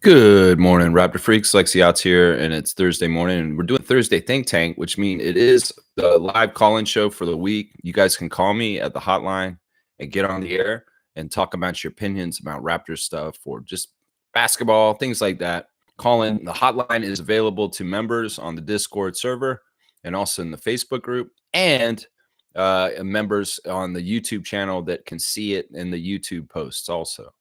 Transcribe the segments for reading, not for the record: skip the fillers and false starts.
Good morning, Raptor Freaks. Lexi Outs here, and it's Thursday morning, and we're doing Thursday Think Tank, which means it is the live call-in show for the week. You guys can call me at the hotline and get on the air and talk about your opinions about Raptors stuff or just basketball, things like that. Call in. The hotline is available to members on the Discord server and also in the Facebook group, and members on the YouTube channel that can see it in the YouTube posts also.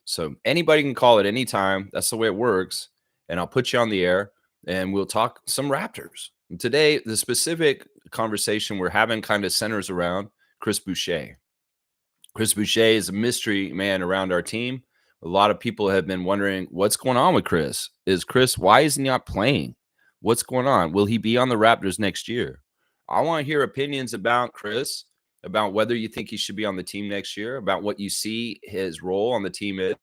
So anybody can call at any time. That's the way it works. And I'll put you on the air and we'll talk some Raptors. And today, the specific conversation we're having kind of centers around Chris Boucher. Chris Boucher is a mystery man around our team. A lot of people have been wondering what's going on with Chris. Why is he not playing? What's going on? Will he be on the Raptors next year? I want to hear opinions about Chris, about whether you think he should be on the team next year, about what you see his role on the team is,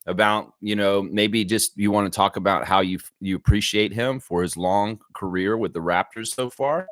about, maybe just you want to talk about how you appreciate him for his long career with the Raptors so far.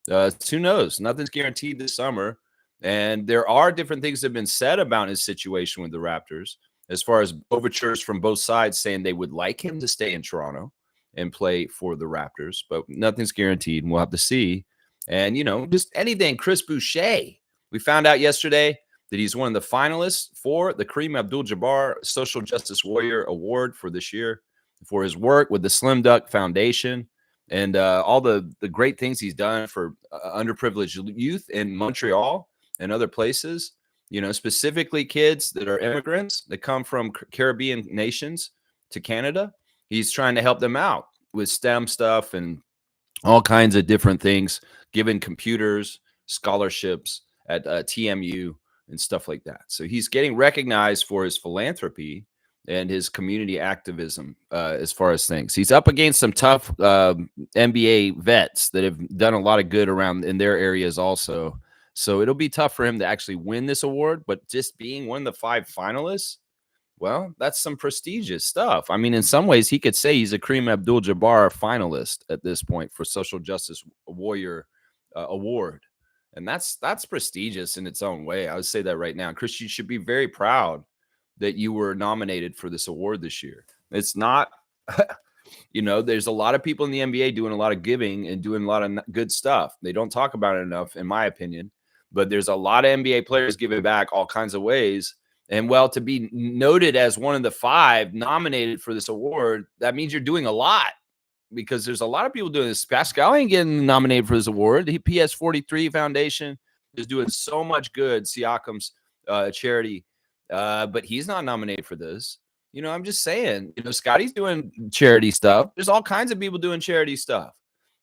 Who knows? Nothing's guaranteed this summer. And there are different things that have been said about his situation with the Raptors, as far as overtures from both sides saying they would like him to stay in Toronto and play for the Raptors, but nothing's guaranteed, and we'll have to see. And, just anything. Chris Boucher, we found out yesterday that he's one of the finalists for the Kareem Abdul-Jabbar Social Justice Warrior Award for this year for his work with the Slim Duck Foundation and all the great things he's done for underprivileged youth in Montreal and other places, specifically kids that are immigrants that come from Caribbean nations to Canada. He's trying to help them out with STEM stuff and all kinds of different things, giving computers, scholarships at TMU and stuff like that. So he's getting recognized for his philanthropy and his community activism as far as things. He's up against some tough NBA vets that have done a lot of good around in their areas also. So it'll be tough for him to actually win this award, but just being one of the 5 finalists, well, that's some prestigious stuff. I mean, in some ways, he could say he's a Kareem Abdul-Jabbar finalist at this point for Social Justice Warrior Award. And that's prestigious in its own way. I would say that right now. Chris, you should be very proud that you were nominated for this award this year. It's not, there's a lot of people in the NBA doing a lot of giving and doing a lot of good stuff. They don't talk about it enough, in my opinion. But there's a lot of NBA players giving back all kinds of ways. And, well, to be noted as one of the 5 nominated for this award, that means you're doing a lot, because there's a lot of people doing this. Pascal ain't getting nominated for this award. The PS43 Foundation is doing so much good, Siakam's charity, but he's not nominated for this. I'm just saying, Scotty's doing charity stuff. There's all kinds of people doing charity stuff.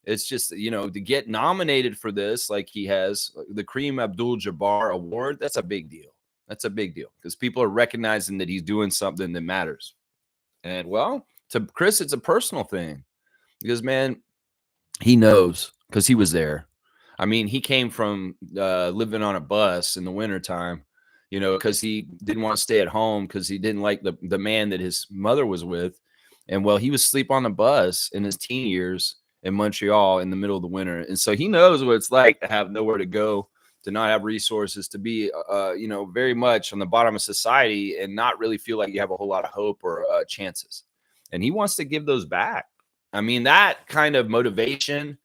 It's just, to get nominated for this, like he has the Kareem Abdul-Jabbar Award, that's a big deal. That's a big deal because people are recognizing that he's doing something that matters. And, well, to Chris, it's a personal thing because, man, he knows because he was there. I mean, he came from living on a bus in the wintertime, because he didn't want to stay at home because he didn't like the man that his mother was with. And, well, he was asleep on the bus in his teen years in Montreal in the middle of the winter. And so he knows what it's like to have nowhere to go, to not have resources, to be, very much on the bottom of society and not really feel like you have a whole lot of hope or chances. And he wants to give those back. I mean, that kind of motivation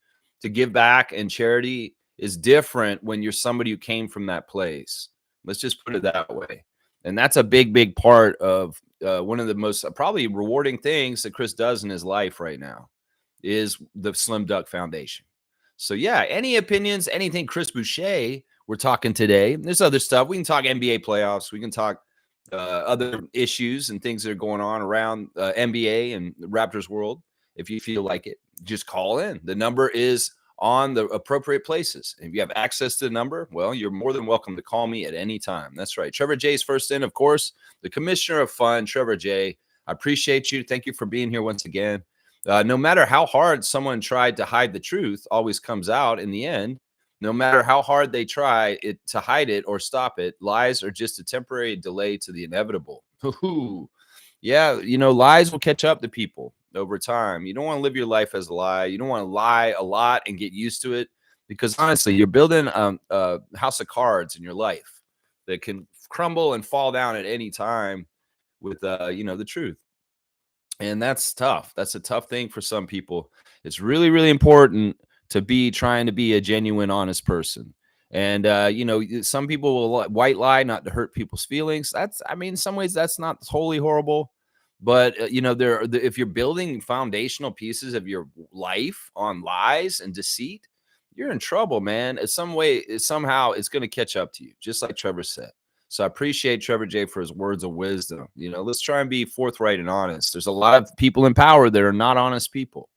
to give back and charity is different when you're somebody who came from that place. Let's just put it that way. And that's a big, big part of one of the most probably rewarding things that Chris does in his life right now is the Slim Duck Foundation. So, yeah, any opinions, anything Chris Boucher, we're talking today. There's other stuff. We can talk NBA playoffs. We can talk other issues and things that are going on around NBA and the Raptors world. If you feel like it, just call in. The number is on the appropriate places. If you have access to the number, well, you're more than welcome to call me at any time. That's right. Trevor J's first in, of course, the commissioner of fun, Trevor J. I appreciate you. Thank you for being here once again. No matter how hard someone tried to hide the truth, always comes out in the end. No matter how hard they try to hide it or stop it, lies are just a temporary delay to the inevitable. Yeah, lies will catch up to people over time. You don't want to live your life as a lie. You don't want to lie a lot and get used to it because, honestly, you're building a house of cards in your life that can crumble and fall down at any time with, the truth. And that's tough. That's a tough thing for some people. It's really, really important to be trying to be a genuine, honest person. And some people will white lie not to hurt people's feelings. That's, I mean, in some ways, that's not totally horrible. But if you're building foundational pieces of your life on lies and deceit, you're in trouble, man. In some way, somehow, it's going to catch up to you, just like Trevor said. So I appreciate Trevor J for his words of wisdom. Let's try and be forthright and honest. There's a lot of people in power that are not honest people,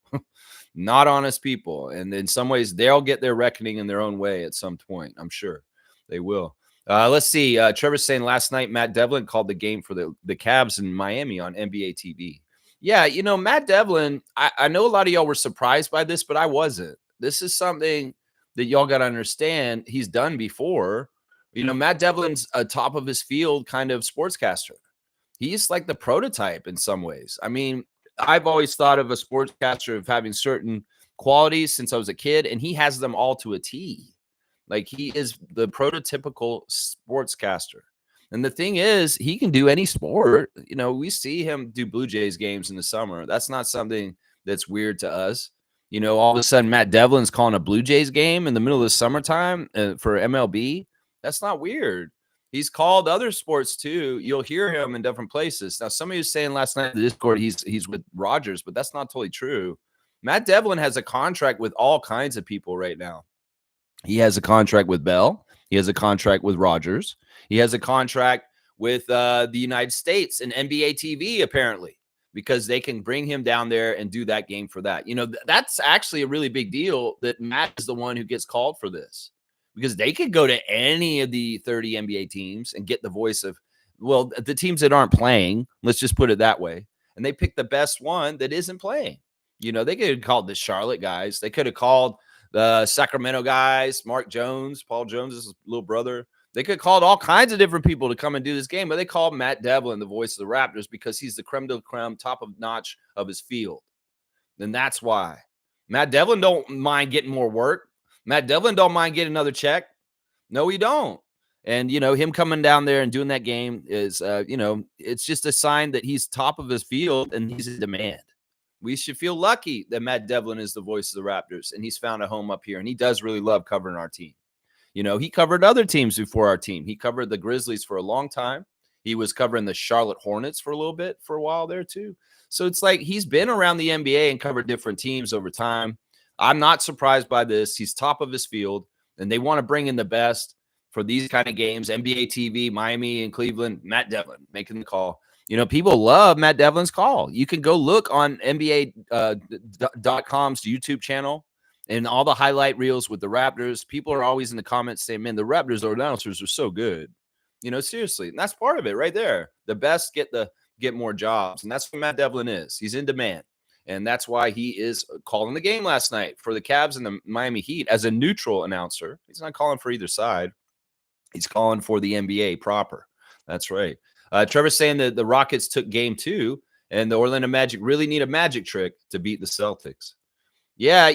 not honest people. And in some ways, they'll get their reckoning in their own way at some point. I'm sure they will. Let's see. Trevor's saying last night, Matt Devlin called the game for the Cavs in Miami on NBA TV. Yeah, Matt Devlin, I know a lot of y'all were surprised by this, but I wasn't. This is something that y'all got to understand he's done before. Matt Devlin's a top of his field kind of sportscaster. He's like the prototype in some ways. I mean, I've always thought of a sportscaster of having certain qualities since I was a kid, and he has them all to a T. Like, he is the prototypical sportscaster. And the thing is, he can do any sport. We see him do Blue Jays games in the summer. That's not something that's weird to us. All of a sudden, Matt Devlin's calling a Blue Jays game in the middle of the summertime for MLB. That's not weird. He's called other sports too. You'll hear him in different places. Now, somebody was saying last night in the Discord he's with Rogers, but that's not totally true. Matt Devlin has a contract with all kinds of people right now. He has a contract with Bell. He has a contract with Rogers. He has a contract with the United States and NBA TV, apparently, because they can bring him down there and do that game for that. That's actually a really big deal that Matt is the one who gets called for this, because they could go to any of the 30 NBA teams and get the voice of, well, the teams that aren't playing, let's just put it that way. And they pick the best one that isn't playing. They could have called the Charlotte guys. They could have called the Sacramento guys, Mark Jones, Paul Jones' little brother. They could have called all kinds of different people to come and do this game, but they called Matt Devlin the voice of the Raptors because he's the creme de la creme, top of notch of his field. And that's why. Matt Devlin don't mind getting more work. Matt Devlin don't mind getting another check. No, he don't. And, him coming down there and doing that game is, it's just a sign that he's top of his field and he's in demand. We should feel lucky that Matt Devlin is the voice of the Raptors and he's found a home up here. And he does really love covering our team. He covered other teams before our team. He covered the Grizzlies for a long time. He was covering the Charlotte Hornets for a while there too. So it's like he's been around the NBA and covered different teams over time. I'm not surprised by this. He's top of his field, and they want to bring in the best for these kind of games. NBA TV, Miami and Cleveland, Matt Devlin making the call. People love Matt Devlin's call. You can go look on NBA.com's YouTube channel and all the highlight reels with the Raptors. People are always in the comments saying, man, the Raptors announcers are so good. Seriously. And that's part of it right there. The best get more jobs. And that's what Matt Devlin is. He's in demand. And that's why he is calling the game last night for the Cavs and the Miami Heat as a neutral announcer. He's not calling for either side. He's calling for the NBA proper. That's right. Trevor's saying that the Rockets took game 2 and the Orlando Magic really need a magic trick to beat the Celtics. Yeah,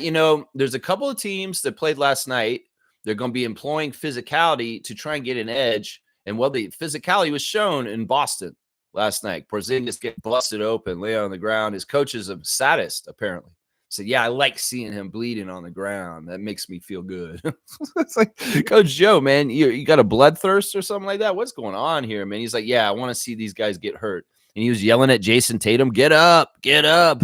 there's a couple of teams that played last night. They're going to be employing physicality to try and get an edge. And the physicality was shown in Boston last night. Porzingis get busted open, lay on the ground. His coach is a sadist, apparently. Said, yeah, I like seeing him bleeding on the ground. That makes me feel good. It's like, Coach Joe, man, you got a bloodthirst or something like that? What's going on here, man? He's like, yeah, I want to see these guys get hurt. And he was yelling at Jason Tatum, get up, get up.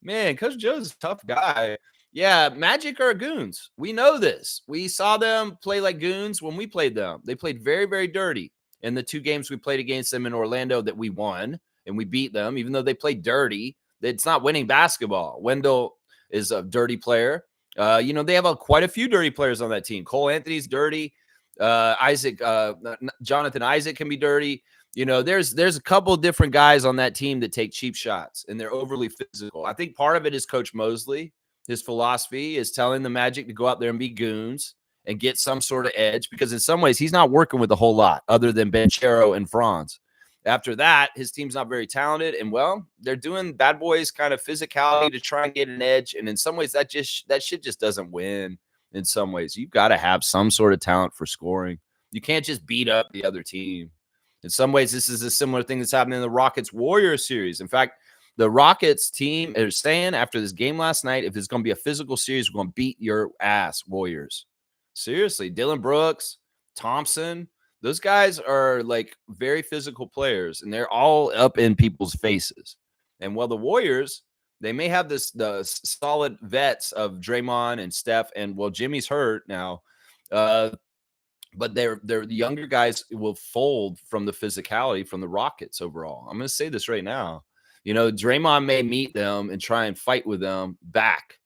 Man, Coach Joe's a tough guy. Yeah, Magic are goons. We know this. We saw them play like goons when we played them. They played very, very dirty in the 2 games we played against them in Orlando that we won, and we beat them, even though they played dirty. It's not winning basketball. Wendell is a dirty player. They have quite a few dirty players on that team. Cole Anthony's dirty. Jonathan Isaac can be dirty. There's a couple of different guys on that team that take cheap shots, and they're overly physical. I think part of it is Coach Mosley. His philosophy is telling the Magic to go out there and be goons and get some sort of edge, because in some ways he's not working with a whole lot other than Banchero and Franz. After that, his team's not very talented, and they're doing bad boys kind of physicality to try and get an edge. And in some ways, that shit just doesn't win. In some ways, you've got to have some sort of talent for scoring. You can't just beat up the other team. In some ways, this is a similar thing that's happening in the Rockets Warriors series. In fact, the Rockets team is saying after this game last night, if it's going to be a physical series, we're going to beat your ass, Warriors. Seriously, Dylan Brooks, Thompson, those guys are like very physical players, and they're all up in people's faces. And while the Warriors, they may have the solid vets of Draymond and Steph, and well, Jimmy's hurt now. But they're the younger guys will fold from the physicality from the Rockets overall. I'm going to say this right now. Draymond may meet them and try and fight with them back,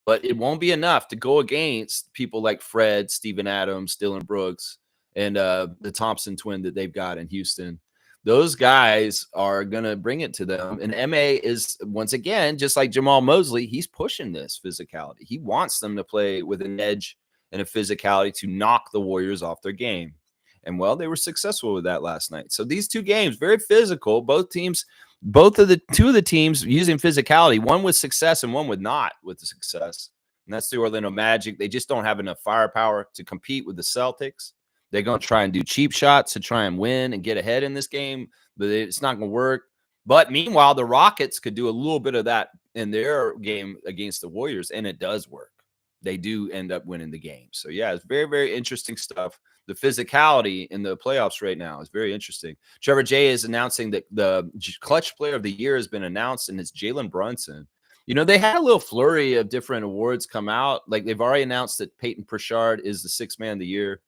but it won't be enough to go against people like Fred, Steven Adams, Dylan Brooks, and the Thompson twin that they've got in Houston. Those guys are going to bring it to them. And MA is, once again, just like Jamal Mosley, he's pushing this physicality. He wants them to play with an edge and a physicality to knock the Warriors off their game. And well, they were successful with that last night. So these two games, very physical. Two of the teams using physicality, one with success and one with not with the success. And that's the Orlando Magic. They just don't have enough firepower to compete with the Celtics. They're going to try and do cheap shots to try and win and get ahead in this game, but it's not going to work. But meanwhile, the Rockets could do a little bit of that in their game against the Warriors, and it does work. They do end up winning the game. So, yeah, it's very, very interesting stuff. The physicality in the playoffs right now is very interesting. Trevor J is announcing that the clutch player of the year has been announced, and it's Jalen Brunson. They had a little flurry of different awards come out. Like, they've already announced that Peyton Pritchard is the sixth man of the year.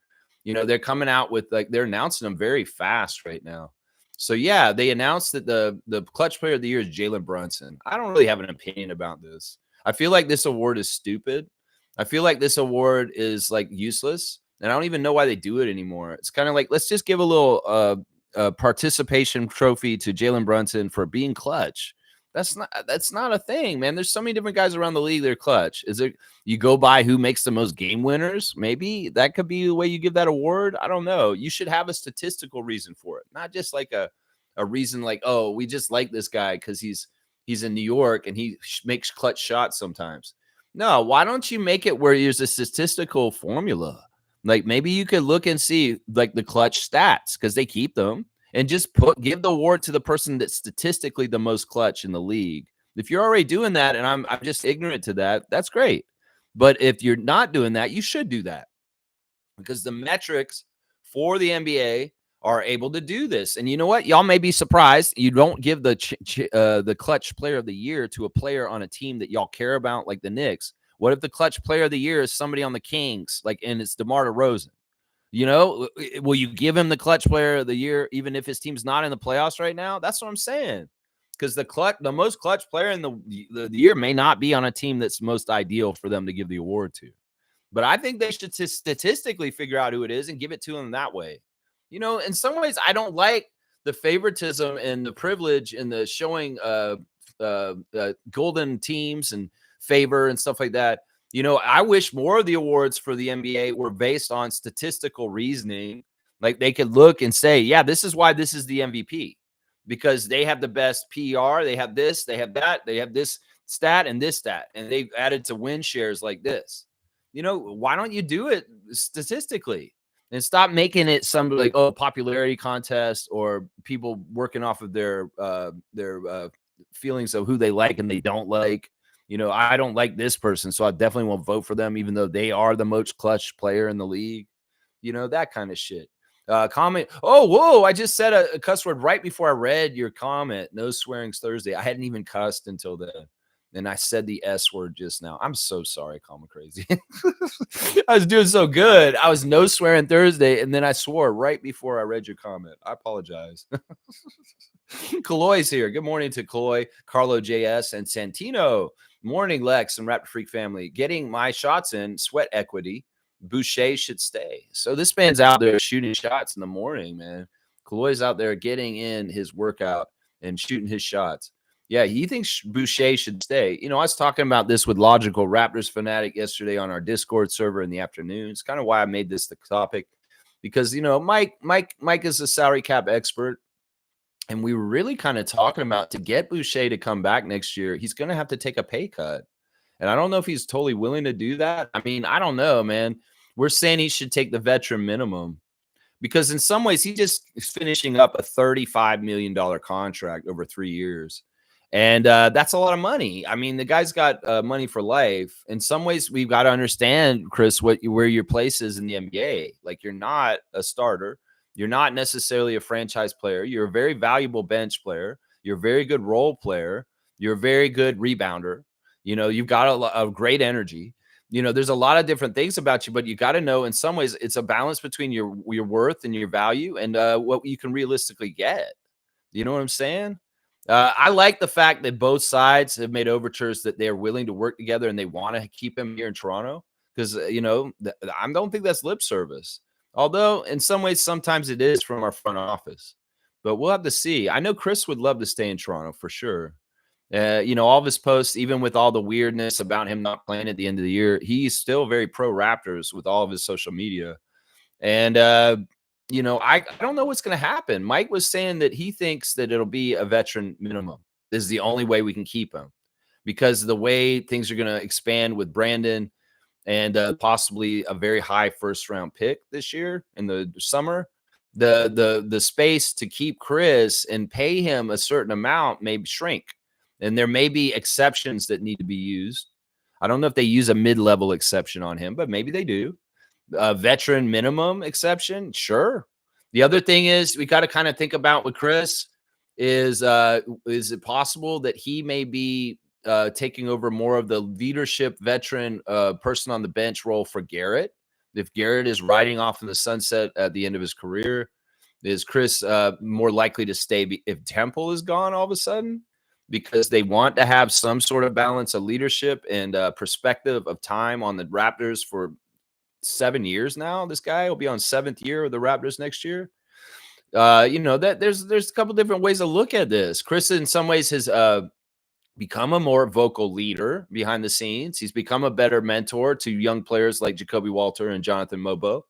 They're coming out with, they're announcing them very fast right now. So, yeah, they announced that the clutch player of the year is Jalen Brunson. I don't really have an opinion about this. I feel like this award is stupid. I feel like this award is like useless, and I don't even know why they do it anymore. It's kind of like, let's just give a little participation trophy to Jalen Brunson for being clutch. That's not a thing, man. There's so many different guys around the league that are clutch. Is it you go by who makes the most game winners? Maybe that could be the way you give that award. I don't know. You should have a statistical reason for it, not just like a reason like, oh, we just like this guy because he's in New York and he makes clutch shots sometimes. No, why don't you make it where there's a statistical formula? Like maybe you could look and see like the clutch stats because they keep them, and just give the award to the person that's statistically the most clutch in the league. If you're already doing that, and I'm just ignorant to that, that's great. But if you're not doing that, you should do that because the metrics for the NBA are able to do this. And you know what? Y'all may be surprised. You don't give the clutch player of the year to a player on a team that y'all care about, like the Knicks. What if the clutch player of the year is somebody on the Kings, and it's DeMar DeRozan? Will you give him the clutch player of the year even if his team's not in the playoffs right now? That's what I'm saying. Because the most clutch player in the year may not be on a team that's most ideal for them to give the award to. But I think they should statistically figure out who it is and give it to them that way. In some ways, I don't like the favoritism and the privilege and the showing golden teams and favor and stuff like that. I wish more of the awards for the NBA were based on statistical reasoning. Like they could look and say, yeah, this is why this is the MVP because they have the best PR. They have this, they have that, they have this stat and this stat, and they've added to win shares like this. Why don't you do it statistically? And stop making it some like popularity contest or people working off of their feelings of who they like and they don't like. I don't like this person, so I definitely won't vote for them, even though they are the most clutch player in the league. That kind of shit. Comment. Oh, whoa! I just said a cuss word right before I read your comment. No swearings Thursday. I hadn't even cussed until then. And I said the S word just now. I'm so sorry, Call Me Crazy. I was doing so good. I was no swearing Thursday, and then I swore right before I read your comment. I apologize. Kaloy's here. Good morning to Kaloy, Carlo JS, and Santino. Morning, Lex and Raptor Freak family. Getting my shots in, sweat equity. Boucher should stay. So this man's out there shooting shots in the morning, man. Kaloy's out there getting in his workout and shooting his shots. Yeah, he thinks Boucher should stay. I was talking about this with Logical Raptors Fanatic yesterday on our Discord server in the afternoon. It's kind of why I made this the topic because, Mike is a salary cap expert. And we were really kind of talking about to get Boucher to come back next year, he's going to have to take a pay cut. And I don't know if he's totally willing to do that. I mean, I don't know, man. We're saying he should take the veteran minimum. because in some ways he just is finishing up a $35 million contract over 3 years. And that's a lot of money. I mean, the guy's got money for life. In some ways, we've got to understand, Chris, where your place is in the NBA. Like, you're not a starter. You're not necessarily a franchise player. You're a very valuable bench player. You're a very good role player. You're a very good rebounder. You've got a great energy. There's a lot of different things about you, but you got to know in some ways it's a balance between your worth and your value and what you can realistically get. You know what I'm saying? I like the fact that both sides have made overtures that they're willing to work together and they want to keep him here in Toronto because, I don't think that's lip service. Although in some ways, sometimes it is from our front office, but we'll have to see. I know Chris would love to stay in Toronto for sure. All of his posts, even with all the weirdness about him not playing at the end of the year, he's still very pro Raptors with all of his social media. And, I don't know what's going to happen. Mike was saying that he thinks that it'll be a veteran minimum. This is the only way we can keep him because of the way things are going to expand with Brandon and possibly a very high first round pick this year in the summer. The space to keep Chris and pay him a certain amount may shrink. And there may be exceptions that need to be used. I don't know if they use a mid-level exception on him, but maybe they do. A veteran minimum exception, sure. The other thing is we got to kind of think about with Chris is it possible that he may be taking over more of the leadership veteran person on the bench role for Garrett? If Garrett is riding off in the sunset at the end of his career, is Chris more likely to stay if Temple is gone all of a sudden? Because they want to have some sort of balance of leadership and perspective of time on the Raptors for 7 years now. This guy will be on 7th year of the Raptors next year. That there's a couple different ways to look at this. Chris, in some ways, has become a more vocal leader behind the scenes. He's become a better mentor to young players like Jacoby Walter and Jonathan Mobo.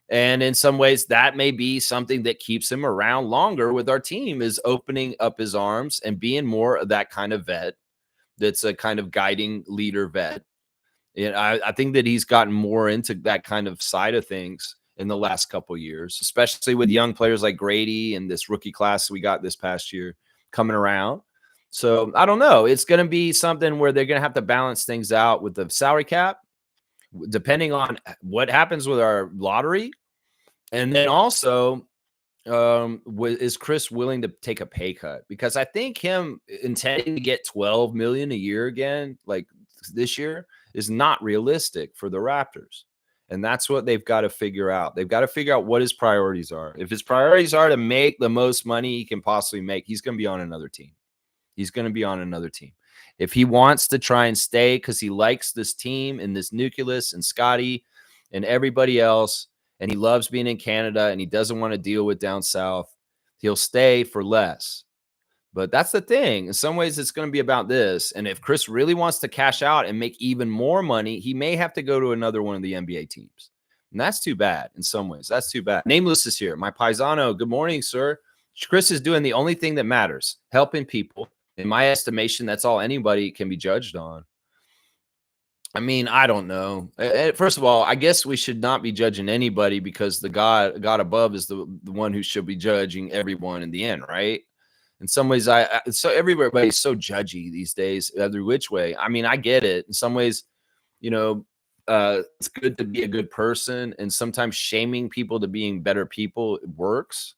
And in some ways, that may be something that keeps him around longer with our team, is opening up his arms and being more of that kind of vet that's a kind of guiding leader vet. And I think that he's gotten more into that kind of side of things in the last couple of years, especially with young players like Grady and this rookie class we got this past year coming around. So I don't know. It's going to be something where they're going to have to balance things out with the salary cap, depending on what happens with our lottery. And then also, is Chris willing to take a pay cut? Because I think him intending to get 12 million a year again, like this year, is not realistic for the Raptors. And that's what they've got to figure out. They've got to figure out what his priorities are. If his priorities are to make the most money he can possibly make, he's going to be on another team. He's going to be on another team. If he wants to try and stay because he likes this team and this nucleus and Scotty and everybody else, and he loves being in Canada and he doesn't want to deal with down south, he'll stay for less. But that's the thing. In some ways, it's going to be about this. And if Chris really wants to cash out and make even more money, he may have to go to another one of the NBA teams. And that's too bad in some ways. That's too bad. Nameless is here. My paisano. Good morning, sir. Chris is doing the only thing that matters, helping people. In my estimation, that's all anybody can be judged on. I mean, I don't know. First of all, I guess we should not be judging anybody because the God above is the one who should be judging everyone in the end, right? In some ways, so everybody's so judgy these days, every which way. I mean, I get it. In some ways, it's good to be a good person, and sometimes shaming people to being better people works.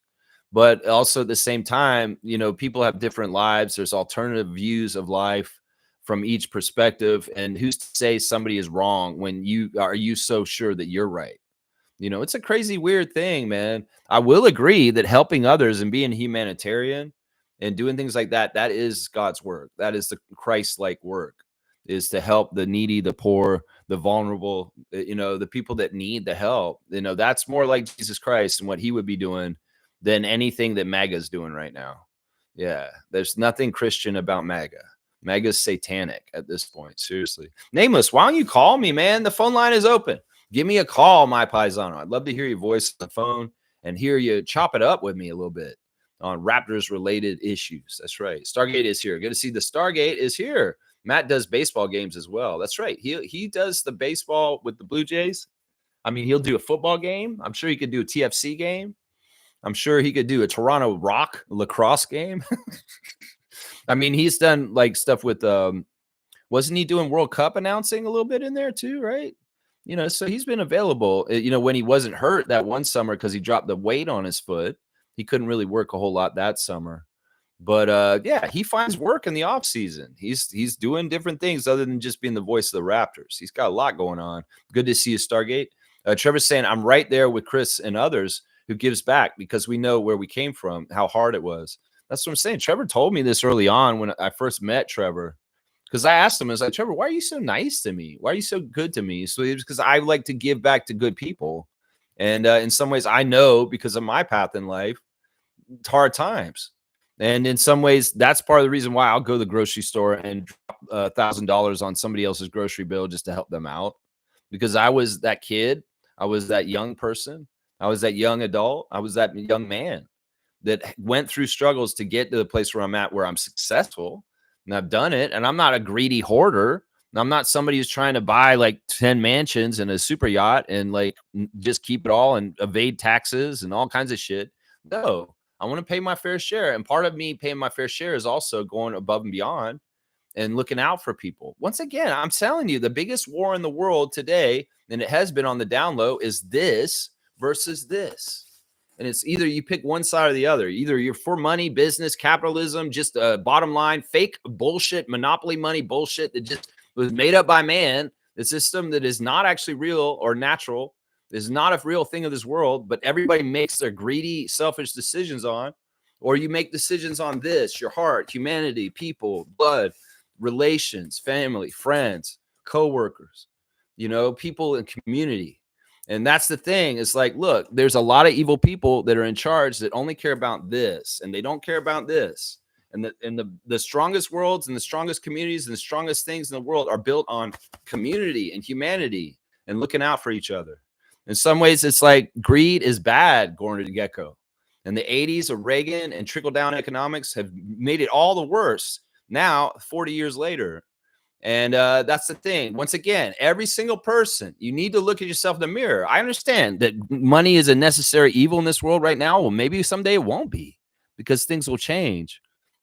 But also at the same time, people have different lives. There's alternative views of life from each perspective. And who's to say somebody is wrong when you so sure that you're right? It's a crazy, weird thing, man. I will agree that helping others and being humanitarian and doing things like that, that is God's work. That is the Christ-like work, is to help the needy, the poor, the vulnerable, the people that need the help. That's more like Jesus Christ and what he would be doing than anything that MAGA is doing right now. Yeah, there's nothing Christian about MAGA. MAGA's satanic at this point. Seriously. Nameless, why don't you call me, man? The phone line is open. Give me a call, my paisano. I'd love to hear your voice on the phone and hear you chop it up with me a little bit on Raptors-related issues. That's right. Stargate is here. Good to see the Stargate is here. Matt does baseball games as well. That's right. He does the baseball with the Blue Jays. I mean, he'll do a football game. I'm sure he could do a TFC game. I'm sure he could do a Toronto Rock lacrosse game. I mean, he's done like stuff with wasn't he doing World Cup announcing a little bit in there too, right? You know, so he's been available. You know, when he wasn't hurt that one summer because he dropped the weight on his foot, he couldn't really work a whole lot that summer. But yeah, he finds work in the off season. He's doing different things other than just being the voice of the Raptors. He's got a lot going on. Good to see you, Stargate. Trevor's saying I'm right there with Chris and others who gives back because we know where we came from, how hard it was. That's what I'm saying. Trevor told me this early on when I first met Trevor. Because I asked him, I was like, Trevor, why are you so nice to me? Why are you so good to me? So it was because I like to give back to good people. And in some ways, I know because of my path in life, it's hard times. And in some ways, that's part of the reason why I'll go to the grocery store and drop $1,000 on somebody else's grocery bill just to help them out. Because I was that kid. I was that young person. I was that young adult. I was that young man that went through struggles to get to the place where I'm at, where I'm successful. And I've done it. And I'm not a greedy hoarder. I'm not somebody who's trying to buy like 10 mansions and a super yacht and like just keep it all and evade taxes and all kinds of shit. No, I want to pay my fair share. And part of me paying my fair share is also going above and beyond and looking out for people. Once again, I'm telling you, the biggest war in the world today, and it has been on the down low, is this versus this. And it's either you pick one side or the other. Either you're for money, business, capitalism, just bottom line, fake bullshit, monopoly money bullshit that just was made up by man, the system that is not actually real or natural, is not a real thing of this world, but everybody makes their greedy, selfish decisions on, or you make decisions on this, your heart, humanity, people, blood, relations, family, friends, coworkers, you know, people in community. And that's the thing. It's like, look, there's a lot of evil people that are in charge that only care about this, and they don't care about this. And the strongest worlds and the strongest communities and the strongest things in the world are built on community and humanity and looking out for each other. In some ways, it's like greed is bad, Gordon to Gecko. And the 80s of Reagan and trickle-down economics have made it all the worse now, 40 years later. And that's the thing. Once again, every single person, you need to look at yourself in the mirror. I understand that money is a necessary evil in this world right now. Well, maybe someday it won't be because things will change.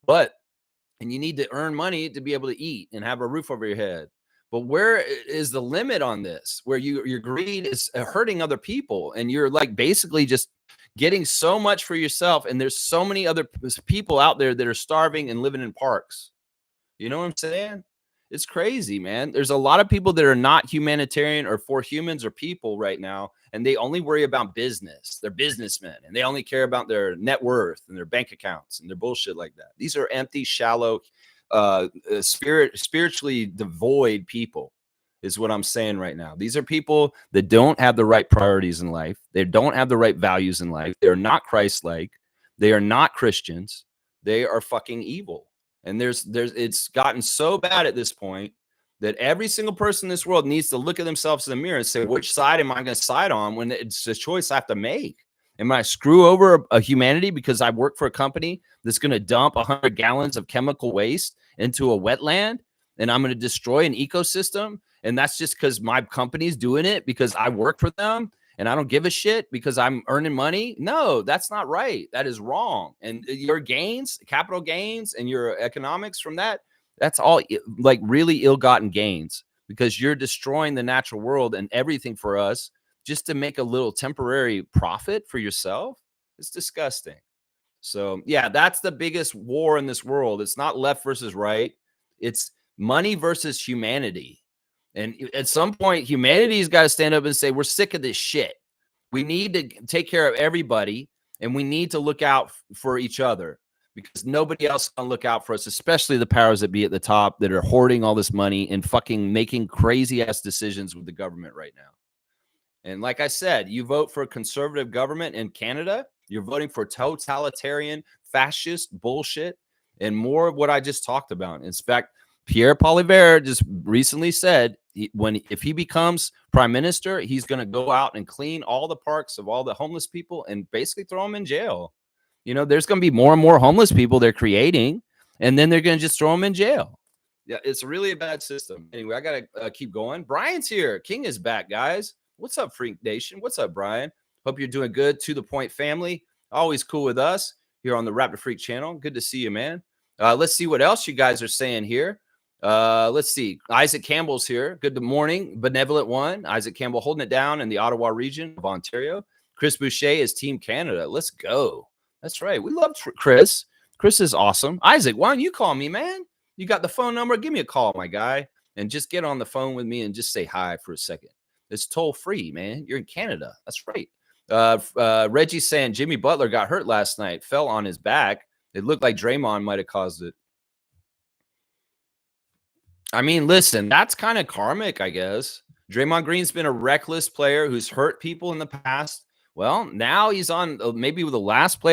And you need to earn money to be able to eat and have a roof over your head. But where is the limit on this? Where your greed is hurting other people and you're like basically just getting so much for yourself. And there's so many other people out there that are starving and living in parks. You know what I'm saying? It's crazy, man. There's a lot of people that are not humanitarian or for humans or people right now, and they only worry about business. They're businessmen, and they only care about their net worth and their bank accounts and their bullshit like that. These are empty, shallow, spiritually devoid people is what I'm saying right now. These are people that don't have the right priorities in life. They don't have the right values in life. They're not Christ-like. They are not Christians. They are fucking evil. And it's gotten so bad at this point that every single person in this world needs to look at themselves in the mirror and say, which side am I going to side on when it's a choice I have to make? Am I screw over a humanity because I work for a company that's going to dump 100 gallons of chemical waste into a wetland and I'm going to destroy an ecosystem? And that's just because my company's doing it because I work for them and I don't give a shit because I'm earning money? No, that's not right. That is wrong. And your gains, capital gains, and your economics from that, that's all like really ill-gotten gains because you're destroying the natural world and everything for us just to make a little temporary profit for yourself. It's disgusting. So yeah, that's the biggest war in this world. It's not left versus right. It's money versus humanity. And at some point, humanity's got to stand up and say, we're sick of this shit. We need to take care of everybody, and we need to look out for each other because nobody else can look out for us, especially the powers that be at the top that are hoarding all this money and fucking making crazy-ass decisions with the government right now. And like I said, you vote for a conservative government in Canada, you're voting for totalitarian, fascist bullshit, and more of what I just talked about. In fact, Pierre Poilievre just recently said if he becomes prime minister, he's going to go out and clean all the parks of all the homeless people and basically throw them in jail. You know, there's going to be more and more homeless people they're creating, and then they're going to just throw them in jail. Yeah, it's really a bad system. Anyway, I got to keep going. Brian's here. King is back, guys. What's up, Freak Nation? What's up, Brian? Hope you're doing good. To the Point family, always cool with us here on the Raptor Freak channel. Good to see you, man. Let's see what else you guys are saying here. Let's see. Isaac Campbell's here. Good morning, Benevolent One. Isaac Campbell holding it down in the Ottawa region of Ontario. Chris Boucher is Team Canada. Let's go. That's right. We love Chris. Chris is awesome. Isaac, why don't you call me, man? You got the phone number? Give me a call, my guy, and just get on the phone with me and just say hi for a second. It's toll free, man. You're in Canada. That's right. Reggie's saying Jimmy Butler got hurt last night, fell on his back. It looked like Draymond might have caused it. I mean, listen, that's kind of karmic, I guess. Draymond Green's been a reckless player who's hurt people in the past. Well, now he's on maybe with the last good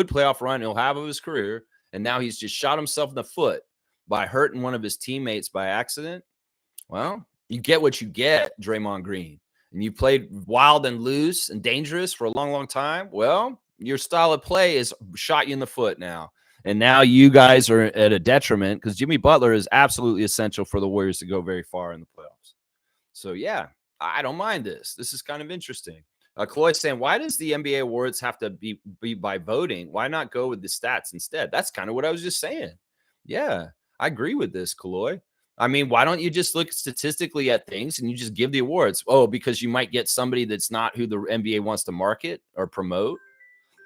playoff run he'll have of his career. And now he's just shot himself in the foot by hurting one of his teammates by accident. Well, you get what you get, Draymond Green. And you played wild and loose and dangerous for a long, long time. Well, your style of play is shot you in the foot now. And now you guys are at a detriment because Jimmy Butler is absolutely essential for the Warriors to go very far in the playoffs. So, yeah, I don't mind this. This is kind of interesting. Chloe's saying, why does the NBA awards have to be by voting? Why not go with the stats instead? That's kind of what I was just saying. Yeah, I agree with this, Chloe. I mean, why don't you just look statistically at things and you just give the awards? Oh, because you might get somebody that's not who the NBA wants to market or promote.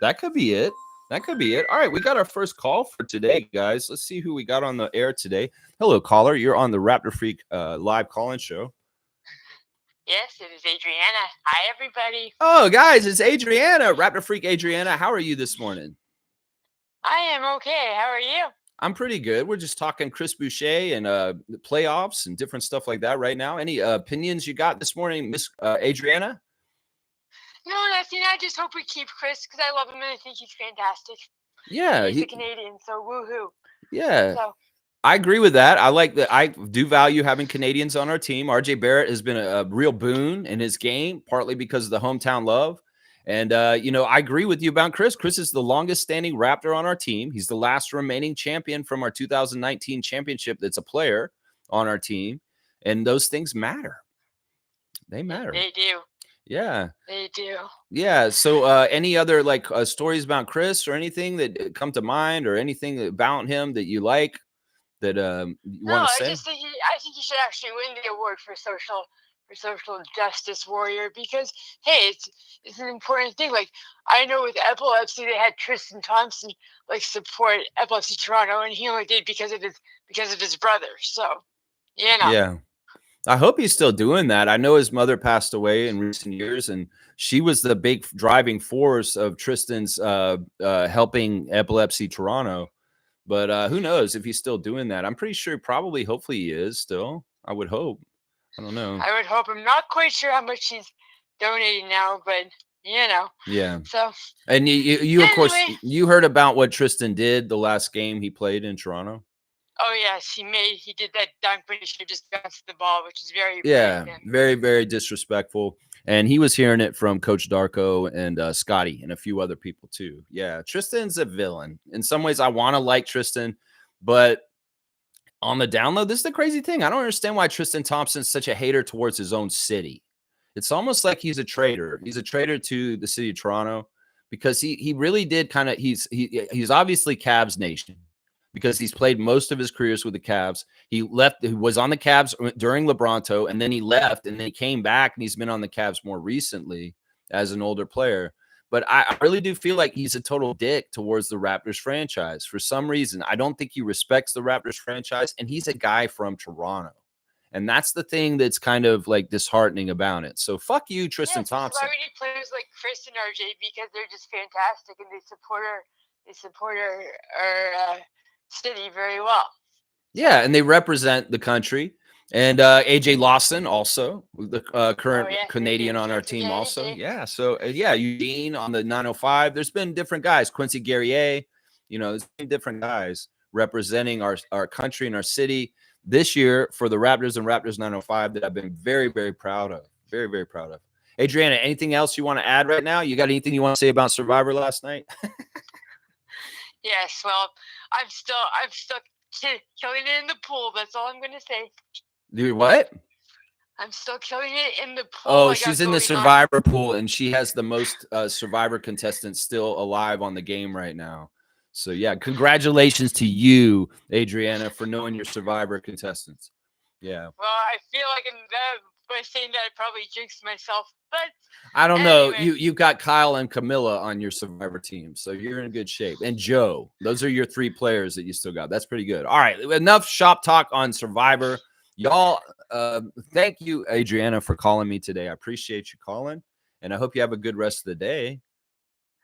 That could be it. That could be it. All right, we got our first call for today, guys. Let's see who we got on the air today. Hello, caller. You're on the Raptor Freak live call-in show. Yes, it is Adriana. Hi, everybody. Oh, guys, it's Adriana. Raptor Freak Adriana. How are you this morning? I am okay. How are you? I'm pretty good. We're just talking Chris Boucher and the playoffs and different stuff like that right now. Any opinions you got this morning, Miss Adriana? No, nothing. I just hope we keep Chris because I love him and I think he's fantastic. Yeah. He's a Canadian, so woohoo. Yeah. So. I agree with that. I like that. I do value having Canadians on our team. RJ Barrett has been a real boon in his game, partly because of the hometown love. And, I agree with you about Chris. Chris is the longest standing Raptor on our team. He's the last remaining champion from our 2019 championship that's a player on our team. And those things matter. They matter. They do. Yeah. They do. Yeah. So any other stories about Chris or anything that come to mind or anything about him that you like that you want to say? I think he should actually win the award for social justice warrior because hey, it's an important thing. Like I know with epilepsy they had Tristan Thompson support Epilepsy Toronto, and he only did because of his brother. So yeah, I hope he's still doing that. I know his mother passed away in recent years, and she was the big driving force of Tristan's helping Epilepsy Toronto. But who knows if he's still doing that? I'm pretty sure, hopefully he is still. I would hope. I don't know. I would hope. I'm not quite sure how much he's donating now, but Yeah. So. And you anyway. Of course, you heard about what Tristan did the last game he played in Toronto. Oh yes, he did that dunk, but he should have just bounced the ball, which is very very, very disrespectful. And he was hearing it from Coach Darko and Scotty and a few other people too. Yeah, Tristan's a villain. In some ways, I want to like Tristan, but on the download, this is the crazy thing. I don't understand why Tristan Thompson's such a hater towards his own city. It's almost like he's a traitor. He's a traitor to the city of Toronto because he really did kind of he's obviously Cavs Nation because he's played most of his careers with the Cavs. He was on the Cavs during LeBronto, and then he left, and then he came back, and he's been on the Cavs more recently as an older player. But I really do feel like he's a total dick towards the Raptors franchise. For some reason, I don't think he respects the Raptors franchise, and he's a guy from Toronto. And that's the thing that's kind of disheartening about it. So fuck you, Tristan Thompson. Why we need players like Chris and RJ because they're just fantastic and they support our city very well. Yeah, and they represent the country. And AJ Lawson also, the current Canadian on our team also. Yeah, so Eugene on the 905. There's been different guys. Quincy Guerrier, there's been different guys representing our country and our city this year for the Raptors and Raptors 905 that I've been very, very proud of. Very, very proud of. Adriana, anything else you want to add right now? You got anything you want to say about Survivor last night? Yes, well, I'm still killing it in the pool. That's all I'm going to say. Dude, what? I'm still killing it in the pool. Oh, I she's got in the going on. Survivor pool, and she has the most Survivor contestants still alive on the game right now. So, yeah, congratulations to you, Adriana, for knowing your Survivor contestants. Yeah. Well, I feel like by saying that I probably jinxed myself, but I don't know. anyway. You've got Kyle and Camilla on your Survivor team, so you're in good shape. And Joe, those are your 3 players that you still got. That's pretty good. All right, enough shop talk on Survivor. Y'all, thank you, Adriana, for calling me today. I appreciate you calling, and I hope you have a good rest of the day.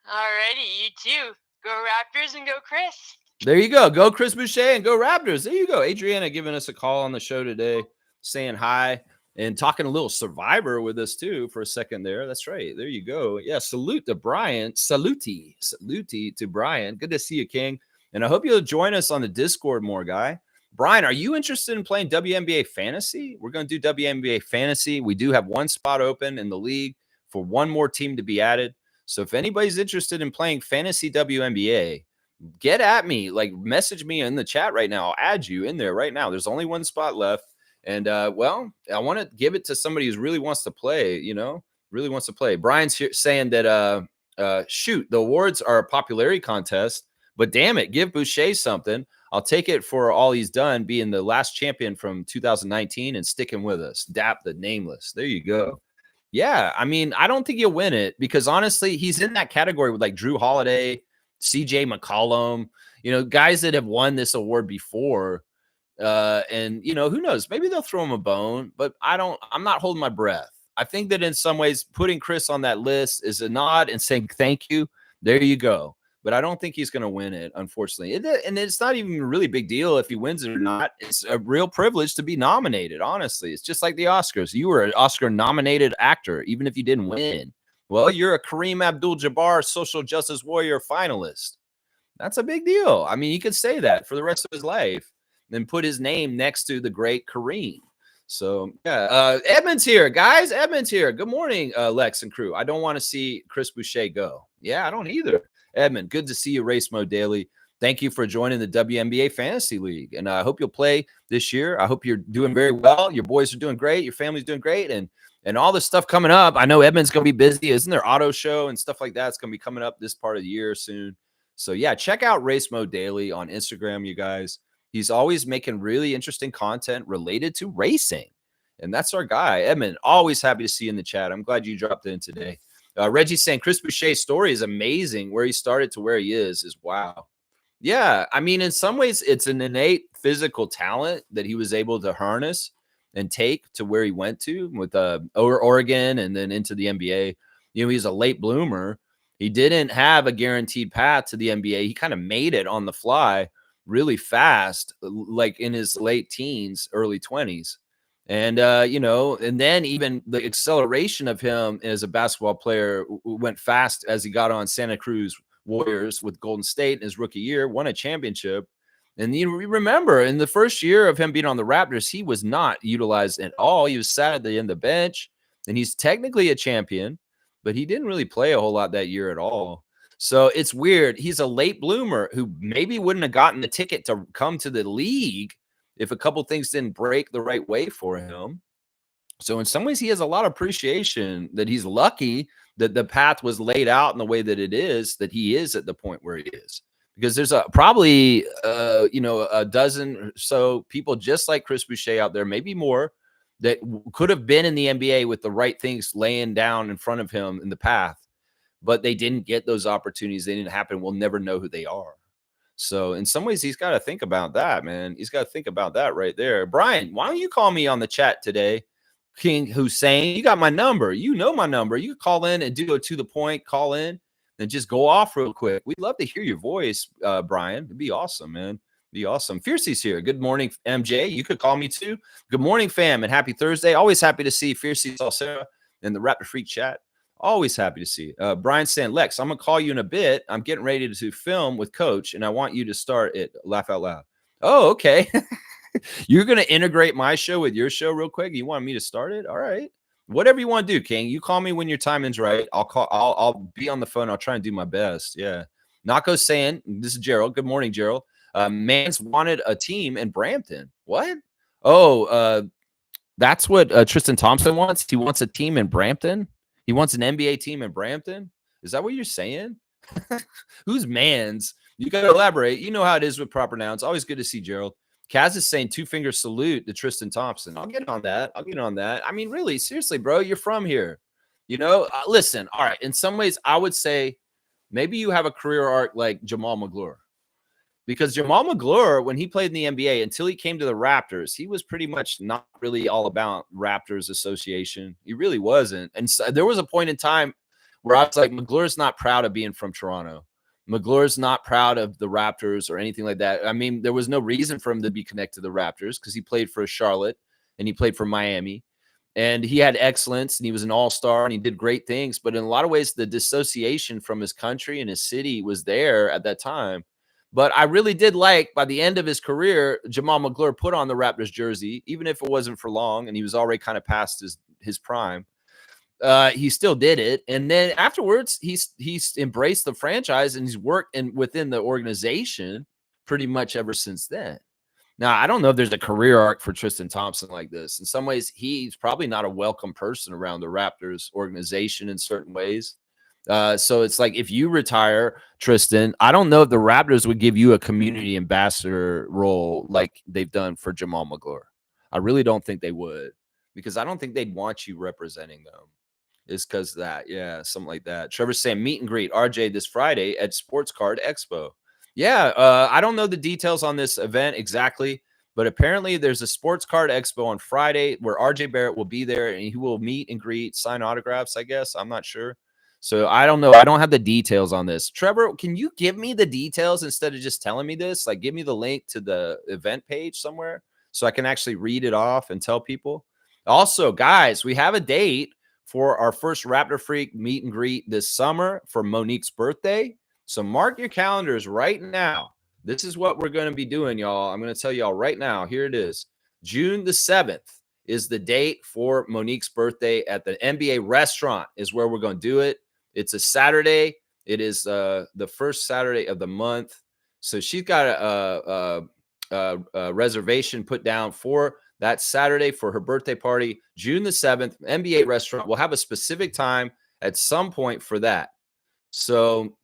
Alrighty, you too. Go Raptors and go Chris. There you go. Go Chris Boucher and go Raptors. There you go. Adriana giving us a call on the show today, saying hi and talking a little Survivor with us too for a second there. That's right. There you go. Yeah. Salute to Brian. Salute to Brian. Good to see you, King. And I hope you'll join us on the Discord more, guy. Brian, are you interested in playing WNBA Fantasy? We're going to do WNBA Fantasy. We do have one spot open in the league for one more team to be added. So if anybody's interested in playing Fantasy WNBA, get at me, like message me in the chat right now. I'll add you in there right now. There's only one spot left. And well, I want to give it to somebody who really wants to play, really wants to play. Brian's here saying that shoot, the awards are a popularity contest, but damn it, give Boucher something. I'll take it for all he's done, being the last champion from 2019 and sticking with us. Dap the nameless. There you go. Yeah, I mean, I don't think he'll win it because honestly, he's in that category with like Drew Holiday, CJ McCollum, guys that have won this award before. And who knows? Maybe they'll throw him a bone, but I'm not holding my breath. I think that in some ways, putting Chris on that list is a nod and saying thank you. There you go. But I don't think he's going to win it, unfortunately. And it's not even a really big deal if he wins it or not. It's a real privilege to be nominated, honestly. It's just like the Oscars. You were an Oscar-nominated actor, even if you didn't win. Well, you're a Kareem Abdul-Jabbar social justice warrior finalist. That's a big deal. I mean, he could say that for the rest of his life and put his name next to the great Kareem. So, yeah. Edmund's here, guys. Edmund's here. Good morning, Lex and crew. I don't want to see Chris Boucher go. Yeah, I don't either. Edmund, good to see you, Race Mode Daily. Thank you for joining the WNBA Fantasy League. And I hope you'll play this year. I hope you're doing very well. Your boys are doing great. Your family's doing great. And all this stuff coming up. I know Edmund's going to be busy. Isn't there auto show and stuff like that? It's going to be coming up this part of the year soon. So, yeah, check out Race Mode Daily on Instagram, you guys. He's always making really interesting content related to racing. And that's our guy. Edmund, always happy to see you in the chat. I'm glad you dropped in today. Reggie's saying Chris Boucher's story is amazing. Where he started to where he is wow. Yeah, I mean, in some ways, it's an innate physical talent that he was able to harness and take to where he went to with Oregon and then into the NBA. He's a late bloomer. He didn't have a guaranteed path to the NBA. He kind of made it on the fly really fast, like in his late teens, early 20s. And, and then even the acceleration of him as a basketball player went fast as he got on Santa Cruz Warriors with Golden State in his rookie year, won a championship. And you remember in the first year of him being on the Raptors, he was not utilized at all. He was sat at the end of the bench, and he's technically a champion, but he didn't really play a whole lot that year at all. So it's weird. He's a late bloomer who maybe wouldn't have gotten the ticket to come to the league if a couple things didn't break the right way for him. So in some ways, he has a lot of appreciation that he's lucky that the path was laid out in the way that it is, that he is at the point where he is. Because there's probably a dozen or so people just like Chris Boucher out there, maybe more, that could have been in the NBA with the right things laying down in front of him in the path, but they didn't get those opportunities. They didn't happen. We'll never know who they are. So in some ways, he's got to think about that, man. He's got to think about that right there. Brian, why don't you call me on the chat today? King Hussein, you got my number. You know my number. You can call in and do a to the point, call in and just go off real quick. We'd love to hear your voice, Brian. It'd be awesome, man. Be awesome. Fiercey's here. Good morning, MJ. You could call me too. Good morning, fam, and happy Thursday. Always happy to see Fiercey Salsera in the Raptor Freak chat. Always happy to see. Brian saying, Lex, I'm going to call you in a bit. I'm getting ready to film with Coach, and I want you to start it. Laugh out loud. Oh, okay. You're going to integrate my show with your show real quick? You want me to start it? All right. Whatever you want to do, King. You call me when your timing's right. I'll be on the phone. I'll try and do my best. Yeah. Nako's saying, this is Gerald. Good morning, Gerald. Mans wanted a team in Brampton. What? Oh, That's what Tristan Thompson wants. He wants a team in Brampton. He wants an NBA team in Brampton. Is that what you're saying? Who's man's? You got to elaborate. You know how it is with proper nouns. Always good to see Gerald. Kaz is saying 2-finger salute to Tristan Thompson. I'll get on that. I mean, really, seriously, bro, you're from here. Listen, all right. In some ways, I would say maybe you have a career arc like Jamal McGlure. Because Jamal McGlure, when he played in the NBA, until he came to the Raptors, he was pretty much not really all about Raptors association. He really wasn't. And so there was a point in time where I was like, McGlure's not proud of being from Toronto. McGlure's not proud of the Raptors or anything like that. I mean, there was no reason for him to be connected to the Raptors because he played for Charlotte and he played for Miami. And he had excellence and he was an all-star and he did great things. But in a lot of ways, the dissociation from his country and his city was there at that time. But I really did like, by the end of his career, Jamal McGlure put on the Raptors jersey, even if it wasn't for long, and he was already kind of past his prime. He still did it. And then afterwards, he's embraced the franchise, and he's worked within the organization pretty much ever since then. Now, I don't know if there's a career arc for Tristan Thompson like this. In some ways, he's probably not a welcome person around the Raptors organization in certain ways. So it's like if you retire, Tristan, I don't know if the Raptors would give you a community ambassador role like they've done for Jamal McGlure. I really don't think they would, because I don't think they'd want you representing them. It's because that, yeah, something like that. Trevor's saying meet and greet RJ this Friday at Sports Card Expo. Yeah, I don't know the details on this event exactly, but apparently there's a Sports Card Expo on Friday where RJ Barrett will be there and he will meet and greet, sign autographs, I guess. I'm not sure. So I don't know. I don't have the details on this. Trevor, can you give me the details instead of just telling me this? Like, give me the link to the event page somewhere so I can actually read it off and tell people. Also, guys, we have a date for our first Raptor Freak meet and greet this summer for Monique's birthday. So mark your calendars right now. This is what we're going to be doing, y'all. I'm going to tell y'all right now. Here it is. June the 7th is the date for Monique's birthday at the NBA restaurant is where we're going to do it. It's a Saturday. It is the first Saturday of the month. So she's got a reservation put down for that Saturday for her birthday party, June the 7th, NBA restaurant. We'll have a specific time at some point for that. So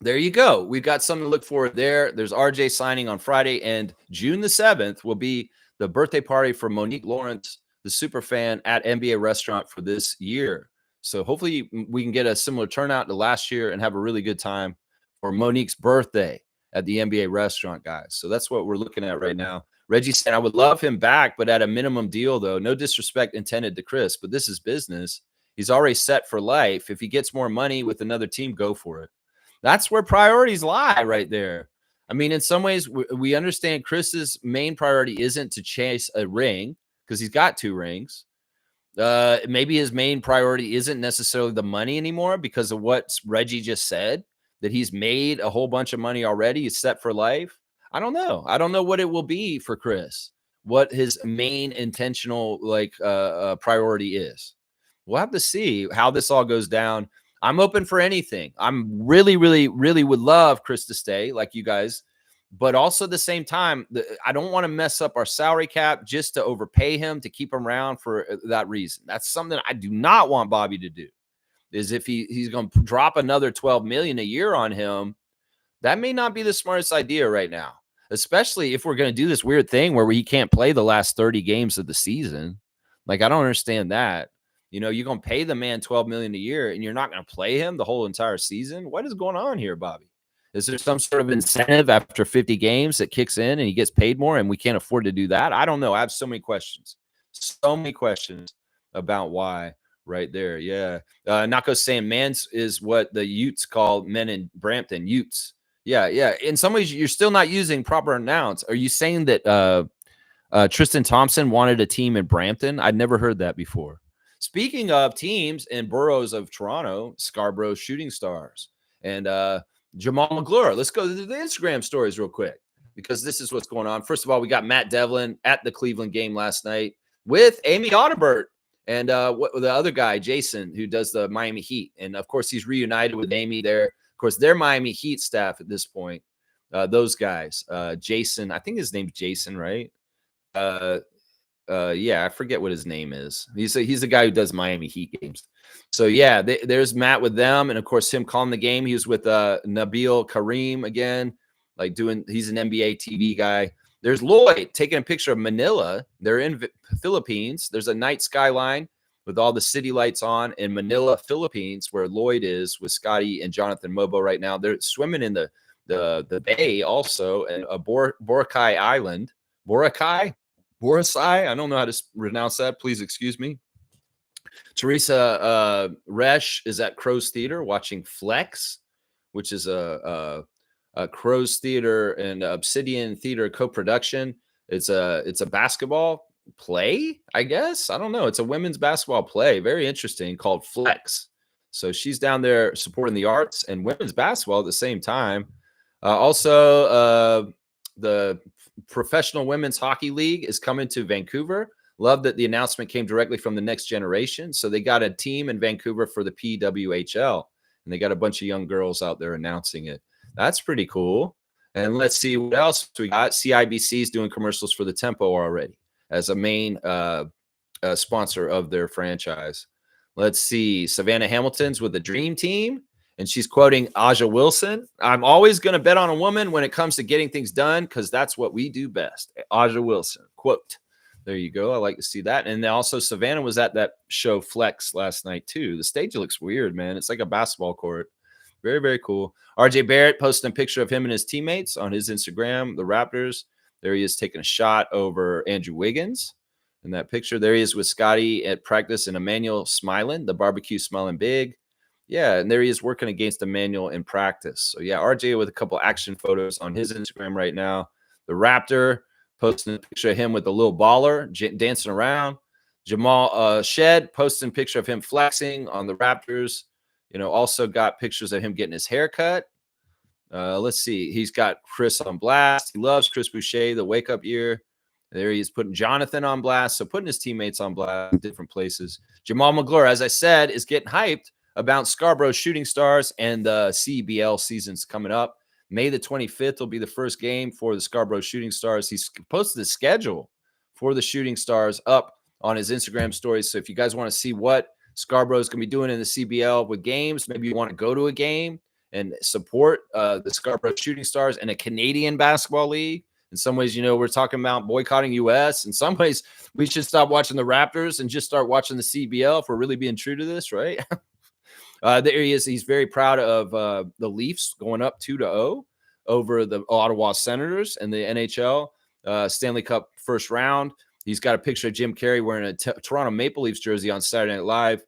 there you go. We've got something to look forward there. There's RJ signing on Friday, and June the 7th will be the birthday party for Monique Lawrence, the super fan at NBA restaurant for this year. So hopefully we can get a similar turnout to last year and have a really good time for Monique's birthday at the NBA restaurant, guys. So that's what we're looking at right now. Reggie said, I would love him back, but at a minimum deal, though. No disrespect intended to Chris, but this is business. He's already set for life. If he gets more money with another team, go for it. That's where priorities lie right there. I mean, in some ways, we understand Chris's main priority isn't to chase a ring because he's got 2 rings. Maybe his main priority isn't necessarily the money anymore because of what Reggie just said, that he's made a whole bunch of money already. He's set for life. I don't know. I don't know what it will be for Chris, what his main intentional priority is. We'll have to see how this all goes down. I'm open for anything. I'm really, really, really would love Chris to stay like you guys. But also at the same time, I don't want to mess up our salary cap just to overpay him to keep him around for that reason. That's something I do not want Bobby to do, is if he's going to drop another $12 million a year on him, that may not be the smartest idea right now, especially if we're going to do this weird thing where he can't play the last 30 games of the season. Like, I don't understand that. You're going to pay the man $12 million a year and you're not going to play him the whole entire season. What is going on here, Bobby? Is there some sort of incentive after 50 games that kicks in and he gets paid more and we can't afford to do that? I don't know. I have so many questions about why right there. Yeah. Nako's saying Mans is what the Utes call men in Brampton, Utes. Yeah. Yeah. In some ways, you're still not using proper nouns. Are you saying that Tristan Thompson wanted a team in Brampton? I'd never heard that before. Speaking of teams and boroughs of Toronto, Scarborough Shooting Stars and Jamal McGlure. Let's go to the Instagram stories real quick because this is what's going on. First of all, we got Matt Devlin at the Cleveland game last night with Amy Audibert and the other guy, Jason, who does the Miami Heat. And, of course, he's reunited with Amy there. Of course, they're Miami Heat staff at this point. Those guys. Jason, I think his name's Jason, right? yeah, I forget what his name is. He's the guy who does Miami Heat games. So yeah, there's Matt with them, and of course him calling the game. He was with Nabil Kareem again, like he's an NBA TV guy. There's Lloyd taking a picture of Manila. They're in Philippines. There's a night skyline with all the city lights on in Manila, Philippines, where Lloyd is with Scotty and Jonathan Mobo right now. They're swimming in the bay also, and Boracay Island. Boracay. I don't know how to pronounce that. Please excuse me. Teresa Resch is at Crow's Theater watching Flex, which is a Crow's Theater and Obsidian Theater co-production. It's a basketball play, I guess. I don't know. It's a women's basketball play. Very interesting, called Flex. So she's down there supporting the arts and women's basketball at the same time. Also, the Professional Women's Hockey League is coming to Vancouver. Love that the announcement came directly from the Next Generation. So they got a team in Vancouver for the PWHL, and they got a bunch of young girls out there announcing it. That's pretty cool. And let's see what else we got. CIBC is doing commercials for the Tempo already as a main sponsor of their franchise. Let's see. Savannah Hamilton's with the Dream Team, and she's quoting Aja Wilson. I'm always going to bet on a woman when it comes to getting things done because that's what we do best. Aja Wilson, quote. There you go. I like to see that. And then also Savannah was at that show Flex last night too. The stage looks weird, man. It's like a basketball court. Very, very cool. RJ Barrett posting a picture of him and his teammates on his Instagram, the Raptors. There he is taking a shot over Andrew Wiggins in that picture. There he is with Scotty at practice and Emmanuel smiling, the barbecue smiling big. Yeah, and there he is working against Emmanuel in practice. So yeah, RJ with a couple action photos on his Instagram right now. The Raptor posting a picture of him with the little baller dancing around. Jamal Shed posting a picture of him flexing on the Raptors. You know, also got pictures of him getting his hair cut. Let's see. He's got Chris on blast. He loves Chris Boucher, the wake-up year. There he is putting Jonathan on blast. So putting his teammates on blast in different places. Jamal McGlure, as I said, is getting hyped about Scarborough Shooting Stars and the CBL season's coming up. May the 25th will be the first game for the Scarborough Shooting Stars. He's posted the schedule for the Shooting Stars up on his Instagram stories. So if you guys want to see what Scarborough is going to be doing in the CBL with games, maybe you want to go to a game and support the Scarborough Shooting Stars and a Canadian basketball league. In some ways, you know, we're talking about boycotting U.S. In some ways, we should stop watching the Raptors and just start watching the CBL if we're really being true to this, right? There he is. He's very proud of the Leafs going up 2-0 over the Ottawa Senators and the NHL Stanley Cup first round. He's got a picture of Jim Carrey wearing a Toronto Maple Leafs jersey on Saturday Night Live,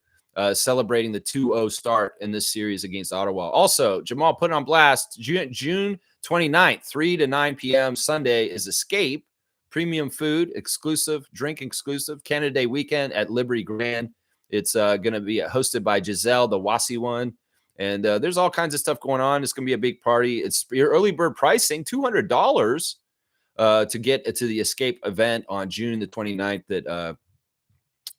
celebrating the 2-0 start in this series against Ottawa. Also, Jamal put on blast June 29th, 3 to 9 p.m. Sunday is Escape, premium food, exclusive, drink exclusive, Canada Day weekend at Liberty Grand. It's going to be hosted by Giselle, the Wasi one. And there's all kinds of stuff going on. It's going to be a big party. It's your early bird pricing, $200 to get to the Escape event on June the 29th that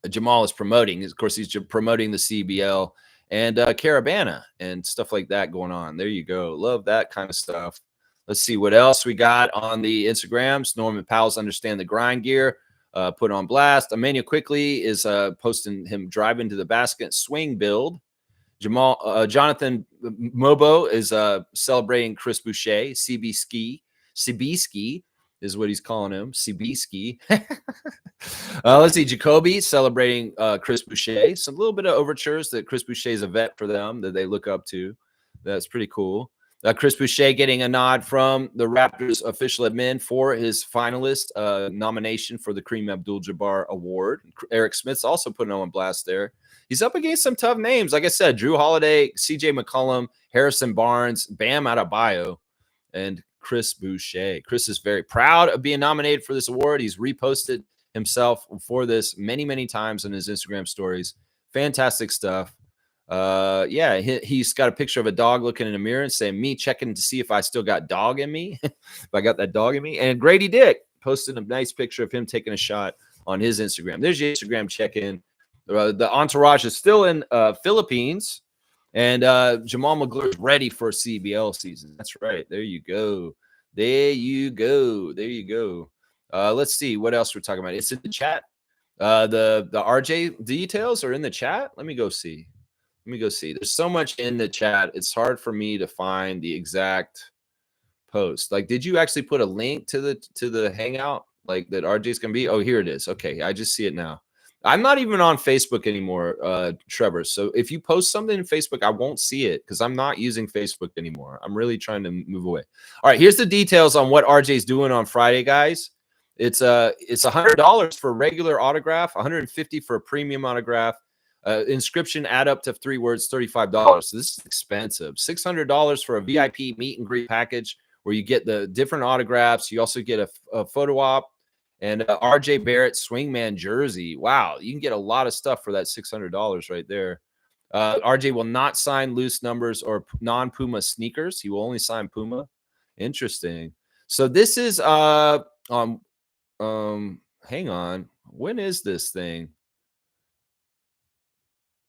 Jamal is promoting. Of course, he's promoting the CBL and Caravana and stuff like that going on. There you go. Love that kind of stuff. Let's see what else we got on the Instagrams. Norman Powell's Understand the Grind gear. Put on blast. Emmanuel quickly is posting him driving to the basket swing build. Jonathan Mobo is celebrating Chris Boucher. CB is what he's calling him. CB let's see. Jacoby celebrating Chris Boucher. So a little bit of overtures that Chris Boucher is a vet for them that they look up to. That's pretty cool. Chris Boucher getting a nod from the Raptors official admin for his finalist nomination for the Kareem Abdul-Jabbar Award. Eric Smith's also putting on blast there. He's up against some tough names. Like I said, Drew Holiday, CJ McCollum, Harrison Barnes, Bam Adebayo, and Chris Boucher. Chris is very proud of being nominated for this award. He's reposted himself for this many, many times in his Instagram stories. Fantastic stuff. Yeah, he's got a picture of a dog looking in a mirror and saying, me checking to see if I still got dog in me, if I got that dog in me. And Grady Dick posted a nice picture of him taking a shot on his Instagram. There's your Instagram check-in. The entourage is still in Philippines, and Jamal McGlure is ready for CBL season. That's right. There you go. There you go. There you go. Let's see what else we're talking about. It's in the chat. The RJ details are in the chat. Let me go see. There's so much in the chat. It's hard for me to find the exact post. Like, did you actually put a link to the hangout like that RJ's gonna be? Oh, here it is. Okay, I just see it now. I'm not even on Facebook anymore, Trevor. So if you post something in Facebook, I won't see it because I'm not using Facebook anymore. I'm really trying to move away. All right, here's the details on what RJ's doing on Friday, guys. It's $100 for a regular autograph, $150 for a premium autograph. Inscription add up to 3 words, $35. So this is expensive. $600 for a VIP meet and greet package where you get the different autographs. You also get a photo op and RJ Barrett swingman jersey. Wow, you can get a lot of stuff for that $600 right there. RJ will not sign loose numbers or non-Puma sneakers. He will only sign Puma. Interesting. So this is hang on. When is this thing?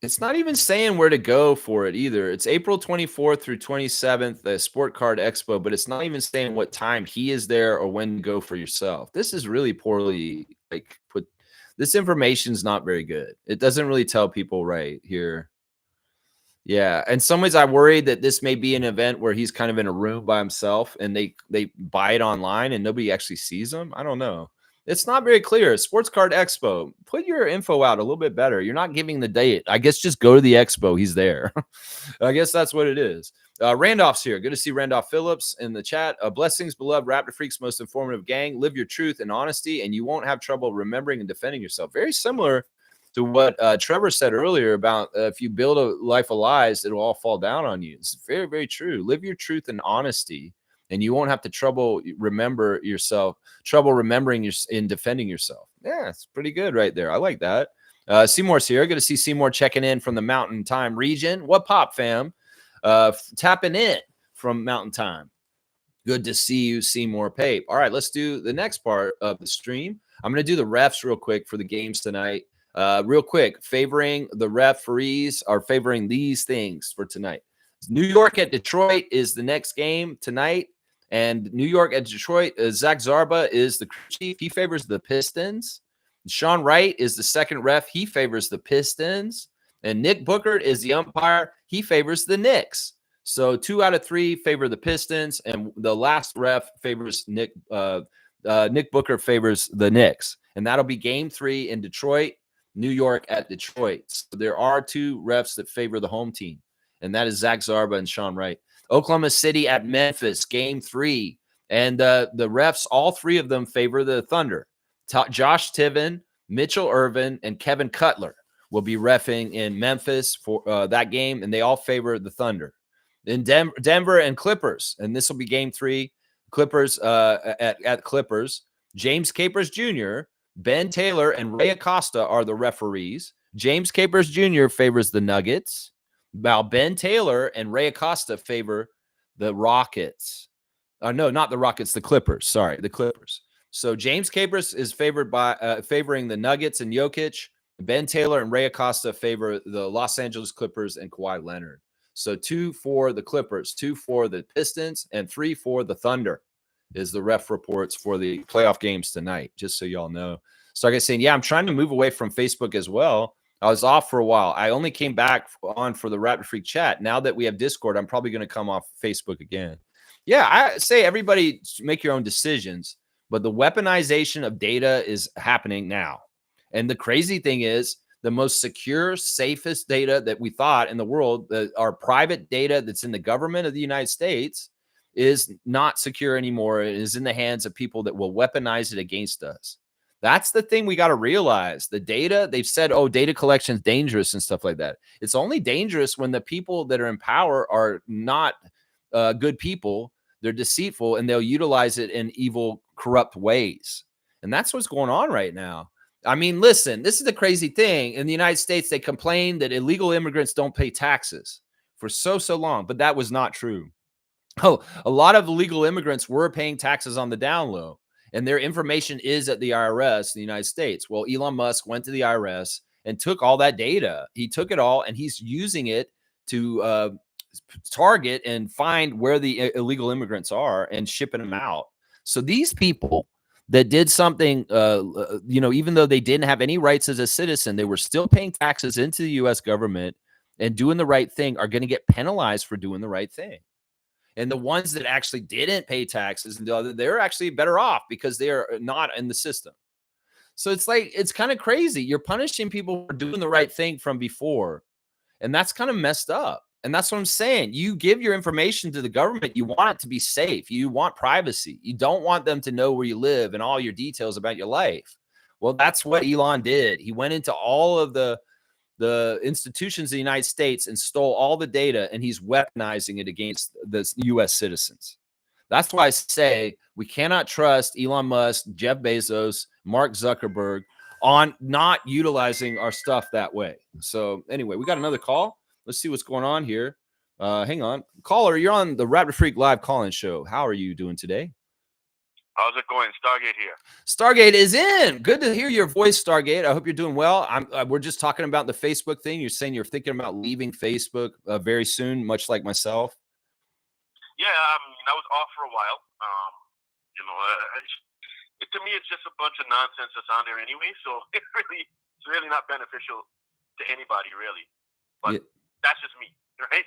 It's not even saying where to go for it either. It's April 24th through 27th, the Sport Card Expo, but it's not even saying what time he is there or when to go for yourself. This is really poorly put. This information is not very good. It doesn't really tell people right here. Yeah, in some ways, I worry that this may be an event where he's kind of in a room by himself, and they buy it online and nobody actually sees him. I don't know. It's not very clear. Sports Card Expo. Put your info out a little bit better. You're not giving the date. I guess just go to the expo. He's there. I guess that's what it is. Randolph's here. Good to see Randolph Phillips in the chat. Blessings, beloved Raptor Freaks, most informative gang. Live your truth and honesty, and you won't have trouble remembering and defending yourself. Very similar to what Trevor said earlier about if you build a life of lies, it'll all fall down on you. It's very, very true. Live your truth and honesty, and you won't have to trouble remembering in defending yourself. Yeah, it's pretty good right there. I like that. Seymour's here. Good to see Seymour checking in from the Mountain Time region. What pop, fam? Tapping in from Mountain Time. Good to see you, Seymour Pape. All right, let's do the next part of the stream. I'm going to do the refs real quick for the games tonight. Real quick, favoring the referees are favoring these things for tonight. New York at Detroit is the next game tonight. And New York at Detroit, Zach Zarba is the crew chief. He favors the Pistons. Sean Wright is the second ref. He favors the Pistons. And Nick Booker is the umpire. He favors the Knicks. So 2 out of 3 favor the Pistons. And the last ref favors Nick Booker favors the Knicks. And that'll be game 3 in Detroit, New York at Detroit. So there are 2 refs that favor the home team. And that is Zach Zarba and Sean Wright. Oklahoma City at Memphis, game 3. And the refs, all 3 of them favor the Thunder. Josh Tiven, Mitchell Irvin, and Kevin Cutler will be reffing in Memphis for that game, and they all favor the Thunder. In Denver and Clippers, and this will be game 3. Clippers at Clippers. James Capers Jr., Ben Taylor, and Ray Acosta are the referees. James Capers Jr. favors the Nuggets. Now, Ben Taylor and Ray Acosta favor the Rockets. No, not the Rockets, the Clippers. Sorry, the Clippers. So James Capers is favored by favoring the Nuggets and Jokic. Ben Taylor and Ray Acosta favor the Los Angeles Clippers and Kawhi Leonard. So 2 for the Clippers, 2 for the Pistons, and 3 for the Thunder is the ref reports for the playoff games tonight, just so y'all know. So like I was saying, yeah, I'm trying to move away from Facebook as well. I was off for a while. I only came back on for the Raptor Freak chat. Now that we have Discord, I'm probably going to come off Facebook again. Yeah, I say everybody make your own decisions, but the weaponization of data is happening now. And the crazy thing is the most secure, safest data that we thought in the world, our private data that's in the government of the United States, is not secure anymore. It is in the hands of people that will weaponize it against us. That's the thing we got to realize. The data, they've said, oh, data collection is dangerous and stuff like that. It's only dangerous when the people that are in power are not good people. They're deceitful, and they'll utilize it in evil, corrupt ways. And that's what's going on right now. I mean, listen, this is the crazy thing. In the United States, they complain that illegal immigrants don't pay taxes for so long, but that was not true. Oh, a lot of illegal immigrants were paying taxes on the down low, and their information is at the IRS in the United States. Well, Elon Musk went to the IRS and took all that data. He took it all, and he's using it to target and find where the illegal immigrants are and shipping them out. So these people that did something, even though they didn't have any rights as a citizen, they were still paying taxes into the U.S. government and doing the right thing, are going to get penalized for doing the right thing. And the ones that actually didn't pay taxes, they're actually better off because they are not in the system. So it's like, it's kind of crazy. You're punishing people for doing the right thing from before. And that's kind of messed up. And that's what I'm saying. You give your information to the government. You want it to be safe. You want privacy. You don't want them to know where you live and all your details about your life. Well, that's what Elon did. He went into all of the institutions of the United States and stole all the data, and he's weaponizing it against the U.S. citizens. That's why I say we cannot trust Elon Musk, Jeff Bezos, Mark Zuckerberg on not utilizing our stuff that way. So anyway, we got another call. Let's see what's going on here. Hang on. Caller, you're on the Rapid Freak Live call-in show. How are you doing today? How's it going? Stargate here. Stargate is in. Good to hear your voice, Stargate. I hope you're doing well. We're just talking about the Facebook thing. You're saying you're thinking about leaving Facebook very soon, much like myself. Yeah, I was off for a while. To me, it's just a bunch of nonsense that's on there anyway. So it's really not beneficial to anybody, really. But that's just me, right?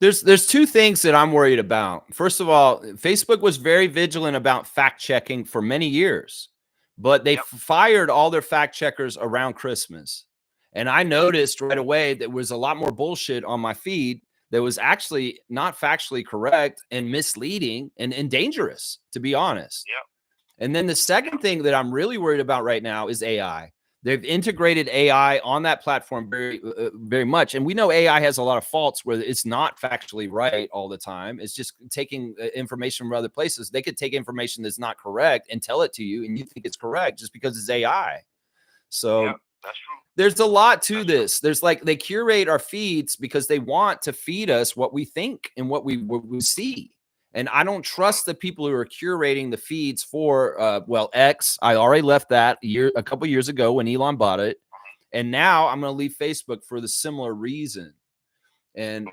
There's two things that I'm worried about. First of all, Facebook was very vigilant about fact checking for many years, but they fired all their fact checkers around Christmas. And I noticed right away that there was a lot more bullshit on my feed that was actually not factually correct and misleading and dangerous, to be honest. Yeah. And then the second thing that I'm really worried about right now is AI. They've integrated AI on that platform very, very much. And we know AI has a lot of faults where it's not factually right all the time. It's just taking information from other places. They could take information that's not correct and tell it to you, and you think it's correct just because it's AI. So that's true. There's a lot to this. There's like, they curate our feeds because they want to feed us what we think and what we see. And I don't trust the people who are curating the feeds for, X. I already left that a couple years ago when Elon bought it. And now I'm going to leave Facebook for the similar reason. And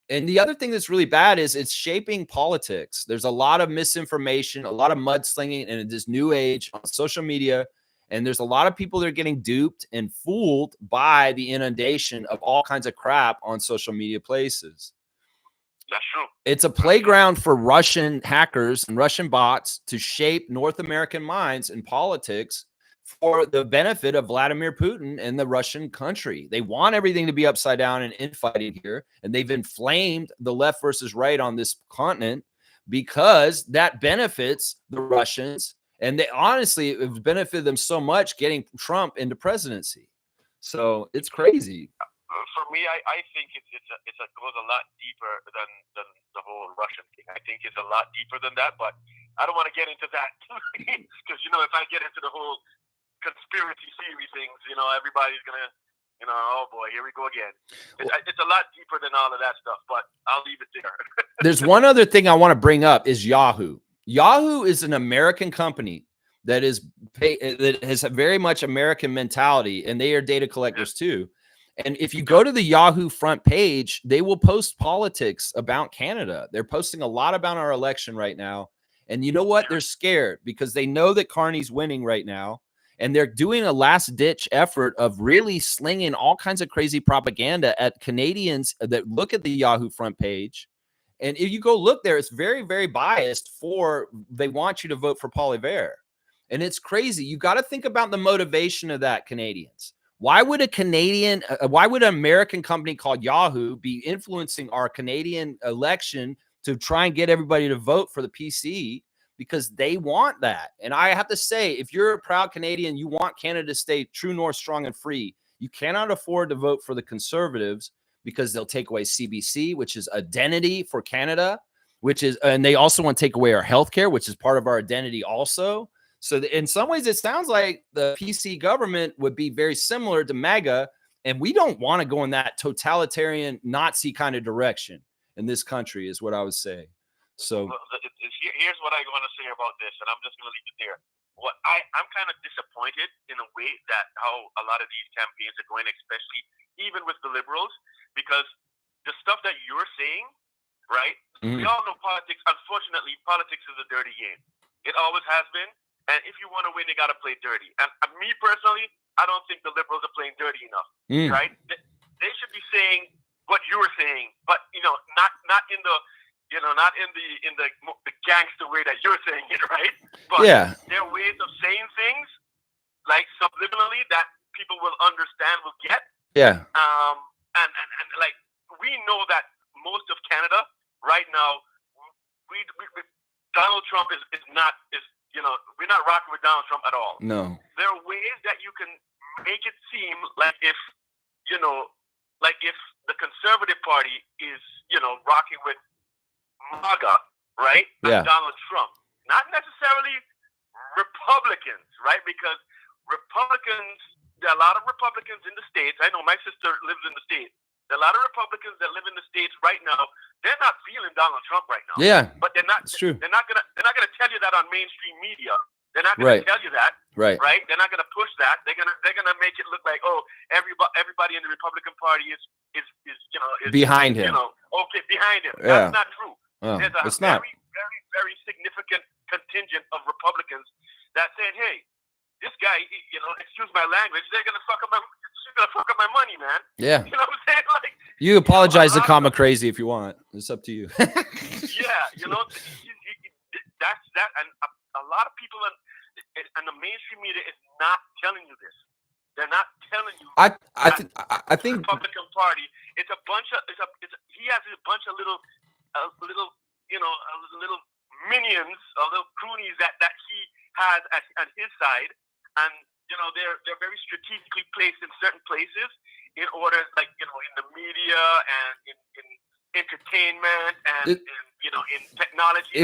the other thing that's really bad is it's shaping politics. There's a lot of misinformation, a lot of mudslinging in this new age on social media. And there's a lot of people that are getting duped and fooled by the inundation of all kinds of crap on social media places. That's true. It's a playground for Russian hackers and Russian bots to shape North American minds and politics for the benefit of Vladimir Putin and the Russian country. They want everything to be upside down and infighting here. And they've inflamed the left versus right on this continent because that benefits the Russians. And they honestly, it benefited them so much getting Trump into presidency. So it's crazy. For me, I think it goes a lot deeper than the whole Russian thing. I think it's a lot deeper than that, but I don't want to get into that because if I get into the whole conspiracy theory things, everybody's gonna, oh boy, here we go again. It's a lot deeper than all of that stuff, but I'll leave it there. There's one other thing I want to bring up is Yahoo. Yahoo is an American company that has a very much American mentality, and they are data collectors too. And if you go to the Yahoo front page, they will post politics about Canada. They're posting a lot about our election right now. And you know what? They're scared because they know that Carney's winning right now. And they're doing a last ditch effort of really slinging all kinds of crazy propaganda at Canadians that look at the Yahoo front page. And if you go look there, it's very, very biased they want you to vote for Poilievre. And it's crazy. You got to think about the motivation of that, Canadians. Why would an American company called Yahoo be influencing our Canadian election to try and get everybody to vote for the PC? Because they want that. And I have to say, if you're a proud Canadian, you want Canada to stay true north, strong and free. You cannot afford to vote for the Conservatives because they'll take away CBC, which is identity for Canada, and they also want to take away our healthcare, which is part of our identity also. So in some ways, it sounds like the PC government would be very similar to MAGA, and we don't want to go in that totalitarian Nazi kind of direction in this country, is what I would say. So here's what I want to say about this, and I'm just going to leave it there. I'm kind of disappointed in a way that how a lot of these campaigns are going, especially even with the Liberals, because the stuff that you're saying, right? We all know politics. Unfortunately, politics is a dirty game. It always has been. And if you want to win, you got to play dirty. And me personally, I don't think the Liberals are playing dirty enough, right? They should be saying what you were saying, but not in the not in the gangster way that you're saying it, right? But there are ways of saying things like subliminally that people will understand, will get. Yeah. And like we know that most of Canada right now, we Donald Trump is not we're not rocking with Donald Trump at all. No. There are ways that you can make it seem like if the Conservative Party is rocking with MAGA, right? Yeah. And Donald Trump, not necessarily Republicans, right? Because Republicans, there are a lot of Republicans in the States. I know my sister lives in the States. There are a lot of Republicans that live in the States right now. They're not feeling Donald Trump right now. Yeah, but they're not. It's true. They're not gonna tell you that on mainstream media. They're not gonna tell you that. Right. Right. They're not gonna push that. They're gonna make it look like, oh, everybody in the Republican Party is behind him. Okay, behind him. Yeah. That's not true. There's a very, very, very significant contingent of Republicans that said, hey, this guy, excuse my language, they're gonna fuck up my money, man. Yeah. You know what I'm saying? Like, you apologize to Common Crazy if you want. It's up to you. Yeah, that's that, and a lot of people and the mainstream media is not telling you this. They're not telling you. I think Republican Party. It's a bunch of. He has a bunch of little minions, little croonies that he has at his side, and they're very strategically placed in certain places in order, like in the media and in entertainment and in technology.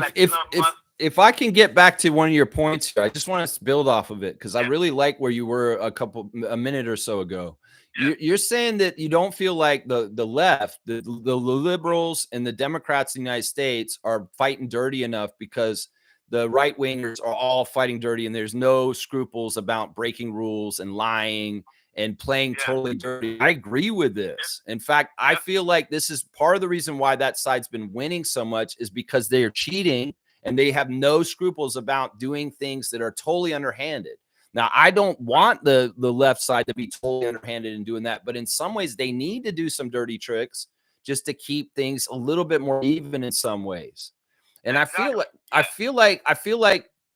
If I can get back to one of your points here, I just want to build off of it because I really like where you were a minute or so ago. Yeah. You're saying that you don't feel like the left, the liberals and the Democrats in the United States are fighting dirty enough because the right wingers are all fighting dirty and there's no scruples about breaking rules and lying and playing totally dirty. I agree with this. In fact, I feel like this is part of the reason why that side's been winning so much is because they are cheating and they have no scruples about doing things that are totally underhanded. Now, I don't want the left side to be totally underhanded in doing that, but in some ways they need to do some dirty tricks just to keep things a little bit more even in some ways. And I feel like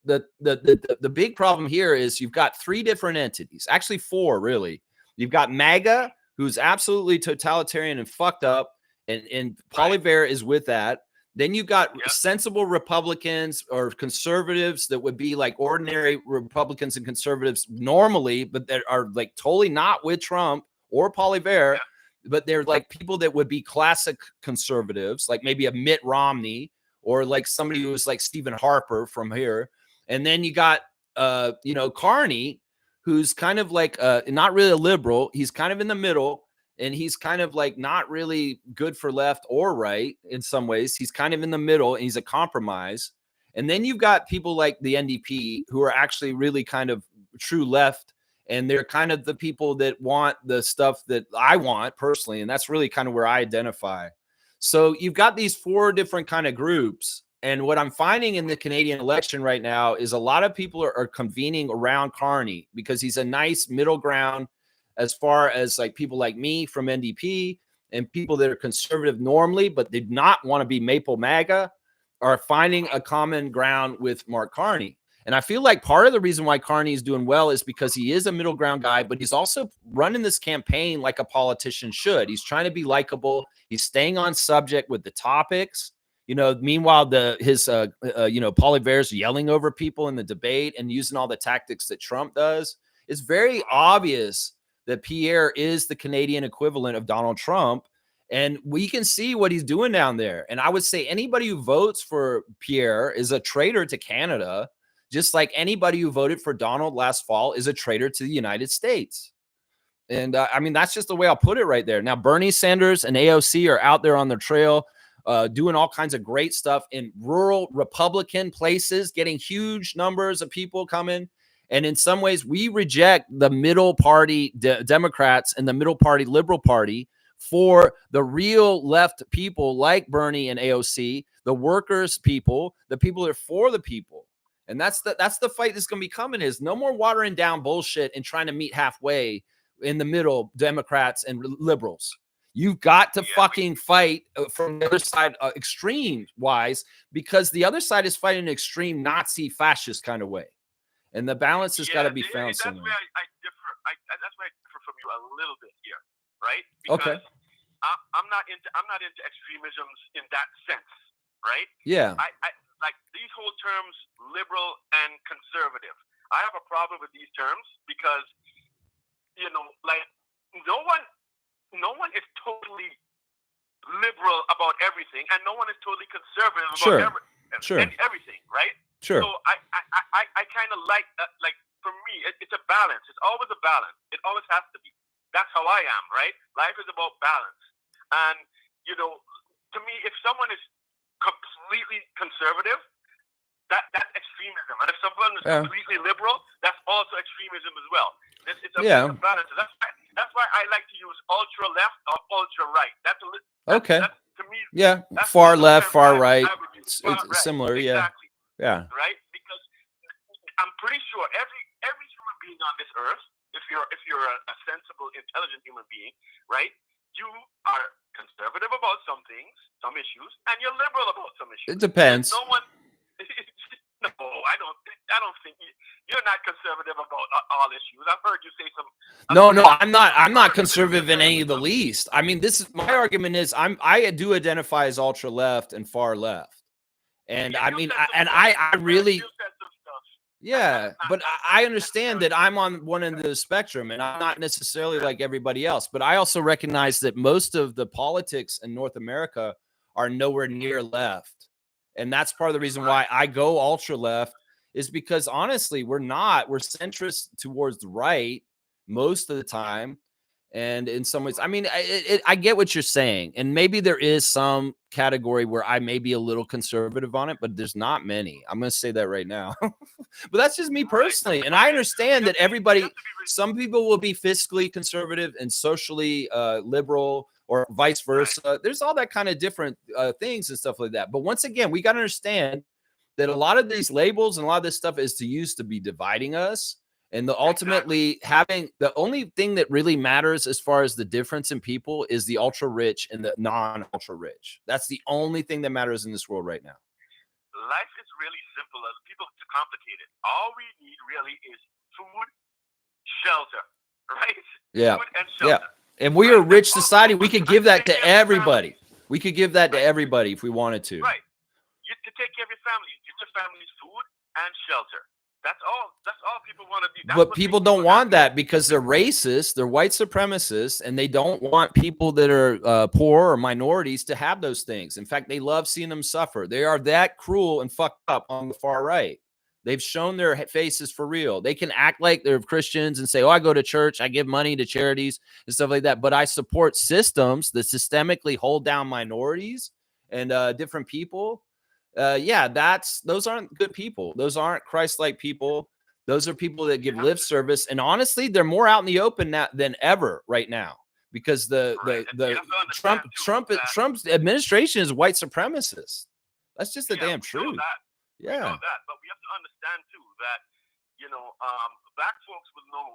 the big problem here is you've got three different entities, actually four really. You've got MAGA, who's absolutely totalitarian and fucked up, and Poilievre is with that. Then you've got sensible Republicans or conservatives that would be like ordinary Republicans and conservatives normally, but that are like totally not with Trump or Poilievre, but they're like people that would be classic conservatives, like maybe a Mitt Romney or like somebody who was like Stephen Harper from here. And then you got, Carney, who's kind of like not really a liberal. He's kind of in the middle. And he's kind of like not really good for left or right in some ways. He's kind of in the middle and he's a compromise. And then you've got people like the NDP who are actually really kind of true left. And they're kind of the people that want the stuff that I want personally. And that's really kind of where I identify. So you've got these four different kind of groups. And what I'm finding in the Canadian election right now is a lot of people are convening around Carney because he's a nice middle ground as far as like people like me from NDP and people that are conservative normally, but did not want to be Maple MAGA are finding a common ground with Mark Carney. And I feel like part of the reason why Carney is doing well is because he is a middle ground guy, but he's also running this campaign like a politician should. He's trying to be likable. He's staying on subject with the topics. Meanwhile, Poilievre's yelling over people in the debate and using all the tactics that Trump does. It's very obvious that Pierre is the Canadian equivalent of Donald Trump. And we can see what he's doing down there. And I would say anybody who votes for Pierre is a traitor to Canada, just like anybody who voted for Donald last fall is a traitor to the United States. And that's just the way I'll put it right there. Now, Bernie Sanders and AOC are out there on the trail doing all kinds of great stuff in rural Republican places, getting huge numbers of people coming. And in some ways, we reject the middle party Democrats and the middle party Liberal Party for the real left people like Bernie and AOC, the workers people, the people that are for the people. And that's the fight that's going to be coming, is no more watering down bullshit and trying to meet halfway in the middle, Democrats and liberals. You've got to fucking fight from the other side, extreme wise, because the other side is fighting an extreme Nazi fascist kind of way. And the balance has got to be found somewhere. That's where I differ. That's where I differ from you a little bit here, right? Because I'm not into extremisms in that sense, right? Yeah. I like these whole terms, liberal and conservative. I have a problem with these terms because, you know, like no one is totally liberal about everything, and no one is totally conservative about everything, right? Sure. So I kind of like for me, it's a balance. It's always a balance. It always has to be. That's how I am, right? Life is about balance. And, you know, to me, if someone is completely conservative, that's extremism. And if someone is completely liberal, that's also extremism as well. It's a balance. That's why I like to use ultra left or ultra right. That's to me. Yeah, far left, far right. It's similar. Exactly. Yeah. Right? Because I'm pretty sure every human being on this earth, if you're a sensible, intelligent human being, right? You are conservative about some things, some issues, and you're liberal about some issues. It depends. No one. No, I don't think you're not conservative about all issues. I've heard you say some. No, I'm not conservative in any of the least. I mean, this is my argument is I do identify as ultra left and far left. And I mean, I really, but I understand that I'm on one end of the spectrum and I'm not necessarily like everybody else, but I also recognize that most of the politics in North America are nowhere near left. And that's part of the reason why I go ultra left, is because honestly, we're centrist towards the right most of the time. And in some ways, I mean, I get what you're saying. And maybe there is some category where I may be a little conservative on it, but there's not many. I'm going to say that right now. But that's just me personally. And I understand that some people will be fiscally conservative and socially liberal, or vice versa. There's all that kind of different things and stuff like that. But once again, we got to understand that a lot of these labels and a lot of this stuff is to be dividing us. And ultimately having the only thing that really matters as far as the difference in people is the ultra rich and the non-ultra rich. That's the only thing that matters in this world right now. Life is really simple. People to complicate it. All we need really is food, shelter, right? Yeah. Food and shelter. Yeah. And we are a rich society. We could give that to everybody. We could give that to everybody if we wanted to. Right. You to take care of your family. Give your families food and shelter. That's all people want to do. But people don't want that because they're racist, they're white supremacists, and they don't want people that are poor or minorities to have those things. In fact, they love seeing them suffer. They are that cruel and fucked up on the far right. They've shown their faces for real. They can act like they're Christians and say, oh, I go to church, I give money to charities and stuff like that. But I support systems that systemically hold down minorities and different people. Those aren't good people. Those aren't Christ-like people. Those are people that give lip service. And honestly, they're more out in the open now than ever right now, because Trump's administration is white supremacist. That's just the damn truth. We know that, but we have to understand too that, black folks will know,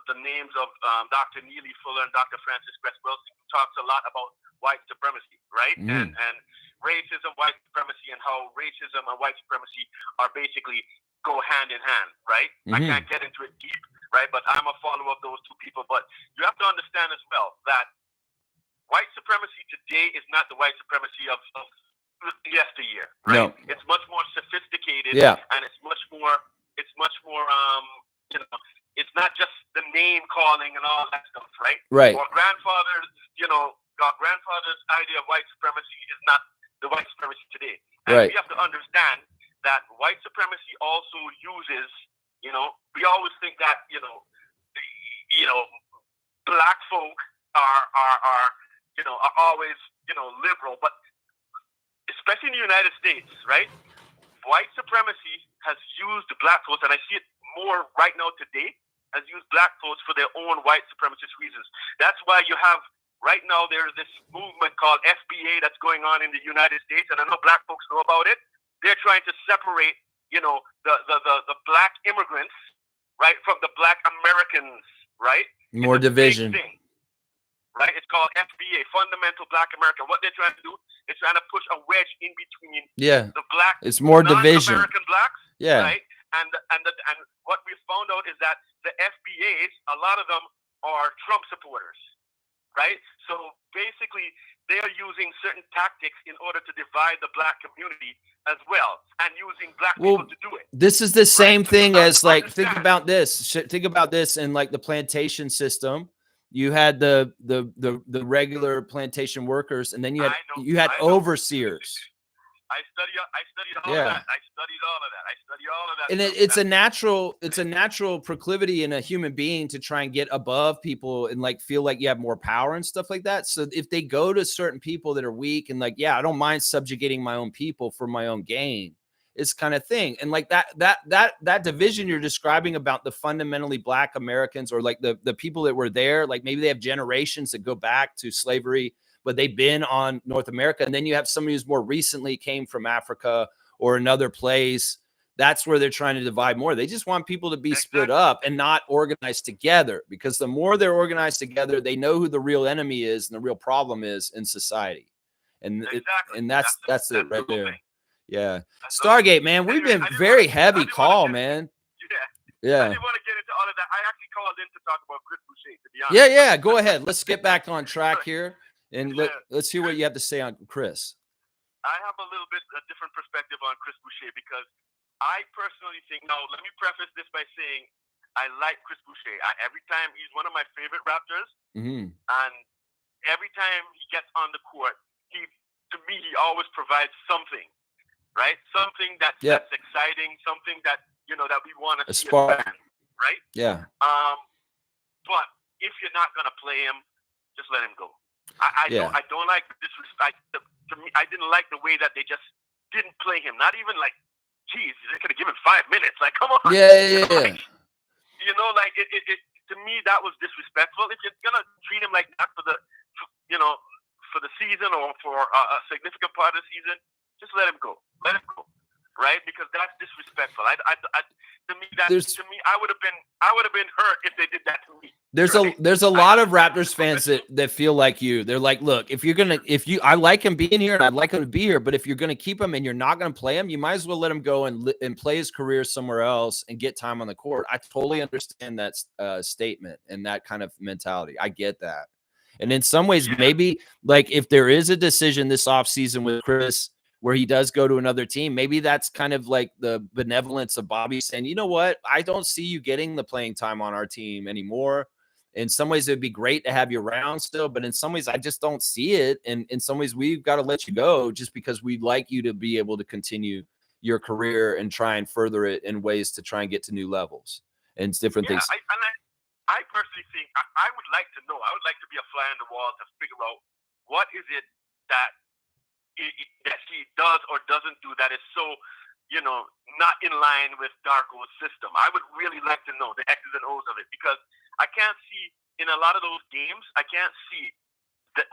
the names of Dr. Neely Fuller and Dr. Francis Cress Wilson, who talks a lot about white supremacy, right? And racism, white supremacy, and how racism and white supremacy are basically go hand in hand, right? I can't get into it deep, right? But I'm a follower of those two people. But you have to understand as well that white supremacy today is not the white supremacy of yesteryear, right? No. It's much more sophisticated, and it's much more, it's not just the name calling and all that stuff, right? Right. Or grandfather's idea of white supremacy is not the white supremacy today. And we have to understand that white supremacy also uses, we always think that, black folk are always, liberal, but especially in the United States, right? White supremacy has used black folks, and I see it more right now today, has used black folks for their own white supremacist reasons. That's why you have, right now, there's this movement called FBA that's going on in the United States, and I know black folks know about it, they're trying to separate, the black immigrants, right, from the black Americans, right? More it's a division. big thing, right? It's called FBA, Fundamental Black American. What they're trying to do is trying to push a wedge in between the black, it's more division. non-American blacks, Yeah. right? And what we found out is that the FBAs, a lot of them are Trump supporters, right? So basically, they are using certain tactics in order to divide the black community as well, and using black people to do it. This is the same thing as, like, understand. think about this in, like, the plantation system. You had the regular plantation workers, and then you had overseers. I studied all of that. I studied all of that. And it's a natural proclivity in a human being to try and get above people and, like, feel like you have more power and stuff like that. So if they go to certain people that are weak and, like, yeah, I don't mind subjugating my own people for my own gain, it's kind of thing. And, like, that division you're describing about the fundamentally black Americans, or, like, the people that were there, like, maybe they have generations that go back to slavery, but they've been on North America. And then you have somebody who's more recently came from Africa or another place. That's where they're trying to divide more. They just want people to be split up and not organized together, because the more they're organized together, they know who the real enemy is and the real problem is in society. And that's it right there. Yeah. Stargate, man, we've been very heavy call, man. Yeah. I didn't want to get into all of that. I actually called in to talk about Chris Boucher, to be honest. Yeah. Go ahead. Let's get back on track here. And let's hear what you have to say on Chris. I have a little bit a different perspective on Chris Boucher, because I personally think, now let me preface this by saying I like Chris Boucher. Every time, he's one of my favorite Raptors, and every time he gets on the court, he always provides something, right? Something that's exciting, something that that we want to see as fans, right? Yeah. But if you're not gonna play him, just let him go. I don't like disrespect. To me, I didn't like the way that they just didn't play him. Not even like, geez, they could have given 5 minutes. Like, come on. Yeah. Like, to me, that was disrespectful. If you're gonna treat him like that for the season, or for a significant part of the season, just let him go. Let him go. Right? Because that's disrespectful. To me, I would have been hurt if they did that to me. There's a lot of Raptors fans that feel like you. They're like, look, I like him being here and I'd like him to be here, but if you're gonna keep him and you're not gonna play him, you might as well let him go and play his career somewhere else and get time on the court. I totally understand that statement and that kind of mentality. I get that. And in some ways, maybe, like, if there is a decision this offseason with Chris where he does go to another team, maybe that's kind of like the benevolence of Bobby saying, you know what, I don't see you getting the playing time on our team anymore. In some ways, it'd be great to have you around still, but in some ways, I just don't see it. And in some ways, we've got to let you go just because we'd like you to be able to continue your career and try and further it in ways to try and get to new levels and different things. I personally think I would like to know. I would like to be a fly on the wall to figure out what is it that he does or doesn't do that is so, not in line with Darko's system. I would really like to know the X's and O's of it, because I can't see in a lot of those games, I can't see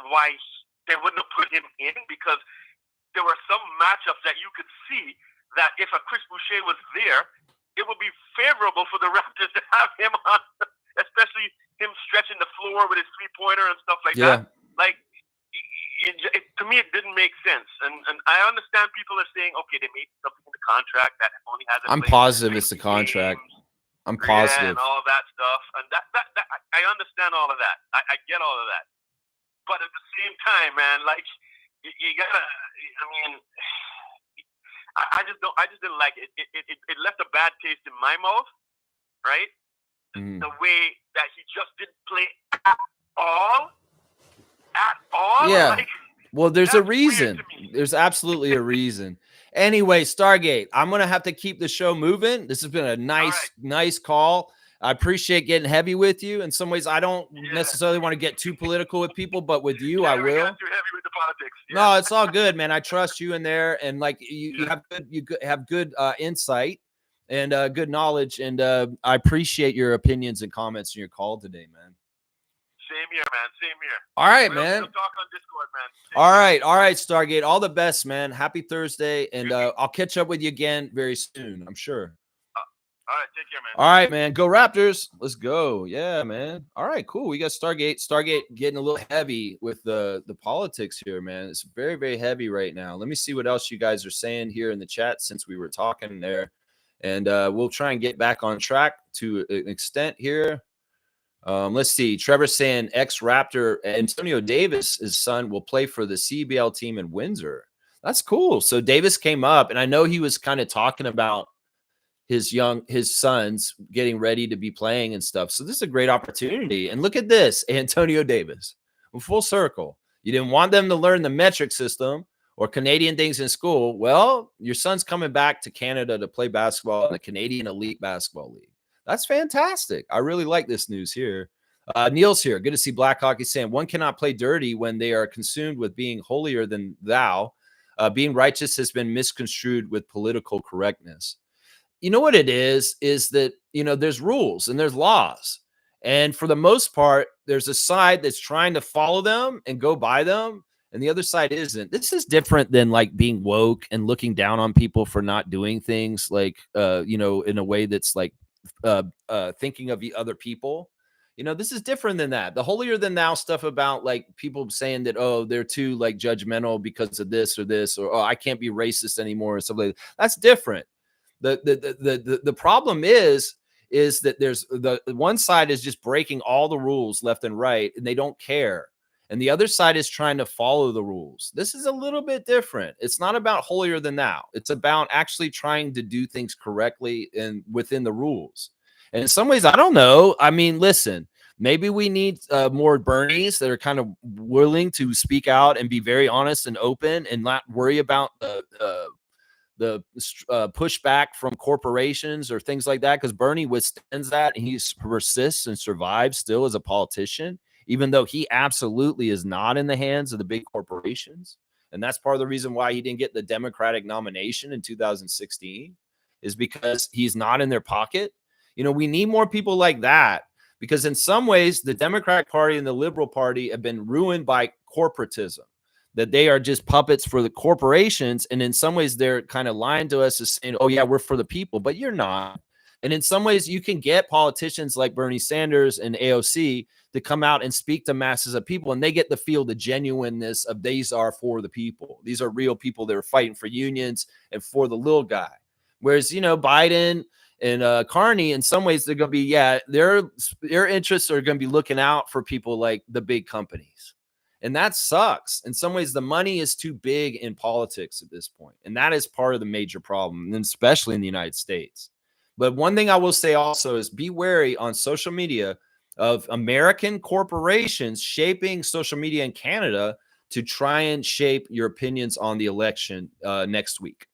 why they wouldn't have put him in, because there were some matchups that you could see that if a Chris Boucher was there, it would be favorable for the Raptors to have him on, especially him stretching the floor with his three-pointer and stuff like that. Like, to me, it didn't make sense. And I understand people are saying, okay, they made something in the contract that only has. I'm positive it's the contract. I'm positive. And all that stuff. And that I understand all of that. I get all of that. But at the same time, man, like, you gotta, I mean, I just didn't like it. It left a bad taste in my mouth, right? The way that he just didn't play at all. Yeah. Like, well, there's a reason. There's absolutely a reason. Anyway, Stargate, I'm going to have to keep the show moving. This has been a nice call. I appreciate getting heavy with you. In some ways, I don't necessarily want to get too political with people, but with you, I will. Got too heavy with the politics. Yeah. No, it's all good, man. I trust you in there, and like you have good insight and good knowledge, and I appreciate your opinions and comments in your call today, man. Same here, man. Same here. All right, man. We'll talk on Discord, man. All right, Stargate. All the best, man. Happy Thursday, and I'll catch up with you again very soon, I'm sure. All right, take care, man. All right, man. Go Raptors. Let's go. Yeah, man. All right, cool. We got Stargate. Stargate getting a little heavy with the politics here, man. It's very, very heavy right now. Let me see what else you guys are saying here in the chat since we were talking there. And we'll try and get back on track to an extent here. Let's see. Trevor's saying ex-Raptor Antonio Davis, his son, will play for the CBL team in Windsor. That's cool. So Davis came up, and I know he was kind of talking about his sons getting ready to be playing and stuff. So this is a great opportunity. And look at this, Antonio Davis, full circle. You didn't want them to learn the metric system or Canadian things in school. Well, your son's coming back to Canada to play basketball in the Canadian Elite Basketball League. That's fantastic. I really like this news here. Neil's here. Good to see Black Hockey saying one cannot play dirty when they are consumed with being holier than thou. Being righteous has been misconstrued with political correctness. You know what it is that, there's rules and there's laws. And for the most part, there's a side that's trying to follow them and go by them, and the other side isn't. This is different than like being woke and looking down on people for not doing things like, in a way that's like thinking of the other people. This is different than that. The holier than thou stuff about like people saying that, oh, they're too like judgmental because of this, or oh, I can't be racist anymore, or something like that. That's different. The problem is that there's the one side is just breaking all the rules left and right, and they don't care. And the other side is trying to follow the rules. This is a little bit different. It's not about holier than thou. It's about actually trying to do things correctly and within the rules. And in some ways, I don't know. I mean, listen, maybe we need more Bernies that are kind of willing to speak out and be very honest and open and not worry about the pushback from corporations or things like that, because Bernie withstands that and he persists and survives still as a politician, even though he absolutely is not in the hands of the big corporations. And that's part of the reason why he didn't get the Democratic nomination in 2016, is because he's not in their pocket. We need more people like that, because in some ways the Democratic Party and the Liberal Party have been ruined by corporatism, that they are just puppets for the corporations. And in some ways, they're kind of lying to us as saying, oh, yeah, we're for the people, but you're not. And in some ways, you can get politicians like Bernie Sanders and AOC to come out and speak to masses of people, and they get to feel the genuineness of these are for the people. These are real people that are fighting for unions and for the little guy. Whereas, Biden and Carney, in some ways, they're going to be, their interests are going to be looking out for people like the big companies. And that sucks. In some ways, the money is too big in politics at this point. And that is part of the major problem, and especially in the United States. But one thing I will say also is be wary on social media of American corporations shaping social media in Canada to try and shape your opinions on the election next week.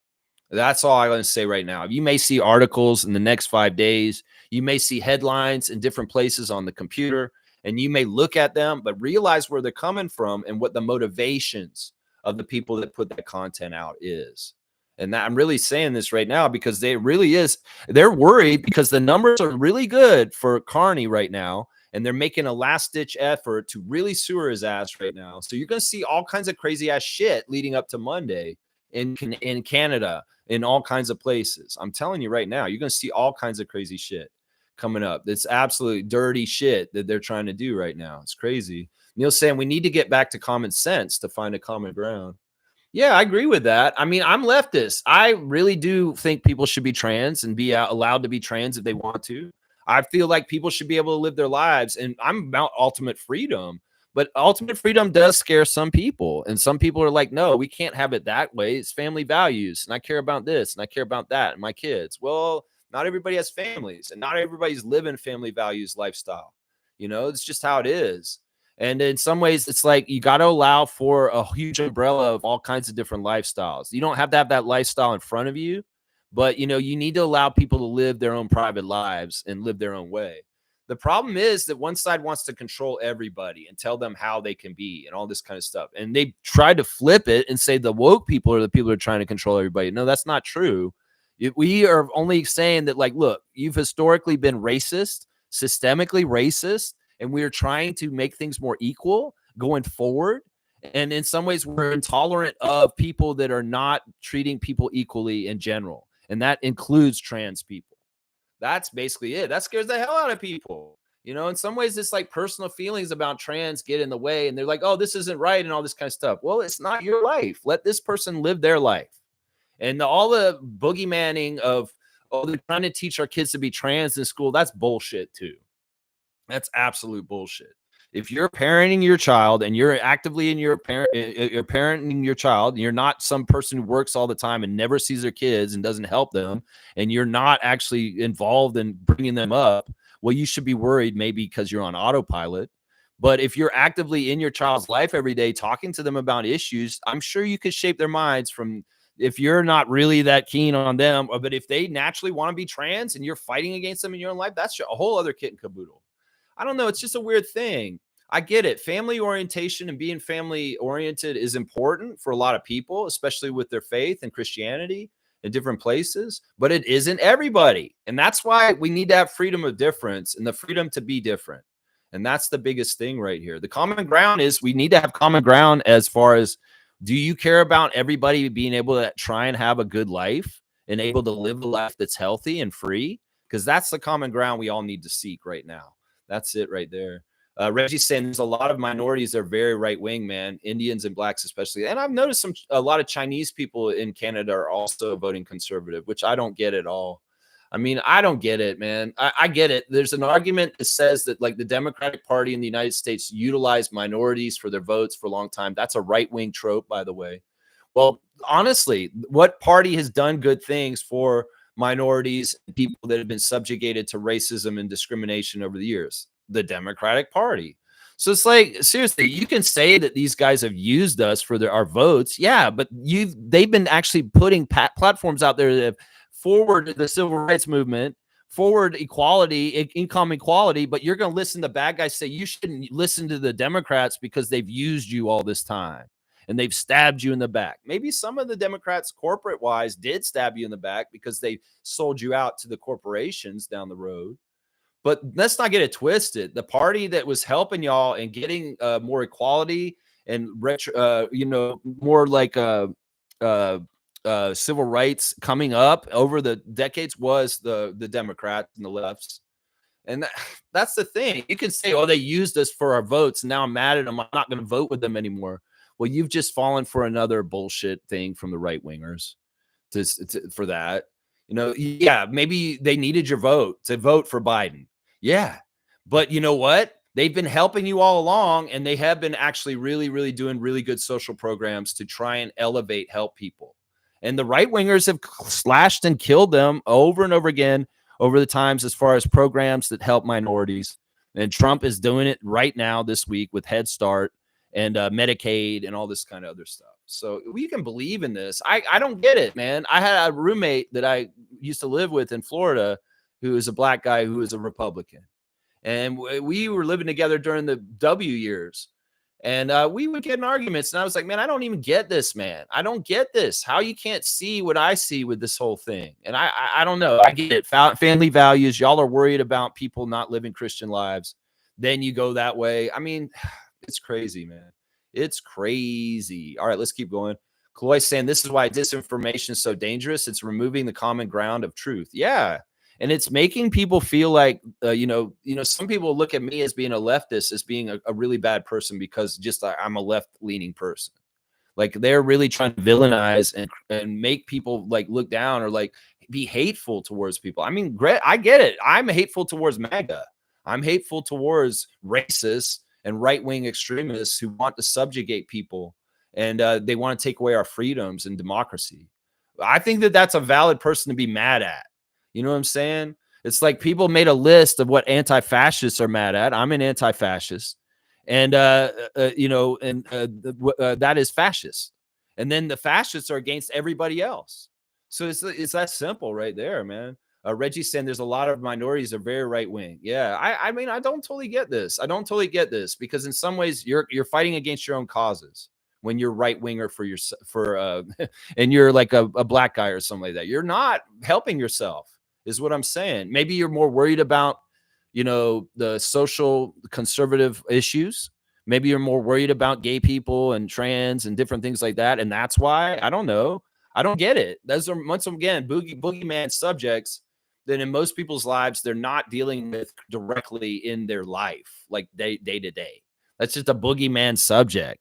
That's all I'm going to say right now. You may see articles in the next 5 days. You may see headlines in different places on the computer, and you may look at them, but realize where they're coming from and what the motivations of the people that put that content out is. And that, I'm really saying this right now because they're worried because the numbers are really good for Carney right now, and they're making a last-ditch effort to really sewer his ass right now. So you're going to see all kinds of crazy-ass shit leading up to Monday in Canada, in all kinds of places. I'm telling you right now, you're going to see all kinds of crazy shit coming up. It's absolutely dirty shit that they're trying to do right now. It's crazy. Neil's saying we need to get back to common sense to find a common ground. Yeah, I agree with that. I mean, I'm leftist. I really do think people should be trans and be allowed to be trans if they want to. I feel like people should be able to live their lives, and I'm about ultimate freedom. But ultimate freedom does scare some people. And some people are like, no, we can't have it that way. It's family values. And I care about this and I care about that and my kids. Well, not everybody has families, and not everybody's living family values lifestyle. It's just how it is. And in some ways, it's like you got to allow for a huge umbrella of all kinds of different lifestyles. You don't have to have that lifestyle in front of you, but, you need to allow people to live their own private lives and live their own way. The problem is that one side wants to control everybody and tell them how they can be and all this kind of stuff. And they try to flip it and say the woke people are the people who are trying to control everybody. No, that's not true. We are only saying that, like, look, you've historically been racist, systemically racist, and we're trying to make things more equal going forward. And in some ways, we're intolerant of people that are not treating people equally in general. And that includes trans people. That's basically it. That scares the hell out of people. You know, in some ways, it's like personal feelings about trans get in the way. And they're like, oh, this isn't right and all this kind of stuff. Well, it's not your life. Let this person live their life. And all the boogeymaning of, oh, they're trying to teach our kids to be trans in school, that's bullshit too. That's absolute bullshit. If you're parenting your child and you're actively in you're parenting your child, and you're not some person who works all the time and never sees their kids and doesn't help them, and you're not actually involved in bringing them up, well, you should be worried maybe because you're on autopilot. But if you're actively in your child's life every day, talking to them about issues, I'm sure you could shape their minds from, if you're not really that keen on them, but if they naturally want to be trans and you're fighting against them in your own life, that's a whole other kit and caboodle. I don't know. It's just a weird thing. I get it. Family orientation and being family oriented is important for a lot of people, especially with their faith and Christianity in different places, but it isn't everybody. And that's why we need to have freedom of difference and the freedom to be different. And that's the biggest thing right here. The common ground is we need to have common ground as far as, do you care about everybody being able to try and have a good life and able to live a life that's healthy and free? Because that's the common ground we all need to seek right now. That's it right there. Reggie's saying there's a lot of minorities that are very right wing, man, Indians and blacks especially. And I've noticed a lot of Chinese people in Canada are also voting conservative, which I don't get at all. I mean, I don't get it, man. I get it. There's an argument that says that like the Democratic Party in the United States utilized minorities for their votes for a long time. That's a right wing trope, by the way. Well, honestly, what party has done good things for minorities, people that have been subjugated to racism and discrimination over the years? The Democratic Party. So it's like, seriously, you can say that these guys have used us for our votes. Yeah, but they've been actually putting platforms out there that have forward the civil rights movement, forward equality, income equality, but you're going to listen to bad guys say you shouldn't listen to the Democrats because they've used you all this time and they've stabbed you in the back. Maybe some of the Democrats corporate wise did stab you in the back because they sold you out to the corporations down the road. But let's not get it twisted. The party that was helping y'all and getting more equality and more like civil rights coming up over the decades was the Democrats and the lefts. And that's the thing. You can say, oh, they used us for our votes. And now I'm mad at them. I'm not going to vote with them anymore. Well, you've just fallen for another bullshit thing from the right wingers for that. You know, yeah, maybe they needed your vote to vote for Biden. Yeah. But you know what? They've been helping you all along, and they have been actually really, really doing really good social programs to try and help people. And the right wingers have slashed and killed them over and over again over the times as far as programs that help minorities. And Trump is doing it right now this week with Head Start and Medicaid and all this kind of other stuff. So we can believe in this. I don't get it, man. I had a roommate that I used to live with in Florida who is a black guy who is a Republican. And we were living together during the W years. And we would get in arguments. And I was like, man, I don't even get this, man. I don't get this. How you can't see what I see with this whole thing. And I don't know. I get it. Family values. Y'all are worried about people not living Christian lives. Then you go that way. I mean, it's crazy, man. It's crazy. All right, let's keep going. Chloe's saying this is why disinformation is so dangerous. It's removing the common ground of truth. Yeah. And it's making people feel like, some people look at me as being a leftist, as being a really bad person because just I'm a left-leaning person. Like they're really trying to villainize and make people like look down or like be hateful towards people. I mean, I get it. I'm hateful towards MAGA. I'm hateful towards racists and right-wing extremists who want to subjugate people and they want to take away our freedoms and democracy. I think that that's a valid person to be mad at. You know what I'm saying? It's like people made a list of what anti-fascists are mad at. I'm an anti-fascist. And, that is fascist. And then the fascists are against everybody else. So it's that simple right there, man. Reggie's saying there's a lot of minorities that are very right wing. Yeah, I mean, I don't totally get this. I don't totally get this because in some ways you're fighting against your own causes when you're right winger and you're like a black guy or something like that. You're not helping yourself, is what I'm saying. Maybe you're more worried about the social conservative issues. Maybe you're more worried about gay people and trans and different things like that. And that's why, I don't know. I don't get it. Those are, once again, boogeyman subjects that in most people's lives, they're not dealing with directly in their life, like day to day. That's just a boogeyman subject.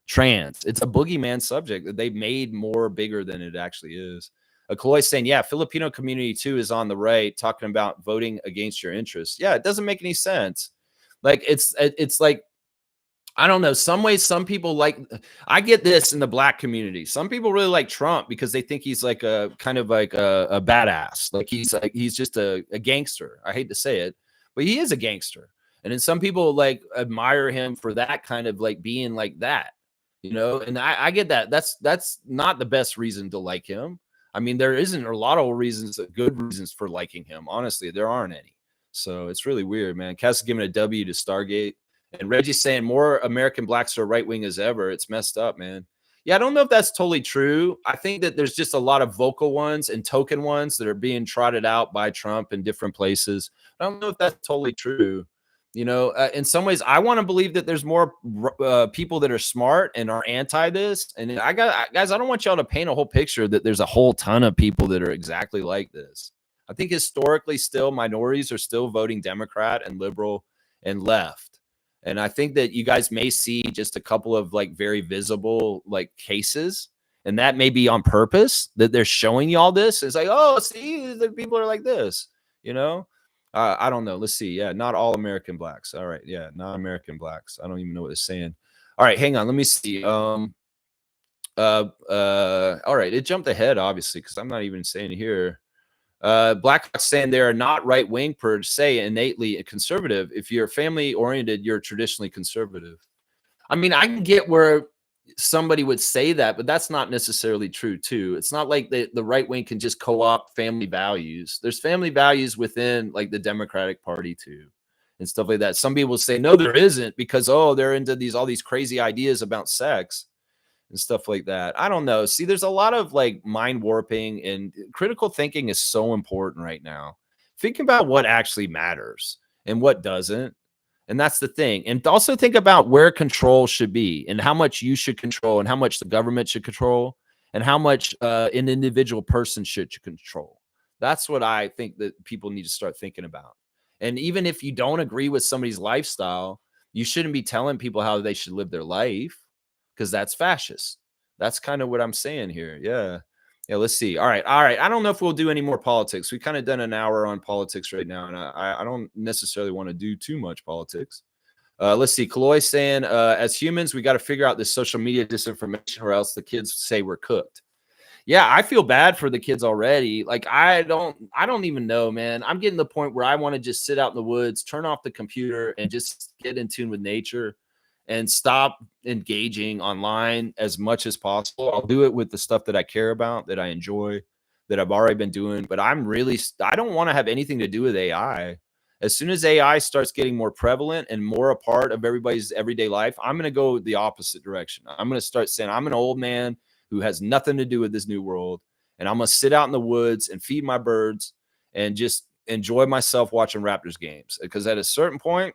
Trans. It's a boogeyman subject that they made more bigger than it actually is. Kaloy saying, yeah, Filipino community too is on the right, talking about voting against your interests. Yeah, it doesn't make any sense. Like it's like, I don't know. Some ways, some people like, I get this in the black community. Some people really like Trump because they think he's like a kind of like a badass. Like he's just a gangster. I hate to say it, but he is a gangster. And then some people like admire him for that kind of like being like that, and I get that. That's not the best reason to like him. I mean, there isn't a lot of reasons, good reasons for liking him. Honestly, there aren't any. So it's really weird, man. Cass is giving a W to Stargate. And Reggie's saying more American blacks are right wing as ever. It's messed up, man. Yeah, I don't know if that's totally true. I think that there's just a lot of vocal ones and token ones that are being trotted out by Trump in different places. I don't know if that's totally true. In some ways, I want to believe that there's more people that are smart and are anti this. And guys, I don't want y'all to paint a whole picture that there's a whole ton of people that are exactly like this. I think historically, still minorities are still voting Democrat and liberal and left. And I think that you guys may see just a couple of like very visible like cases, and that may be on purpose that they're showing y'all this. It's like, oh, see, the people are like this, I don't know. Let's see. Yeah, not all American blacks. All right. Yeah, not American blacks. I don't even know what it's saying. All right, hang on. Let me see. All right. It jumped ahead, obviously, because I'm not even saying here. Blackhawks saying they are not right wing per se, innately conservative. If you're family oriented, you're traditionally conservative. I mean, I can get where somebody would say that, but that's not necessarily true too. It's not like the right wing can just co-opt family values. There's family values within like the Democratic Party too, and stuff like that. Some people say no, there isn't, because they're into all these crazy ideas about sex and stuff like that. I don't know. See, there's a lot of like mind warping, and critical thinking is so important right now. Think about what actually matters and what doesn't. And that's the thing. And also think about where control should be and how much you should control and how much the government should control and how much an individual person should control. That's what I think that people need to start thinking about. And even if you don't agree with somebody's lifestyle, you shouldn't be telling people how they should live their life, because that's fascist. That's kind of what I'm saying here. Yeah. Yeah, let's see. All right. I don't know if we'll do any more politics. We kind of done an hour on politics right now, and I don't necessarily want to do too much politics. Let's see. Kaloy saying, as humans, we got to figure out this social media disinformation, or else the kids say we're cooked. Yeah, I feel bad for the kids already. Like, I don't even know, man. I'm getting to the point where I want to just sit out in the woods, turn off the computer, and just get in tune with nature and stop engaging online as much as possible. I'll do it with the stuff that I care about, that I enjoy, that I've already been doing. But I don't want to have anything to do with AI. As soon as AI starts getting more prevalent and more a part of everybody's everyday life, I'm going to go the opposite direction. I'm going to start saying I'm an old man who has nothing to do with this new world, and I'm going to sit out in the woods and feed my birds and just enjoy myself watching Raptors games. Because at a certain point,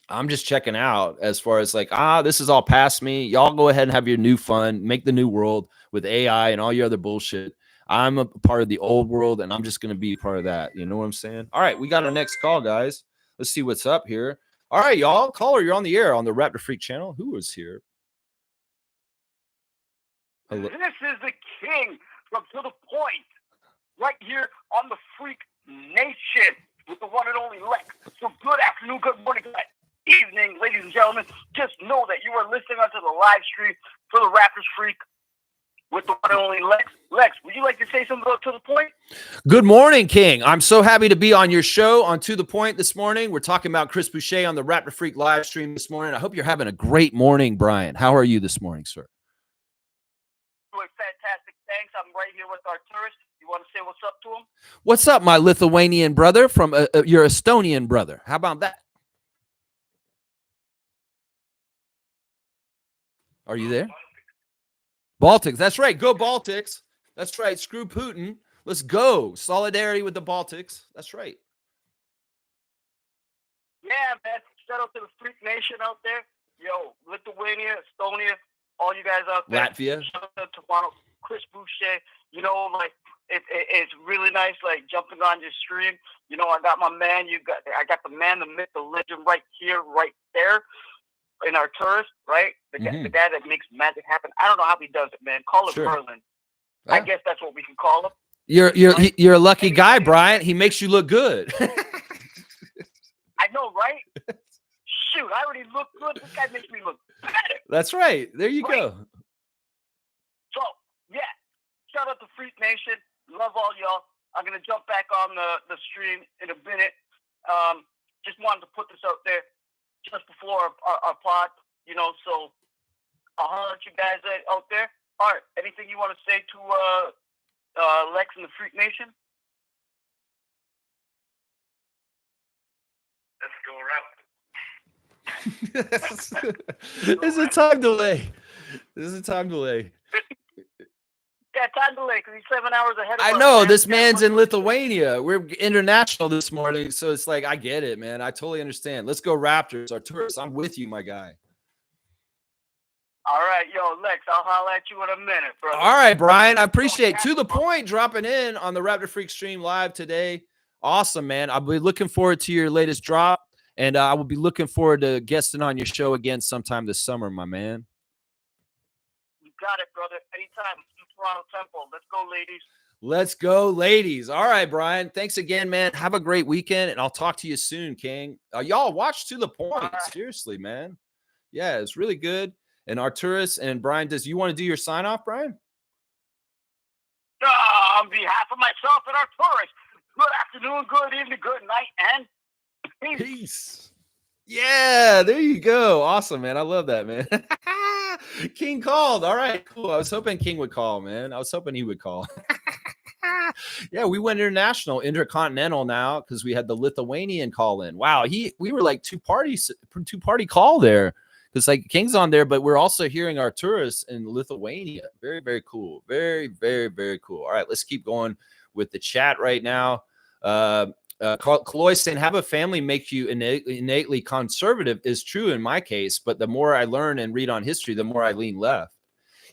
I'm just checking out as far as like, this is all past me. Y'all go ahead and have your new fun, make the new world with AI and all your other bullshit. I'm a part of the old world, and I'm just going to be part of that. You know what I'm saying? All right, we got our next call, guys. Let's see what's up here. All right, y'all. Caller, you're on the air on the Raptor Freak channel. Who is here? Hello. This is the king from To The Point, right here on the Freak Nation with the one and only Lex. So good afternoon, good morning, good evening, ladies and gentlemen. Just know that you are listening onto the live stream for the Raptors Freak with the one and only Lex. Lex, would you like to say something about To The Point? Good morning, King. I'm so happy to be on your show on To The Point this morning. We're talking about Chris Boucher on the Raptor Freak live stream this morning. I hope you're having a great morning, Brian. How are you this morning, sir? Doing fantastic. Thanks. I'm right here with our tourist. You want to say what's up to him? What's up, my Lithuanian brother from your Estonian brother? How about that? Are you there? Baltics. That's right. Go Baltics. That's right. Screw Putin. Let's go. Solidarity with the Baltics. That's right. Yeah, man. Shout out to the Freak Nation out there. Yo, Lithuania, Estonia, all you guys out there. Latvia. Shout out to Toronto, Chris Boucher. You know, like it's really nice, like jumping on your stream. You know, I got my man. I got the man, the myth, the legend, right here, right there, in our tourist, right? The guy that makes magic happen. I don't know how he does it, man. Call him Merlin. I guess that's what we can call him. You're a lucky guy, Brian. He makes you look good. I know, right? Shoot, I already look good. This guy makes me look better. That's right. There you go. So, yeah. Shout out to Freak Nation. Love all y'all. I'm going to jump back on the stream in a minute. Just wanted to put this out there just before our pod, you know, so I'll holler at you guys out there. All right. Anything you want to say to Lex and the Freak Nation? Let's go around. There's a time delay. Yeah, time delay because he's 7 hours ahead of us. I know. Man. This man's in Lithuania. We're international this morning, so it's like, I get it, man. I totally understand. Let's go Raptors. Arturis, I'm with you, my guy. All right, yo, Lex, I'll holler at you in a minute, brother. All right, Brian. I appreciate it. To the point, dropping in on the Raptor Freak stream live today. Awesome, man. I'll be looking forward to your latest drop. And I will be looking forward to guesting on your show again sometime this summer, my man. You got it, brother. Anytime. Toronto Temple. Let's go, ladies. Let's go, ladies. All right, Brian. Thanks again, man. Have a great weekend, and I'll talk to you soon, King. Y'all watch To the Point. Seriously, man. Yeah, it's really good. And Arturis and Brian, you want to do your sign-off, Brian? On behalf of myself and Arturis, good afternoon, good evening, good night, and peace. Yeah, there you go. Awesome, man. I love that, man. King called. All right, cool. I was hoping King would call, man. I was hoping he would call. Yeah, we went international, intercontinental now because we had the Lithuanian call in. Wow, we were like two party call there because like King's on there, but we're also hearing our tourists in Lithuania. Very, very cool. Very, very, very cool. All right, let's keep going with the chat right now. Chloe saying, have a family make you innately conservative is true in my case, but the more I learn and read on history, the more I lean left.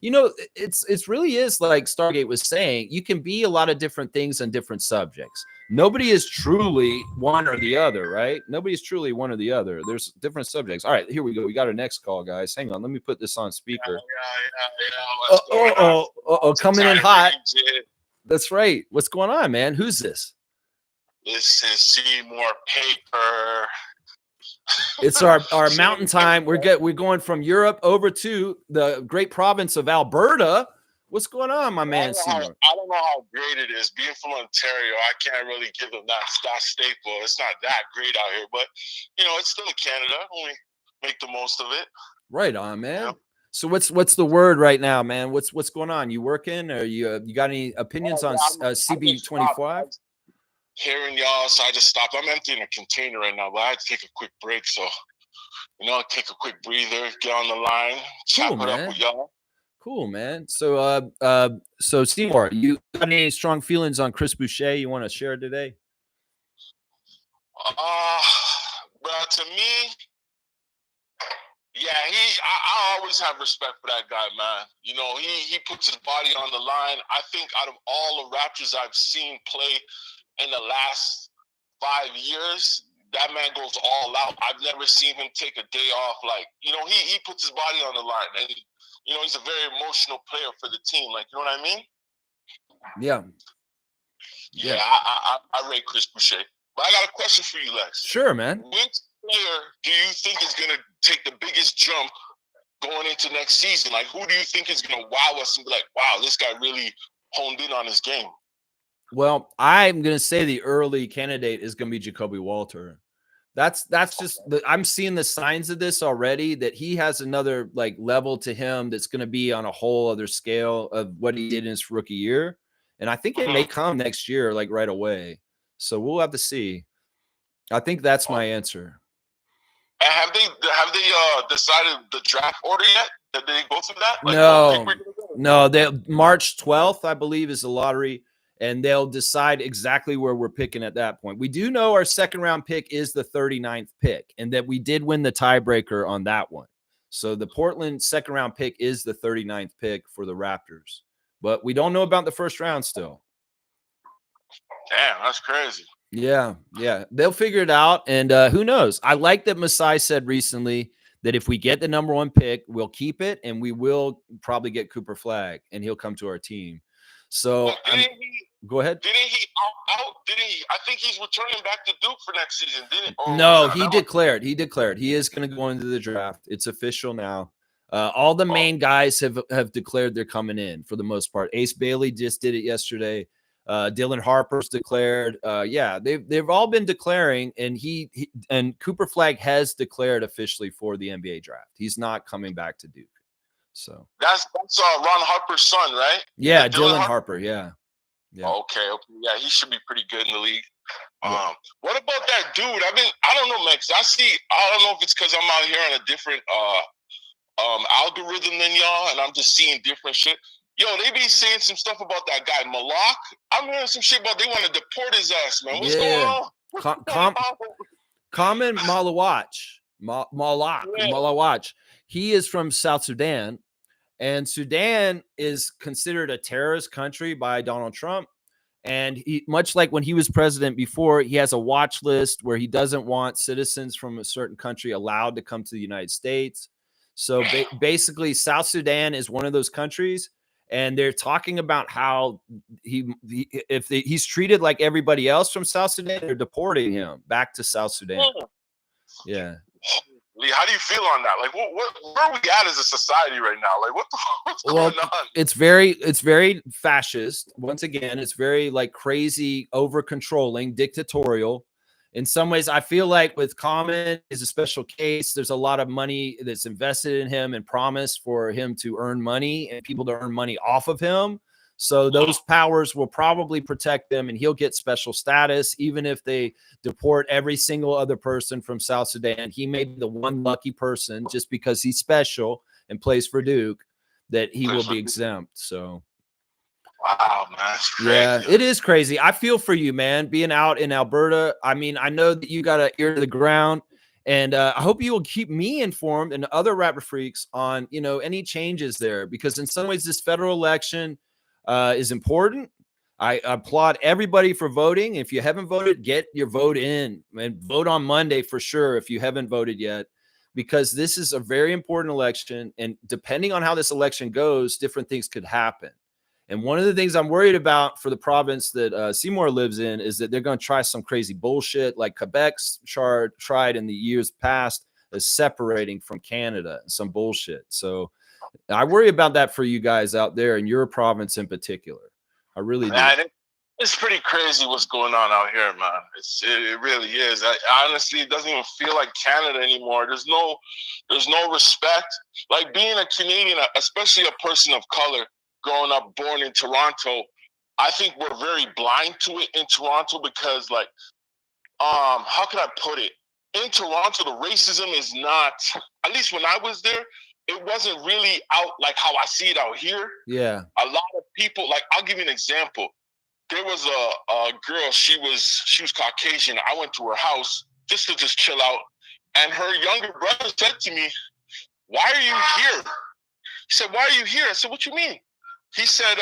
You know, it's really is like Stargate was saying, you can be a lot of different things on different subjects. Nobody is truly one or the other, right? Nobody's truly one or the other. There's different subjects. All right, here we go. We got our next call, guys. Hang on. Let me put this on speaker. Coming in hot. That's right. What's going on, man? Who's this? This is Seymour Paper. It's our mountain time. We're going from Europe over to the great province of Alberta. What's going on, my man, Seymour? I don't know how great it is. Being from Ontario, I can't really give them that staple. It's not that great out here, but, you know, it's still Canada. Only make the most of it. Right on, man. Yeah. So what's the word right now, man? What's going on? You working, or you got any opinions on CB25? Hearing y'all, so I just stopped. I'm emptying a container right now, but I had to take a quick break. So, you know, take a quick breather, get on the line, chop it up with y'all. Cool, man. So, Seymour, you got any strong feelings on Chris Boucher you want to share today? Well, to me, yeah, I always have respect for that guy, man. You know, he puts his body on the line. I think out of all the Raptors I've seen play in the last 5 years, that man goes all out. I've never seen him take a day off. Like, you know, he puts his body on the line, and you know, he's a very emotional player for the team. Like, you know what I mean? Yeah. I rate Chris Boucher. But I got a question for you, Lex. Sure, man. Which player do you think is going to take the biggest jump going into next season? Like, who do you think is going to wow us and be like, wow, this guy really honed in on his game? Well, I'm going to say the early candidate is going to be Jacoby Walter. That's just I'm seeing the signs of this already, that he has another like level to him that's going to be on a whole other scale of what he did in his rookie year. And I think it may come next year, like right away. So we'll have to see. I think that's my answer. And have they decided the draft order yet? Did they go through that? Like, no. They March 12th, I believe, is the lottery. and they'll decide exactly where we're picking at that point. We do know our second round pick is the 39th pick, and that we did win the tiebreaker on that one. So the Portland second round pick is the 39th pick for the Raptors, but we don't know about the first round still. Damn, that's crazy. Yeah. They'll figure it out. And who knows? I like that Masai said recently that if we get the number 1 pick, we'll keep it, and we will probably get Cooper Flagg, and he'll come to our team. So go ahead. Didn't he out? Didn't he? I think he's returning back to Duke for next season. Didn't? No, he declared. He declared he is going to go into the draft. It's official now. All the main guys have declared they're coming in for the most part. Ace Bailey just did it yesterday. Dylan Harper's declared. They've all been declaring, and he and Cooper Flagg has declared officially for the NBA draft. He's not coming back to Duke. So that's Ron Harper's son, right? Yeah, Dylan Harper. Yeah. Okay. Yeah, he should be pretty good in the league. What about that dude? I don't know, Max. I don't know if it's because I'm out here on a different algorithm than y'all, and I'm just seeing different shit. Yo, they be saying some stuff about that guy Malak. I'm hearing some shit about they want to deport his ass, man. What's going on? Common Malawach. He is from South Sudan, and Sudan is considered a terrorist country by Donald Trump. And he, much like when he was president before, he has a watch list where he doesn't want citizens from a certain country allowed to come to the United States. So basically, South Sudan is one of those countries. And they're talking about how he's treated like everybody else from South Sudan, they're deporting him back to South Sudan. Yeah. Lee, how do you feel on that? Like, where are we at as a society right now? Like, what's going on? It's very fascist. Once again, it's very like crazy, over controlling, dictatorial. In some ways, I feel like with Common is a special case. There's a lot of money that's invested in him and promised for him to earn money and people to earn money off of him. So those powers will probably protect him, and he'll get special status, even if they deport every single other person from South Sudan. He may be the one lucky person just because he's special and plays for Duke that he will be exempt. So. Wow, man. Yeah, it is crazy. I feel for you, man, being out in Alberta. I mean, I know that you got an ear to the ground, and I hope you will keep me informed and other Raptor freaks on, any changes there, because in some ways this federal election is important. I applaud everybody for voting. If you haven't voted, get your vote in and vote on Monday for sure if you haven't voted yet, because this is a very important election, and depending on how this election goes, different things could happen. And one of the things I'm worried about for the province that Seymour lives in is that they're going to try some crazy bullshit like Quebec's tried in the years past as separating from Canada, some bullshit. So I worry about that for you guys out there in your province in particular. I really do. It's pretty crazy what's going on out here, man. It really is. Honestly, it doesn't even feel like Canada anymore. There's no respect. Like being a Canadian, especially a person of color, growing up, born in Toronto, I think we're very blind to it in Toronto because, how can I put it? In Toronto, the racism is not, at least when I was there, it wasn't really out like how I see it out here. Yeah. A lot of people, like, I'll give you an example. There was a girl, she was Caucasian. I went to her house just to chill out. And her younger brother said to me, "Why are you here?" He said, "Why are you here?" I said, "What you mean?" He said,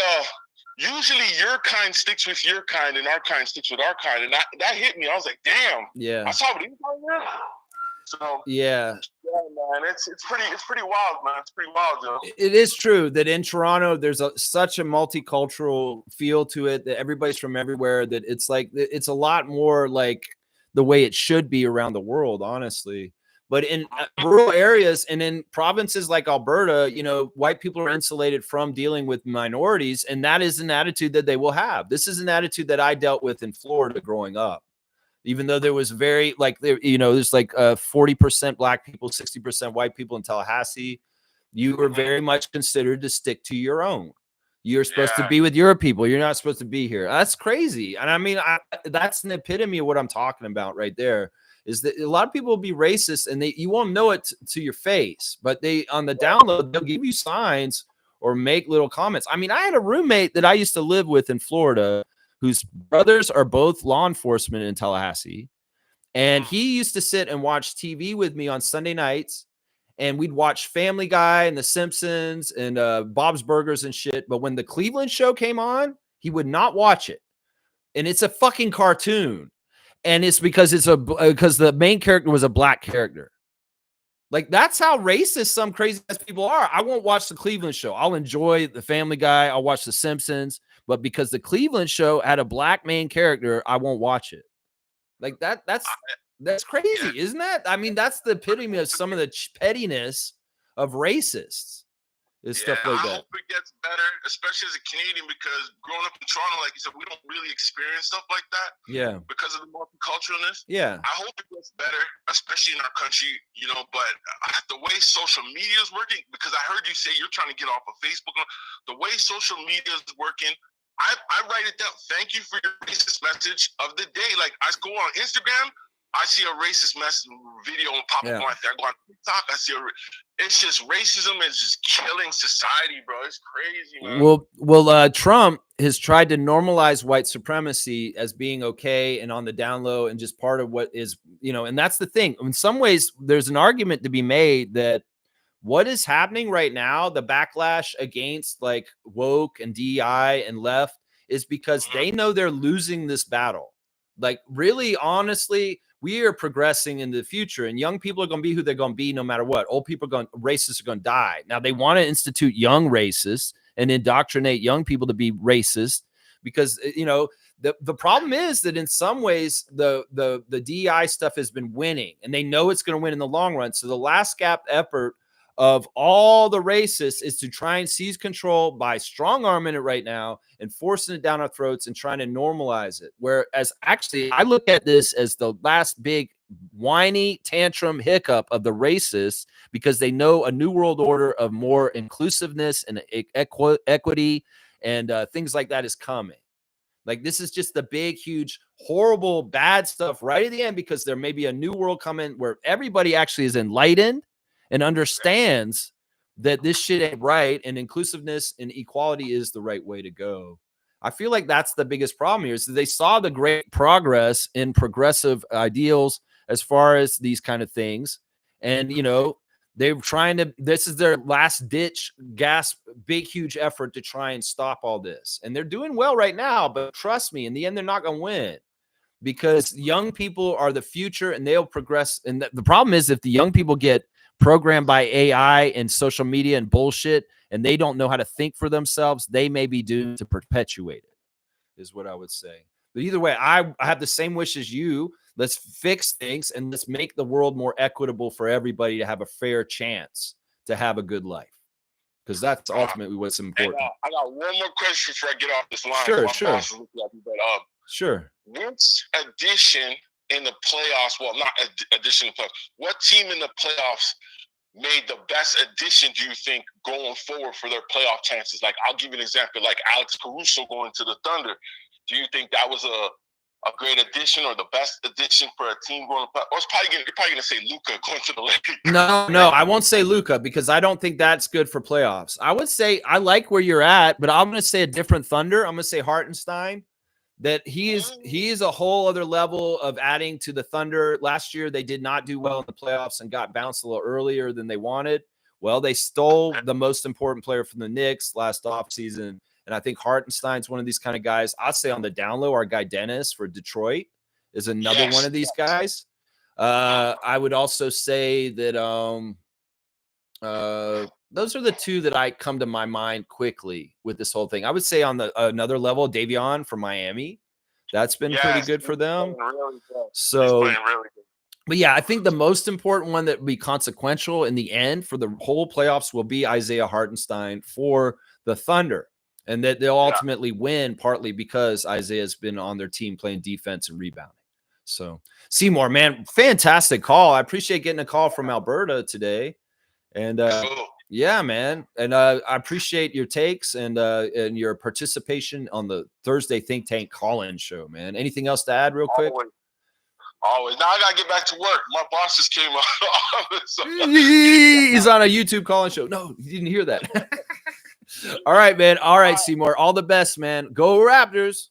"Usually your kind sticks with your kind and our kind sticks with our kind." And that hit me. I was like, damn. Yeah. I saw what he was doing there. So yeah, man, it's pretty wild, man. It's pretty wild, Joe. It is true that in Toronto there's such a multicultural feel to it, that everybody's from everywhere, that it's like it's a lot more like the way it should be around the world, honestly. But in rural areas and in provinces like Alberta, white people are insulated from dealing with minorities, and that is an attitude that they will have. This is an attitude that I dealt with in Florida growing up. Even though there was there's like 40% black people, 60% white people in Tallahassee, you were very much considered to stick to your own. You're supposed to be with your people. You're not supposed to be here. That's crazy. And I mean, that's an epitome of what I'm talking about right there, is that a lot of people will be racist and you won't know it to your face, but on the download, they'll give you signs or make little comments. I mean, I had a roommate that I used to live with in Florida whose brothers are both law enforcement in Tallahassee. And he used to sit and watch TV with me on Sunday nights. And we'd watch Family Guy and The Simpsons and Bob's Burgers and shit. But when the Cleveland show came on, he would not watch it. And it's a fucking cartoon. And it's because because the main character was a black character. Like, that's how racist some crazy ass people are. I won't watch the Cleveland show. I'll enjoy the Family Guy. I'll watch The Simpsons. But because the Cleveland show had a black main character, I won't watch it. Like that's crazy, isn't that? I mean, that's the epitome of some of the pettiness of racists. Is stuff like that. I hope it gets better, especially as a Canadian, because growing up in Toronto, like you said, we don't really experience stuff like that. Yeah. Because of the multiculturalness. Yeah. I hope it gets better, especially in our country, you know, but the way social media is working, because I heard you say you're trying to get off of Facebook, the way social media is working, I write it down. Thank you for your racist message of the day. Like, I go on Instagram, I see a racist video pop up on there. I go on TikTok, I see it's just racism is just killing society, bro. It's crazy, man. Well, Trump has tried to normalize white supremacy as being okay and on the down low and just part of what is, you know, and that's the thing. In some ways, there's an argument to be made that what is happening right now, the backlash against like woke and DEI and left, is because they know they're losing this battle. Like, really, honestly, we are progressing in the future, and young people are going to be who they're going to be no matter what. Old people racists are going to die. Now, they want to institute young racists and indoctrinate young people to be racist because, you know, the problem is that in some ways the DEI stuff has been winning, and they know it's going to win in the long run. So the last gap effort of all the racists is to try and seize control by strong arming it right now and forcing it down our throats and trying to normalize it. Whereas actually, I look at this as the last big whiny tantrum hiccup of the racists, because they know a new world order of more inclusiveness and equity and things like that is coming. Like, this is just the big, huge, horrible, bad stuff right at the end, because there may be a new world coming where everybody actually is enlightened and understands that this shit ain't right, and inclusiveness and equality is the right way to go. I feel like that's the biggest problem here, is that they saw the great progress in progressive ideals as far as these kind of things. And, you know, they're trying to, this is their last ditch gasp, big, huge effort to try and stop all this. And they're doing well right now, but trust me, in the end, they're not going to win. Because young people are the future, and they'll progress. And the problem is, if the young people get programmed by AI and social media and bullshit, and they don't know how to think for themselves, they may be doomed to perpetuate it, is what I would say. But either way, I have the same wish as you. Let's fix things, and let's make the world more equitable for everybody to have a fair chance to have a good life. Because that's ultimately what's important. I got one more question before I get off this line. Sure. Sure. Which edition in the playoffs, well, not edition in the playoffs, what team in the playoffs made the best addition, do you think, going forward for their playoff chances? Like, I'll give you an example, like Alex Caruso going to the Thunder. Do you think that was a great addition, or the best addition for a team going to playoffs? You're probably going to say Luka going to the Lakers. No, I won't say Luka, because I don't think that's good for playoffs. I would say I like where you're at, but I'm going to say a different Thunder. I'm going to say Hartenstein. That he is a whole other level of adding to the Thunder. Last year, they did not do well in the playoffs and got bounced a little earlier than they wanted. Well, they stole the most important player from the Knicks last offseason. And I think Hartenstein's one of these kind of guys. I'd say on the down low, our guy Dennis for Detroit is another one of these guys. I would also say that those are the two that I come to my mind quickly with this whole thing. I would say on another level, Davion from Miami. That's been pretty good for them. Really good. So, really good. But yeah, I think the most important one that will be consequential in the end for the whole playoffs will be Isaiah Hartenstein for the Thunder. And that they'll ultimately win partly because Isaiah's been on their team playing defense and rebounding. So, Seymour, man, fantastic call. I appreciate getting a call from Alberta today. And yeah, man. And I appreciate your takes and your participation on the Thursday Think Tank call-in show, man. Anything else to add real quick? Always. Now I got to get back to work. My boss just came out. He's on a YouTube call-in show. No, you didn't hear that. All right, man. All right, Seymour. All the best, man. Go Raptors.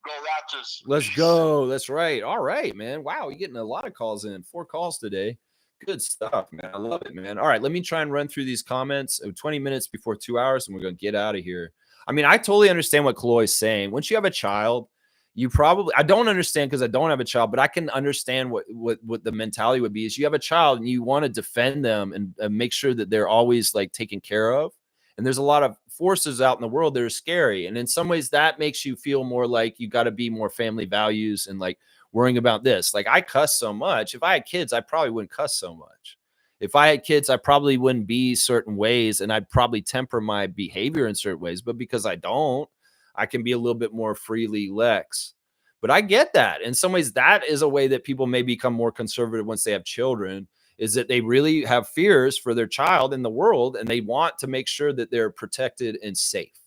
Go Raptors. Let's Peace. go. That's right. All right, man. Wow, you're getting a lot of calls in. 4 calls today. Good stuff, man. I love it, man. All right, let me try and run through these comments. 20 minutes before 2 hours, and we're going to get out of here. I mean, I totally understand what Chloe's saying. Once you have a child, you probably, I don't understand because I don't have a child, but I can understand what the mentality would be is you have a child and you want to defend them and make sure that they're always like taken care of. And there's a lot of forces out in the world that are scary. And in some ways that makes you feel more like you got to be more family values and like worrying about this. Like I cuss so much. If I had kids, I probably wouldn't cuss so much. If I had kids, I probably wouldn't be certain ways and I'd probably temper my behavior in certain ways. But because I don't, I can be a little bit more freely lex. But I get that. In some ways, that is a way that people may become more conservative once they have children, is that they really have fears for their child in the world and they want to make sure that they're protected and safe.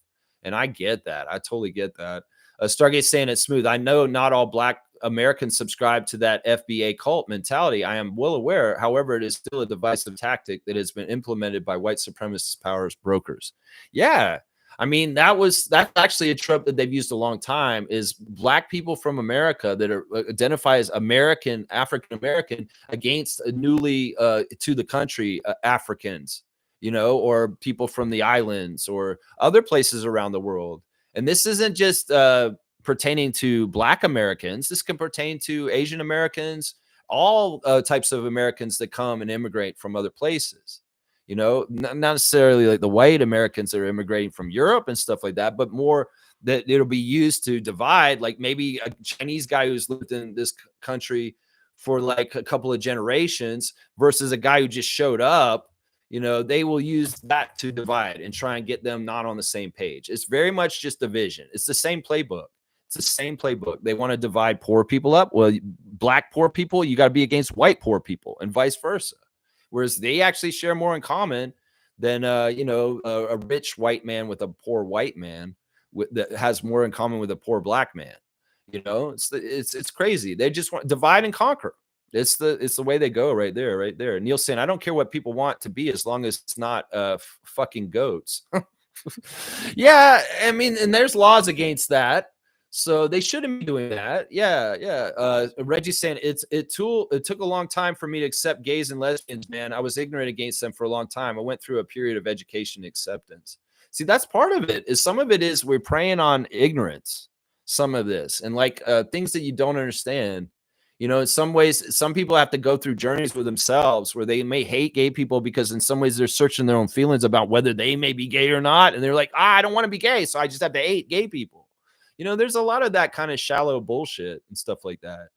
And I get that. I totally get that. Stargate saying it's smooth. I know not all Black Americans subscribe to that FBA cult mentality. I am well aware. However, it is still a divisive tactic that has been implemented by white supremacist powers brokers. Yeah. I mean, that's actually a trope that they've used a long time is Black people from America that are identify as American, African-American against newly to the country Africans, you know, or people from the islands or other places around the world. And this isn't just pertaining to Black Americans. This can pertain to Asian Americans, all types of Americans that come and immigrate from other places. You know, not necessarily like the white Americans that are immigrating from Europe and stuff like that, but more that it'll be used to divide, like maybe a Chinese guy who's lived in this country for like a couple of generations versus a guy who just showed up. You know, they will use that to divide and try and get them not on the same page. It's very much just division. It's the same playbook. It's the same playbook. They want to divide poor people up. Well, Black poor people, you got to be against white poor people and vice versa. Whereas they actually share more in common than, you know, a rich white man with a poor white man that has more in common with a poor Black man. You know, it's crazy. They just want divide and conquer. It's the way they go right there, right there. Neil saying, I don't care what people want to be as long as it's not fucking goats. Yeah, I mean, and there's laws against that. So they shouldn't be doing that. Yeah. Reggie's saying it took a long time for me to accept gays and lesbians, man. I was ignorant against them for a long time. I went through a period of education acceptance. See, that's part of it. Is some of it is we're preying on ignorance, some of this, and like things that you don't understand. You know, in some ways, some people have to go through journeys with themselves where they may hate gay people because in some ways they're searching their own feelings about whether they may be gay or not. And they're like, I don't want to be gay, so I just have to hate gay people. You know, there's a lot of that kind of shallow bullshit and stuff like that.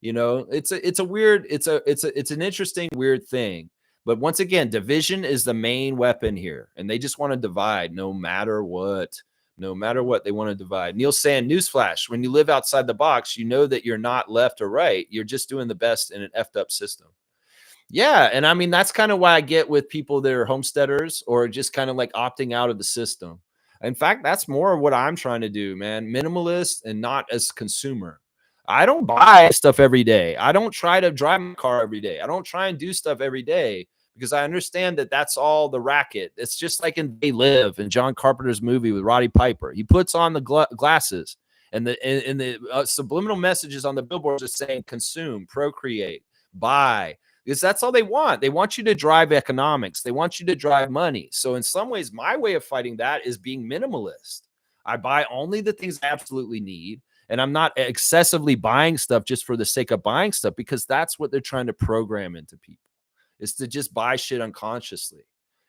You know, it's an interesting, weird thing. But once again, division is the main weapon here. And they just want to divide no matter what. No matter what, they want to divide. Neil saying, newsflash, when you live outside the box, you know that you're not left or right. You're just doing the best in an effed up system. Yeah. And I mean, that's kind of why I get with people that are homesteaders or just kind of like opting out of the system. In fact, that's more of what I'm trying to do, man. Minimalist and not as consumer. I don't buy stuff every day. I don't try to drive my car every day. I don't try and do stuff every day because I understand that that's all the racket. It's just like in They Live in John Carpenter's movie with Roddy Piper. He puts on the glasses and the subliminal messages on the billboards are saying consume, procreate, buy. Because that's all they want. They want you to drive economics. They want you to drive money. So in some ways, my way of fighting that is being minimalist. I buy only the things I absolutely need. And I'm not excessively buying stuff just for the sake of buying stuff because that's what they're trying to program into people is to just buy shit unconsciously.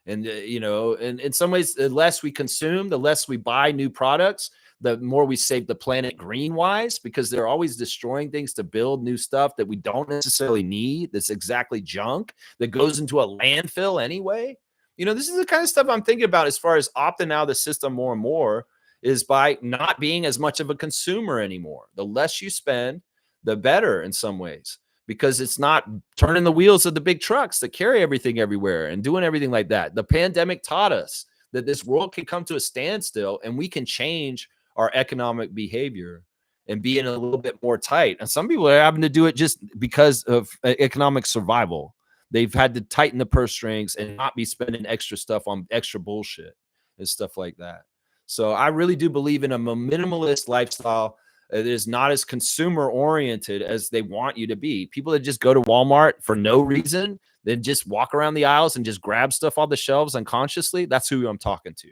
And, you know, and in some ways, the less we consume, the less we buy new products, the more we save the planet green wise, because they're always destroying things to build new stuff that we don't necessarily need. That's exactly junk that goes into a landfill anyway. You know, this is the kind of stuff I'm thinking about as far as opting out of the system more and more is by not being as much of a consumer anymore. The less you spend, the better in some ways, because it's not turning the wheels of the big trucks that carry everything everywhere and doing everything like that. The pandemic taught us that this world can come to a standstill and we can change our economic behavior and being a little bit more tight. And some people are having to do it just because of economic survival. They've had to tighten the purse strings and not be spending extra stuff on extra bullshit and stuff like that. So I really do believe in a minimalist lifestyle. It is not as consumer oriented as they want you to be. People that just go to Walmart for no reason, then just walk around the aisles and just grab stuff off the shelves unconsciously. That's who I'm talking to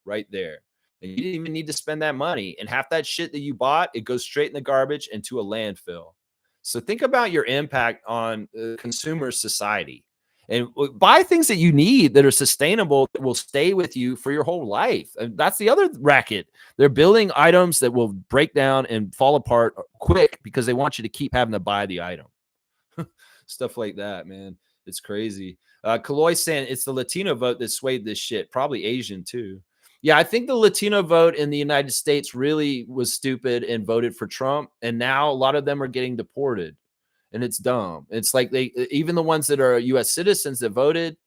right there. And you didn't even need to spend that money. And half that shit that you bought, it goes straight in the garbage into a landfill. So think about your impact on consumer society and buy things that you need that are sustainable, that will stay with you for your whole life. And that's the other racket. They're building items that will break down and fall apart quick because they want you to keep having to buy the item. Stuff like that, man. It's crazy. Kaloy saying it's the Latino vote that swayed this shit. Probably Asian too. Yeah, I think the Latino vote in the United States really was stupid and voted for Trump. And now a lot of them are getting deported. And it's dumb. It's like even the ones that are U.S. citizens that voted,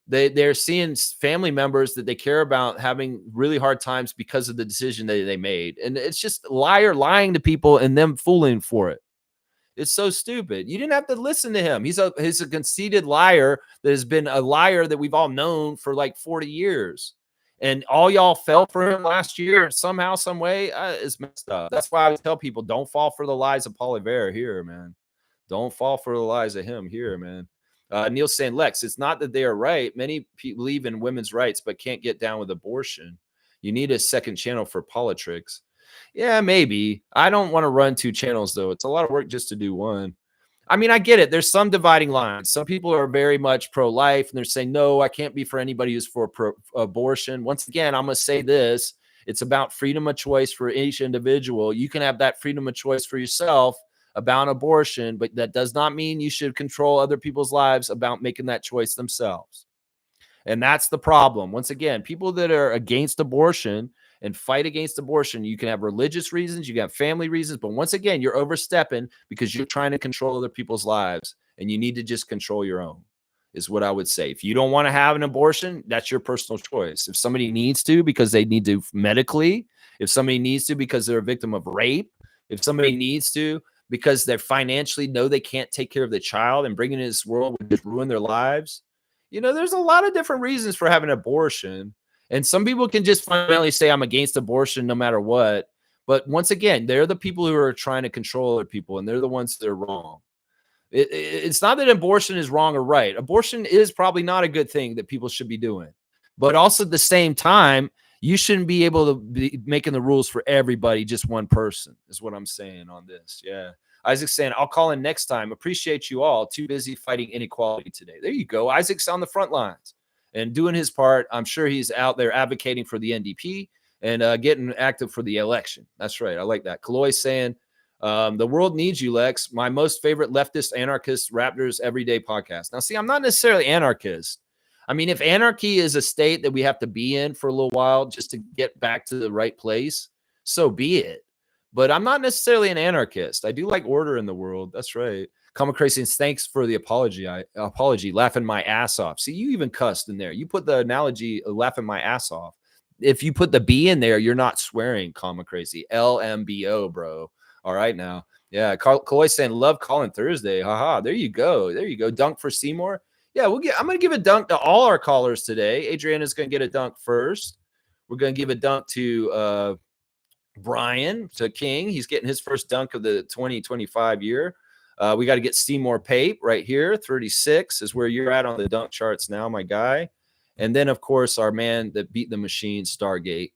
they're seeing family members that they care about having really hard times because of the decision that they made. And it's just lying to people and them fooling for it. It's so stupid. You didn't have to listen to him. He's a conceited liar that has been a liar that we've all known for like 40 years. And all y'all fell for him last year somehow, some way. It's messed up. That's why I tell people, don't fall for the lies of Paul Revere here, man. Don't fall for the lies of him here, man. Neil's saying, Lex, it's not that they are right. Many people believe in women's rights, but can't get down with abortion. You need a second channel for politics. Yeah, maybe. I don't want to run 2 channels, though. It's a lot of work just to do one. I mean, I get it. There's some dividing lines. Some people are very much pro-life, and they're saying, no, I can't be for anybody who's for abortion. Once again, I'm going to say this. It's about freedom of choice for each individual. You can have that freedom of choice for yourself about abortion, but that does not mean you should control other people's lives about making that choice themselves. And that's the problem. Once again, people that are against abortion and fight against abortion, you can have religious reasons, you can have family reasons, but once again, you're overstepping because you're trying to control other people's lives, and you need to just control your own, is what I would say. If you don't want to have an abortion, that's your personal choice. If somebody needs to because they need to medically, if somebody needs to because they're a victim of rape, if somebody needs to because they financially know they can't take care of the child and bringing it into this world would just ruin their lives. You know, there's a lot of different reasons for having an abortion. And some people can just fundamentally say, I'm against abortion no matter what. But once again, they're the people who are trying to control other people, and they're the ones that are wrong. It's not that abortion is wrong or right. Abortion is probably not a good thing that people should be doing. But also at the same time, you shouldn't be able to be making the rules for everybody, just one person, is what I'm saying on this. Yeah. Isaac's saying, I'll call in next time. Appreciate you all. Too busy fighting inequality today. There you go. Isaac's on the front lines and doing his part. I'm sure he's out there advocating for the NDP and getting active for the election. That's right. I like that. Kaloy's saying, the world needs you, Lex. My most favorite leftist anarchist Raptors Everyday podcast. Now, see, I'm not necessarily anarchist. I mean, if anarchy is a state that we have to be in for a little while just to get back to the right place, so be it. But I'm not necessarily an anarchist. I do like order in the world. That's right. Common Crazy, thanks for the apology. Laughing my ass off. See, you even cussed in there. You put the analogy laughing my ass off. If you put the B in there, you're not swearing, Common Crazy. LMBO, bro. All right now. Yeah. Kaloy saying, love calling Thursday. Haha. There you go. There you go. Dunk for Seymour. Yeah, I'm going to give a dunk to all our callers today. Adriana's going to get a dunk first. We're going to give a dunk to Brian, to King. He's getting his first dunk of the 2025 year. We got to get Seymour Pape right here. 36 is where you're at on the dunk charts now, my guy. And then, of course, our man that beat the machine, Stargate,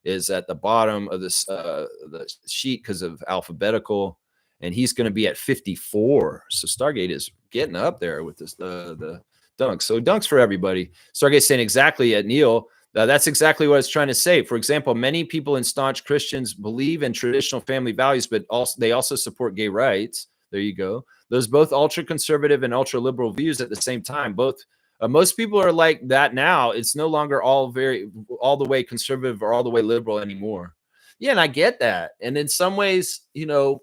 is at the bottom of this the sheet because of alphabetical. And he's going to be at 54. So Stargate is getting up there with this the dunks. So dunks for everybody. Stargate saying exactly at Neil. That's exactly what I was trying to say. For example, many people in staunch Christians believe in traditional family values, but they also support gay rights. There you go. Those both ultra conservative and ultra liberal views at the same time. Both most people are like that now. It's no longer all the way conservative or all the way liberal anymore. Yeah, and I get that. And in some ways, you know,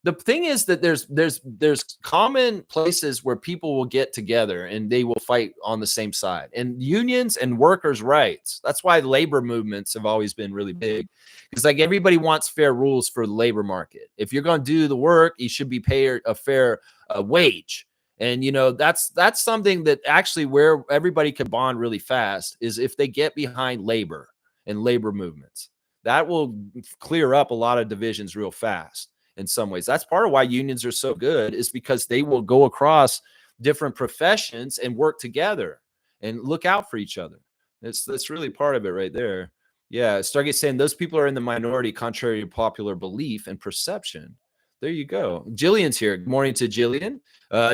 the thing is that there's common places where people will get together and they will fight on the same side, and unions and workers' rights. That's why labor movements have always been really big. It's like everybody wants fair rules for the labor market. If you're going to do the work, you should be paid a fair wage. And, you know, that's something that actually where everybody can bond really fast is if they get behind labor and labor movements. That will clear up a lot of divisions real fast in some ways. That's part of why unions are so good, is because they will go across different professions and work together and look out for each other. That's really part of it right there. Yeah, Stargate saying those people are in the minority contrary to popular belief and perception. There you go. Jillian's here. Good morning to Jillian.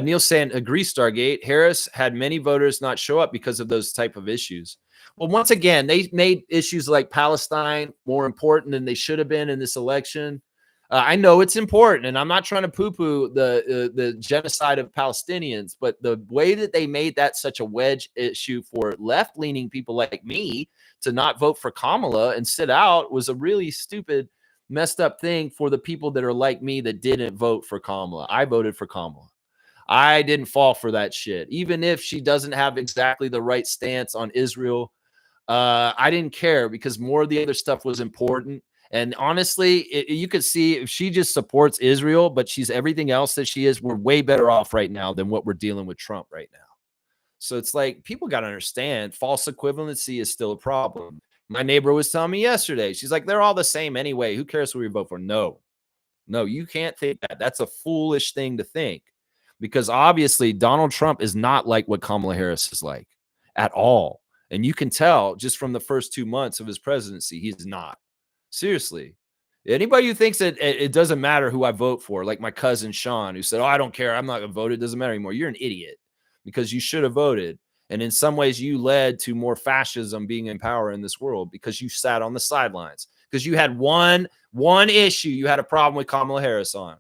Neil saying, agree, Stargate. Harris had many voters not show up because of those type of issues. Well, once again, they made issues like Palestine more important than they should have been in this election. I know it's important, and I'm not trying to poo-poo the genocide of Palestinians, but the way that they made that such a wedge issue for left-leaning people like me to not vote for Kamala and sit out was a really stupid, messed up thing for the people that are like me that didn't vote for Kamala. I voted for Kamala. I didn't fall for that shit. Even if she doesn't have exactly the right stance on Israel, I didn't care because more of the other stuff was important. And honestly, you could see if she just supports Israel, but she's everything else that she is, we're way better off right now than what we're dealing with Trump right now. So it's like, people got to understand false equivalency is still a problem. My neighbor was telling me yesterday, she's like, they're all the same anyway. Who cares who we vote for? No, you can't think that. That's a foolish thing to think, because obviously Donald Trump is not like what Kamala Harris is like at all. And you can tell just from the first 2 months of his presidency, he's not. Seriously. Anybody who thinks that it doesn't matter who I vote for, like my cousin Sean, who said, oh, I don't care, I'm not going to vote, it doesn't matter anymore. You're an idiot, because you should have voted. And in some ways, you led to more fascism being in power in this world because you sat on the sidelines, because you had one issue you had a problem with Kamala Harris on.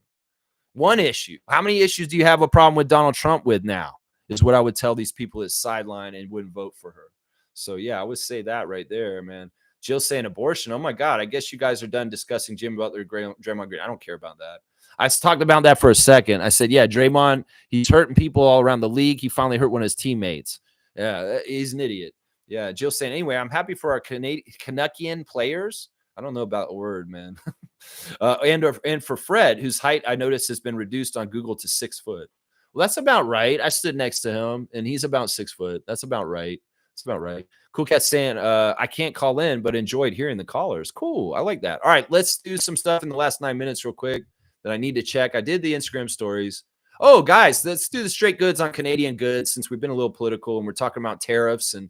One issue. How many issues do you have a problem with Donald Trump with now, is what I would tell these people that sideline and wouldn't vote for her. So, yeah, I would say that right there, man. Jill saying abortion. Oh, my God. I guess you guys are done discussing Jimmy Butler, Draymond Green. I don't care about that. I talked about that for a second. I said, yeah, Draymond, he's hurting people all around the league. He finally hurt one of his teammates. Yeah, he's an idiot. Yeah, Jill saying, anyway, I'm happy for our Canuckian players. I don't know about a word, man. And for Fred, whose height I noticed has been reduced on Google to 6 foot. Well, that's about right. I stood next to him, and he's about 6 foot. That's about right. That's about right. Cool Cat saying, I can't call in, but enjoyed hearing the callers. Cool. I like that. All right, let's do some stuff in the last 9 minutes real quick that I need to check. I did the Instagram stories. Oh, guys, let's do the straight goods on Canadian goods, since we've been a little political and we're talking about tariffs and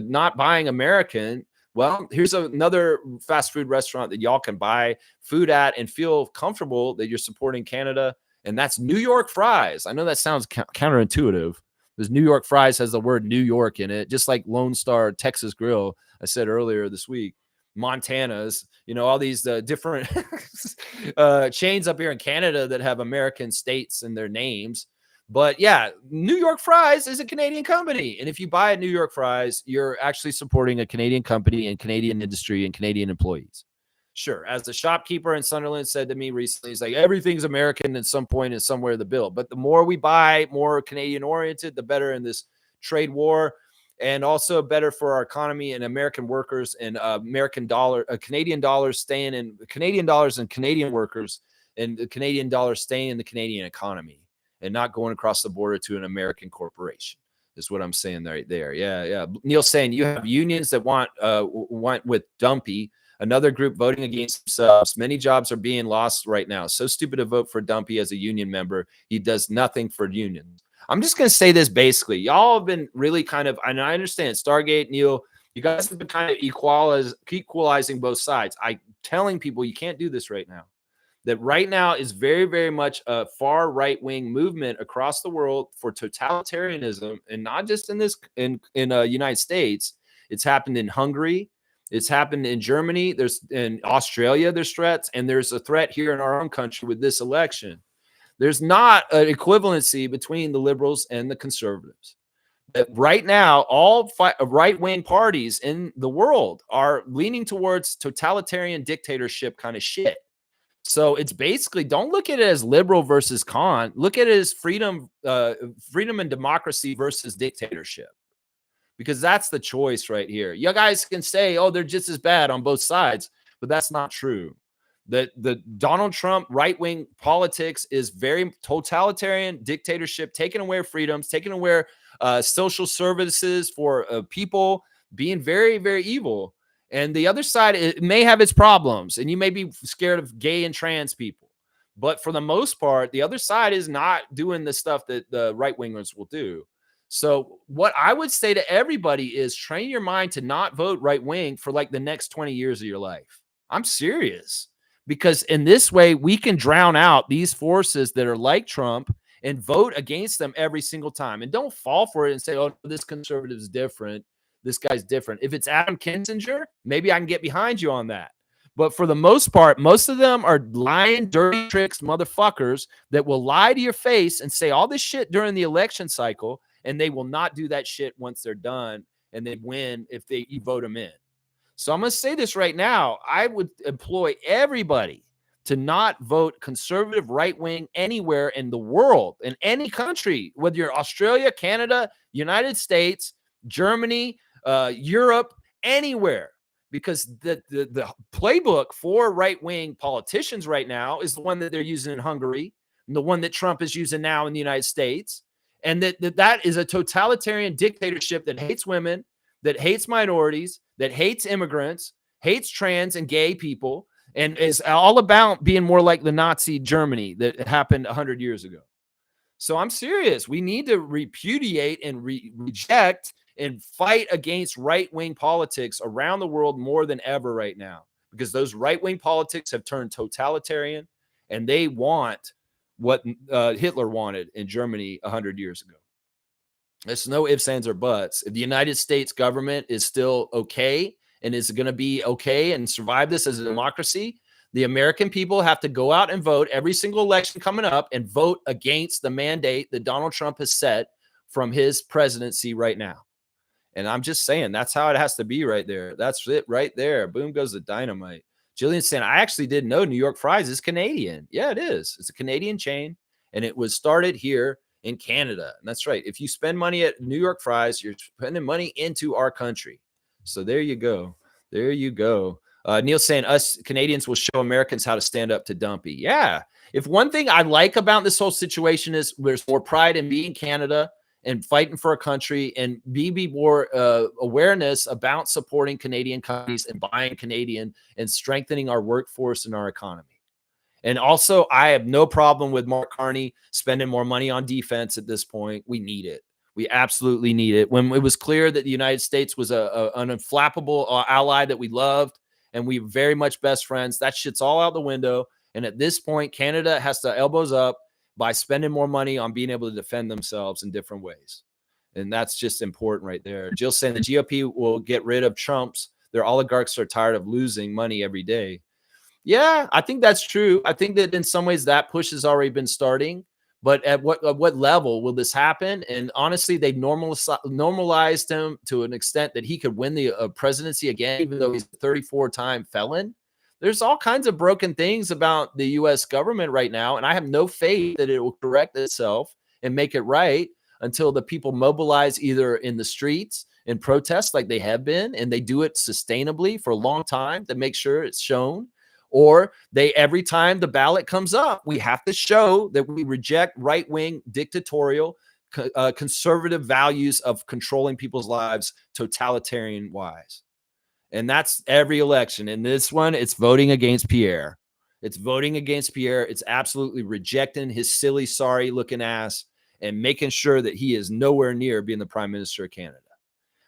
not buying American. Well, here's another fast food restaurant that y'all can buy food at and feel comfortable that you're supporting Canada, and that's New York Fries. I know that sounds counterintuitive, because New York Fries has the word New York in it, just like Lone Star Texas Grill, I said earlier this week. Montana's, all these different chains up here in Canada that have American states in their names. But yeah, New York Fries is a Canadian company. And if you buy at New York Fries, you're actually supporting a Canadian company and Canadian industry and Canadian employees. Sure. As the shopkeeper in Sunderland said to me recently, he's like, everything's American at some point and somewhere in the bill. But the more we buy more Canadian oriented, the better in this trade war, and also better for our economy and American workers and Canadian dollars staying in Canadian dollars and Canadian workers, and the Canadian dollar staying in the Canadian economy and not going across the border to an American corporation, is what I'm saying right there. Yeah. Neil saying you have unions that want with Dumpy, another group voting against themselves. Many jobs are being lost right now. So stupid to vote for Dumpy as a union member. He does nothing for unions. I'm just going to say this basically. Y'all have been really kind of, and I understand Stargate, Neil, you guys have been kind of equalizing both sides. I'm telling people you can't do this right now. That right now is very, very much a far right-wing movement across the world for totalitarianism, and not just in United States. It's happened in Hungary. It's happened in Germany. There's in Australia, there's threats, and there's a threat here in our own country with this election. There's not an equivalency between the liberals and the conservatives. That right now, all right-wing parties in the world are leaning towards totalitarian dictatorship kind of shit. So it's basically, don't look at it as liberal versus con. Look at it as freedom and democracy versus dictatorship, because that's the choice right here. You guys can say, oh, they're just as bad on both sides, but that's not true. The Donald Trump right-wing politics is very totalitarian dictatorship, taking away freedoms, taking away social services for people, being very, very evil. And the other side, it may have its problems, and you may be scared of gay and trans people. But for the most part, the other side is not doing the stuff that the right wingers will do. So what I would say to everybody is train your mind to not vote right wing for like the next 20 years of your life. I'm serious, because in this way we can drown out these forces that are like Trump and vote against them every single time. And don't fall for it and say, oh, this conservative is different. This guy's different. If it's Adam Kinzinger, maybe I can get behind you on that. But for the most part, most of them are lying, dirty tricks, motherfuckers that will lie to your face and say all this shit during the election cycle, and they will not do that shit once they're done, and they win if you vote them in. So I'm going to say this right now. I would employ everybody to not vote conservative right wing anywhere in the world, in any country, whether you're Australia, Canada, United States, Germany, Europe, anywhere. Because the playbook for right-wing politicians right now is the one that they're using in Hungary, and the one that Trump is using now in the United States. And that is a totalitarian dictatorship that hates women, that hates minorities, that hates immigrants, hates trans and gay people, and is all about being more like the Nazi Germany that happened 100 years ago. So I'm serious. We need to repudiate and reject and fight against right-wing politics around the world more than ever right now, because those right-wing politics have turned totalitarian, and they want what Hitler wanted in Germany 100 years ago. There's no ifs, ands, or buts. If the United States government is still okay and is going to be okay and survive this as a democracy, the American people have to go out and vote every single election coming up and vote against the mandate that Donald Trump has set from his presidency right now. And I'm just saying, that's how it has to be right there. That's it right there. Boom goes the dynamite. Jillian's saying, I actually didn't know New York Fries is Canadian. Yeah, it is. It's a Canadian chain, and it was started here in Canada. And that's right. If you spend money at New York Fries, you're spending money into our country. So there you go. There you go. Neil's saying, us Canadians will show Americans how to stand up to Dumpy. Yeah. If one thing I like about this whole situation is there's more pride in being Canada and fighting for a country, and be more awareness about supporting Canadian companies and buying Canadian and strengthening our workforce and our economy. And also, I have no problem with Mark Carney spending more money on defense at this point. We need it. We absolutely need it. When it was clear that the United States was an unflappable ally that we loved, and we were very much best friends, that shit's all out the window. And at this point, Canada has to elbows up by spending more money on being able to defend themselves in different ways. And that's just important right there. Jill's saying the GOP will get rid of Trump's. Their oligarchs are tired of losing money every day. Yeah, I think that's true. I think that in some ways that push has already been starting. But at what level will this happen? And honestly, they normalized him to an extent that he could win the presidency again, even though he's a 34-time felon. There's all kinds of broken things about the U.S. government right now, and I have no faith that it will correct itself and make it right until the people mobilize either in the streets and protest like they have been, and they do it sustainably for a long time to make sure it's shown, or they every time the ballot comes up, we have to show that we reject right-wing dictatorial conservative values of controlling people's lives totalitarian wise. And that's every election. In this one, it's voting against Pierre. It's voting against Pierre. It's absolutely rejecting his silly, sorry looking ass and making sure that he is nowhere near being the Prime Minister of Canada.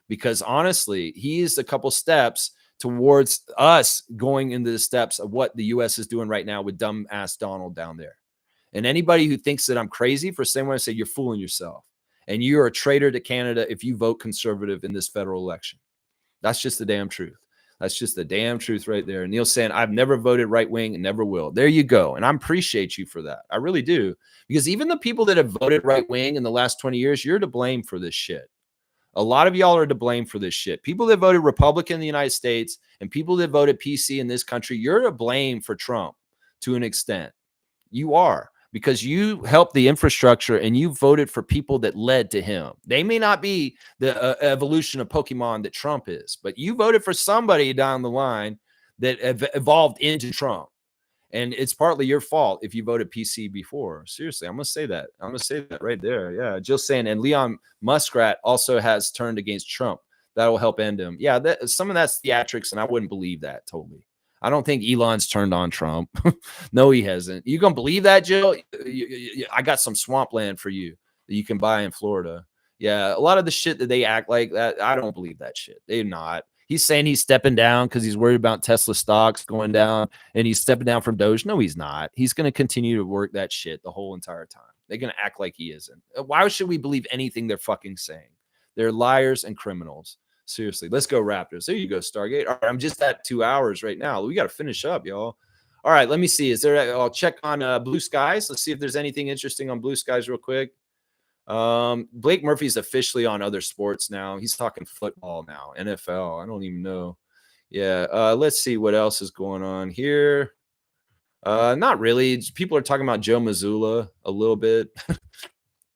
Because honestly, he is a couple steps towards us going into the steps of what the U.S. is doing right now with dumb ass Donald down there. And anybody who thinks that I'm crazy for saying what I say, you're fooling yourself. And you're a traitor to Canada if you vote conservative in this federal election. That's just the damn truth. That's just the damn truth right there. Neil's saying, I've never voted right wing and never will. There you go. And I appreciate you for that. I really do. Because even the people that have voted right wing in the last 20 years, you're to blame for this shit. A lot of y'all are to blame for this shit. People that voted Republican in the United States and people that voted PC in this country, you're to blame for Trump to an extent. You are. Because you helped the infrastructure and you voted for people that led to him. They may not be the evolution of Pokemon that Trump is, but you voted for somebody down the line that evolved into Trump. And it's partly your fault if you voted PC before. Seriously, I'm going to say that. I'm going to say that right there. Yeah. Jill's saying, and Leon Muskrat also has turned against Trump. That'll help end him. Yeah, some of that's theatrics, and I wouldn't believe that totally. I don't think Elon's turned on Trump. No, he hasn't. You gonna believe that, Jill? I got some swampland for you that you can buy in Florida. Yeah, a lot of the shit that they act like that, I don't believe that shit. They're not. He's saying he's stepping down because he's worried about Tesla stocks going down, and he's stepping down from Doge. No, he's not. He's going to continue to work that shit the whole entire time. They're going to act like he isn't. Why should we believe anything they're fucking saying? They're liars and criminals. Seriously, let's go Raptors. There you go, Stargate. All right, I'm just at 2 hours right now. We got to finish up, y'all. All right, let me see. I'll check on Blue Skies. Let's see if there's anything interesting on Blue Skies real quick. Blake Murphy's officially on other sports now. He's talking football now, NFL. I don't even know. Yeah, let's see what else is going on here. Not really. People are talking about Joe Mazzulla a little bit.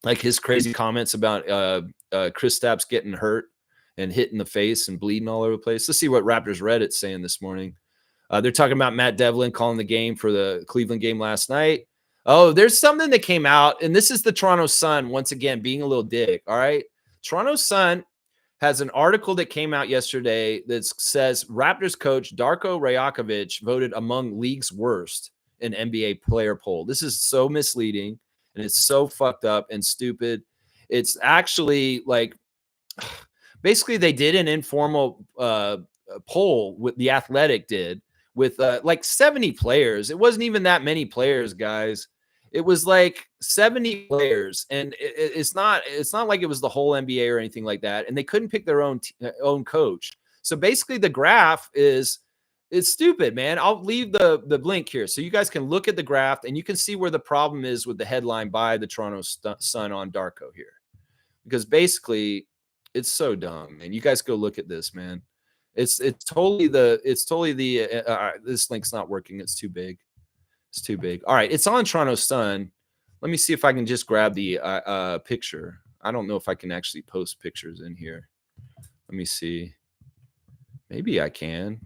Like his crazy comments about Chris Stapps getting hurt and hit in the face and bleeding all over the place. Let's see what Raptors Reddit's saying this morning. They're talking about Matt Devlin calling the game for the Cleveland game last night. Oh, there's something that came out, and this is the Toronto Sun, once again, being a little dick, all right? Toronto Sun has an article that came out yesterday that says Raptors coach Darko Rajakovic voted among league's worst in NBA player poll. This is so misleading, and it's so fucked up and stupid. It's actually like basically they did an informal poll with The Athletic did with like 70 players. It wasn't even that many players, guys. It was like 70 players, and it's not like it was the whole NBA or anything like that. And they couldn't pick their own coach. So basically, the graph it's stupid, man. I'll leave the link here so you guys can look at the graph and you can see where the problem is with the headline by the Toronto Sun on Darko here, because basically it's so dumb. And you guys go look at this, man. It's totally the this link's not working. It's too big. It's too big. All right, it's on Toronto Sun. Let me see if I can just grab the picture. I don't know if I can actually post pictures in here. Let me see. Maybe I can.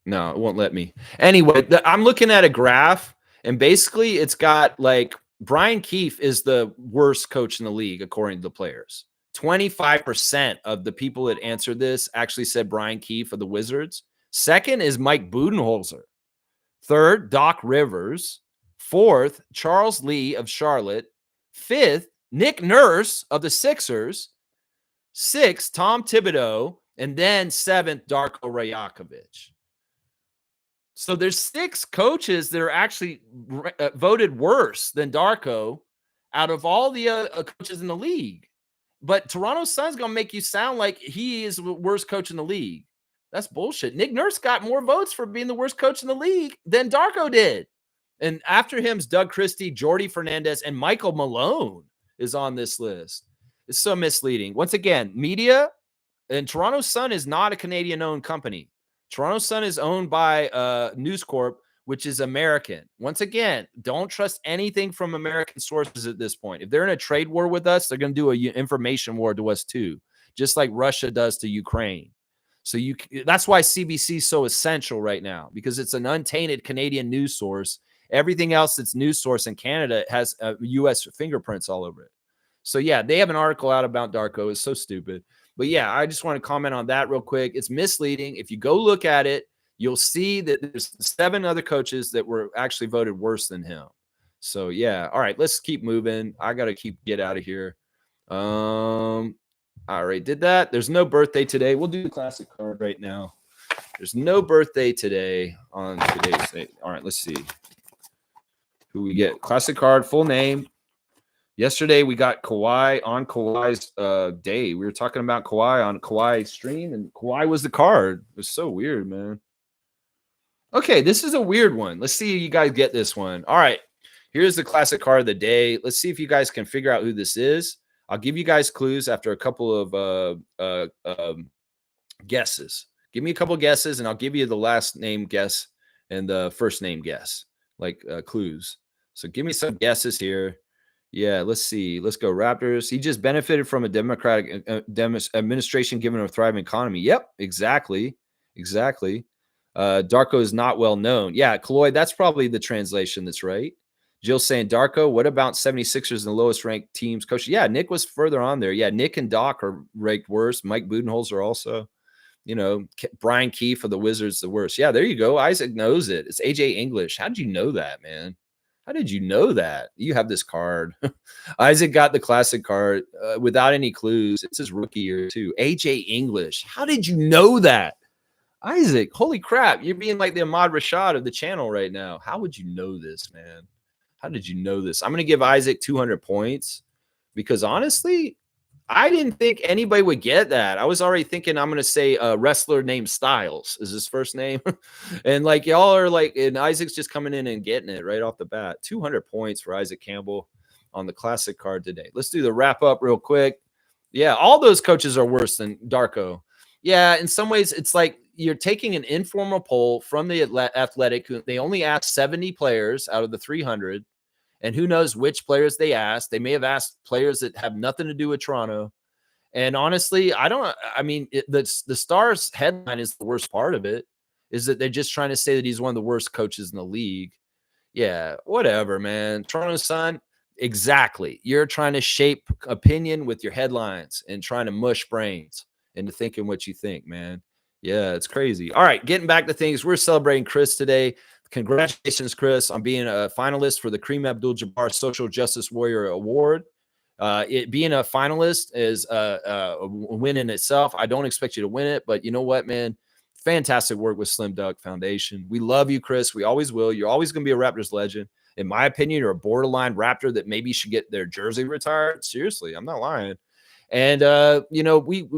No, it won't let me. Anyway, I'm looking at a graph, and basically it's got like Brian Keefe is the worst coach in the league according to the players. 25% of the people that answered this actually said Brian Keefe of the Wizards. Second is Mike Budenholzer. Third, Doc Rivers. Fourth, Charles Lee of Charlotte. Fifth, Nick Nurse of the Sixers. Sixth, Tom Thibodeau. And then seventh, Darko Rajakovic. So there's 6 coaches that are actually voted worse than Darko out of all the coaches in the league. But Toronto Sun's going to make you sound like he is the worst coach in the league. That's bullshit. Nick Nurse got more votes for being the worst coach in the league than Darko did. And after him is Doug Christie, Jordy Fernandez, and Michael Malone is on this list. It's so misleading. Once again, media and Toronto Sun is not a Canadian-owned company. Toronto Sun is owned by News Corp, which is American. Once again, don't trust anything from American sources at this point. If they're in a trade war with us, they're going to do an information war to us too, just like Russia does to Ukraine. So that's why CBC is so essential right now, because it's an untainted Canadian news source. Everything else that's news source in Canada has U.S. fingerprints all over it. So yeah, they have an article out about Darko. It's so stupid. But yeah, I just want to comment on that real quick. It's misleading. If you go look at it, you'll see that there's 7 other coaches that were actually voted worse than him. So yeah, all right, let's keep moving. I got to get out of here. All right, did that. There's no birthday today. We'll do the classic card right now. There's no birthday today on today's date. All right, let's see who we get. Classic card, full name. Yesterday we got Kawhi on Kawhi's day. We were talking about Kawhi on Kawhi's stream, and Kawhi was the card. It was so weird, man. Okay, this is a weird one. Let's see if you guys get this one. All right, here's the classic card of the day. Let's see if you guys can figure out who this is. I'll give you guys clues after a couple of guesses. Give me a couple guesses, and I'll give you the last name guess and the first name guess, like clues. So give me some guesses here. Yeah, let's see. Let's go Raptors. He just benefited from a Democratic administration given a thriving economy. Yep, exactly. Darko is not well known. Yeah, Kaloy, that's probably the translation that's right. Jill saying, Darko, what about 76ers and the lowest ranked teams? Coach, yeah, Nick was further on there. Yeah, Nick and Doc are ranked worse. Mike Budenholzer also. You know, Brian Keefe of the Wizards, the worst. Yeah, there you go. Isaac knows it. It's AJ English. How did you know that, man? How did you know that? You have this card. Isaac got the classic card without any clues. It's his rookie year, too. AJ English. How did you know that? Isaac, holy crap. You're being like the Ahmad Rashad of the channel right now. How would you know this, man? How did you know this? I'm going to give Isaac 200 points because honestly, I didn't think anybody would get that. I was already thinking I'm going to say a wrestler named Styles is his first name. And like y'all are like, and Isaac's just coming in and getting it right off the bat. 200 points for Isaac Campbell on the classic card today. Let's do the wrap up real quick. Yeah, all those coaches are worse than Darko. Yeah, in some ways, it's like you're taking an informal poll from the Athletic. They only asked 70 players out of the 300. And who knows which players they asked. They may have asked players that have nothing to do with Toronto. And honestly, the Stars headline is the worst part of it, is that they're just trying to say that he's one of the worst coaches in the league. Yeah, whatever, man. Toronto Sun, exactly. You're trying to shape opinion with your headlines and trying to mush brains into thinking what you think, man. Yeah, it's crazy. All right, getting back to things. We're celebrating Chris today. Congratulations, Chris, on being a finalist for the Kareem Abdul-Jabbar Social Justice Warrior Award. It being a finalist is a win in itself. I don't expect you to win it, but you know what, man? Fantastic work with Slim Duck Foundation. We love you, Chris. We always will. You're always going to be a Raptors legend. In my opinion, you're a borderline Raptor that maybe should get their jersey retired. Seriously, I'm not lying. And,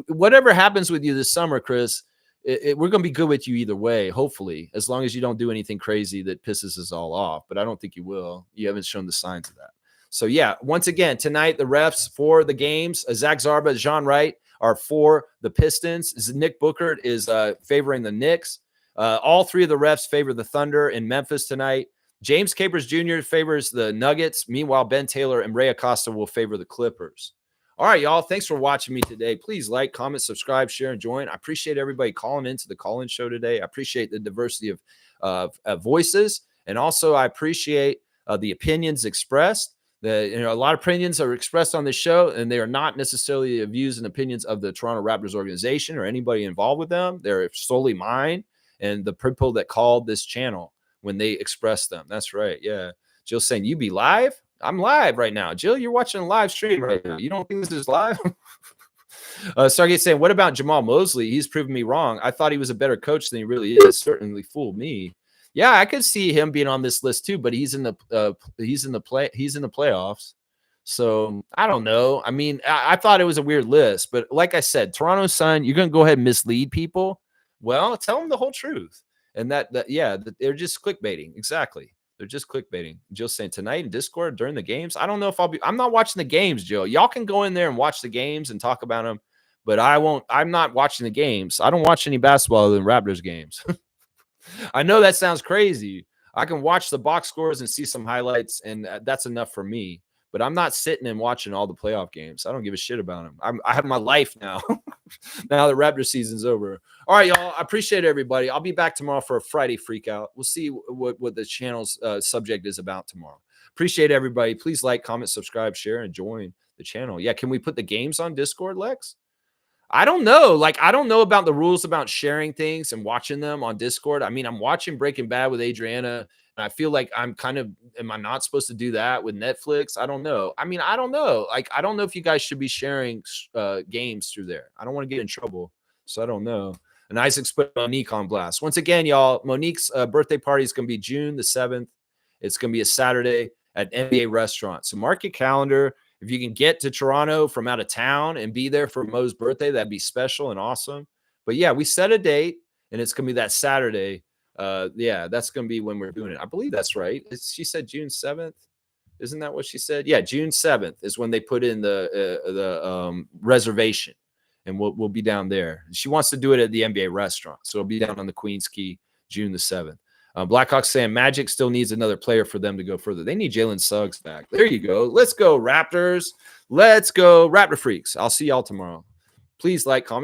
whatever happens with you this summer, Chris, we're going to be good with you either way, hopefully, as long as you don't do anything crazy that pisses us all off. But I don't think you will. You haven't shown the signs of that. So, yeah, once again, tonight, the refs for the games, Zach Zarba, Jean Wright are for the Pistons. Nick Booker is favoring the Knicks. All three of the refs favor the Thunder in Memphis tonight. James Capers Jr. favors the Nuggets. Meanwhile, Ben Taylor and Ray Acosta will favor the Clippers. All right, y'all. Thanks for watching me today. Please like, comment, subscribe, share, and join. I appreciate everybody calling into the call-in show today. I appreciate the diversity of voices. And also, I appreciate the opinions expressed. A lot of opinions are expressed on this show, and they are not necessarily the views and opinions of the Toronto Raptors organization or anybody involved with them. They're solely mine and the people that called this channel when they expressed them. That's right. Yeah. Jill's saying, you be live? I'm live right now. Jill, you're watching a live stream right now. You don't think this is live? Stargate saying, what about Jamal Mosley? He's proven me wrong. I thought he was a better coach than he really is. Certainly fooled me. Yeah, I could see him being on this list too, but he's in the playoffs. So I don't know. I mean, I thought it was a weird list, but like I said, Toronto Sun, you're gonna go ahead and mislead people. Well, tell them the whole truth. And that they're just clickbaiting. Exactly. They're just clickbaiting. Jill saying tonight in Discord during the games. I don't know if I'm not watching the games, Jill. Y'all can go in there and watch the games and talk about them, but I won't. I'm not watching the games. I don't watch any basketball other than Raptors games. I know that sounds crazy. I can watch the box scores and see some highlights, and that's enough for me. But I'm not sitting and watching all the playoff games. I don't give a shit about them. I have my life now. Now the Raptors season's over. All right, y'all. I appreciate everybody. I'll be back tomorrow for a Friday freak out. We'll see what the channel's subject is about tomorrow. Appreciate everybody. Please like, comment, subscribe, share, and join the channel. Yeah, can we put the games on Discord, Lex? I don't know. Like, I don't know about the rules about sharing things and watching them on Discord. I mean, I'm watching Breaking Bad with Adriana, and I feel like am I not supposed to do that with Netflix? I don't know. I mean, I don't know. Like, I don't know if you guys should be sharing games through there. I don't want to get in trouble, so I don't know. And Isaac's put Monique on blast. Once again, y'all, Monique's birthday party is going to be June the 7th. It's going to be a Saturday at NBA Restaurant. So mark your calendar. If you can get to Toronto from out of town and be there for Mo's birthday, that'd be special and awesome. But yeah, we set a date, and it's going to be that Saturday. Yeah, that's going to be when we're doing it. I believe that's right. She said June 7th. Isn't that what she said? Yeah, June 7th is when they put in the reservation, and we'll be down there. She wants to do it at the NBA Restaurant, so it'll be down on the Queens Quay, June the 7th. Blackhawks saying Magic still needs another player for them to go further. They need Jalen Suggs back. There you go. Let's go, Raptors. Let's go, Raptor Freaks. I'll see y'all tomorrow. Please like, comment.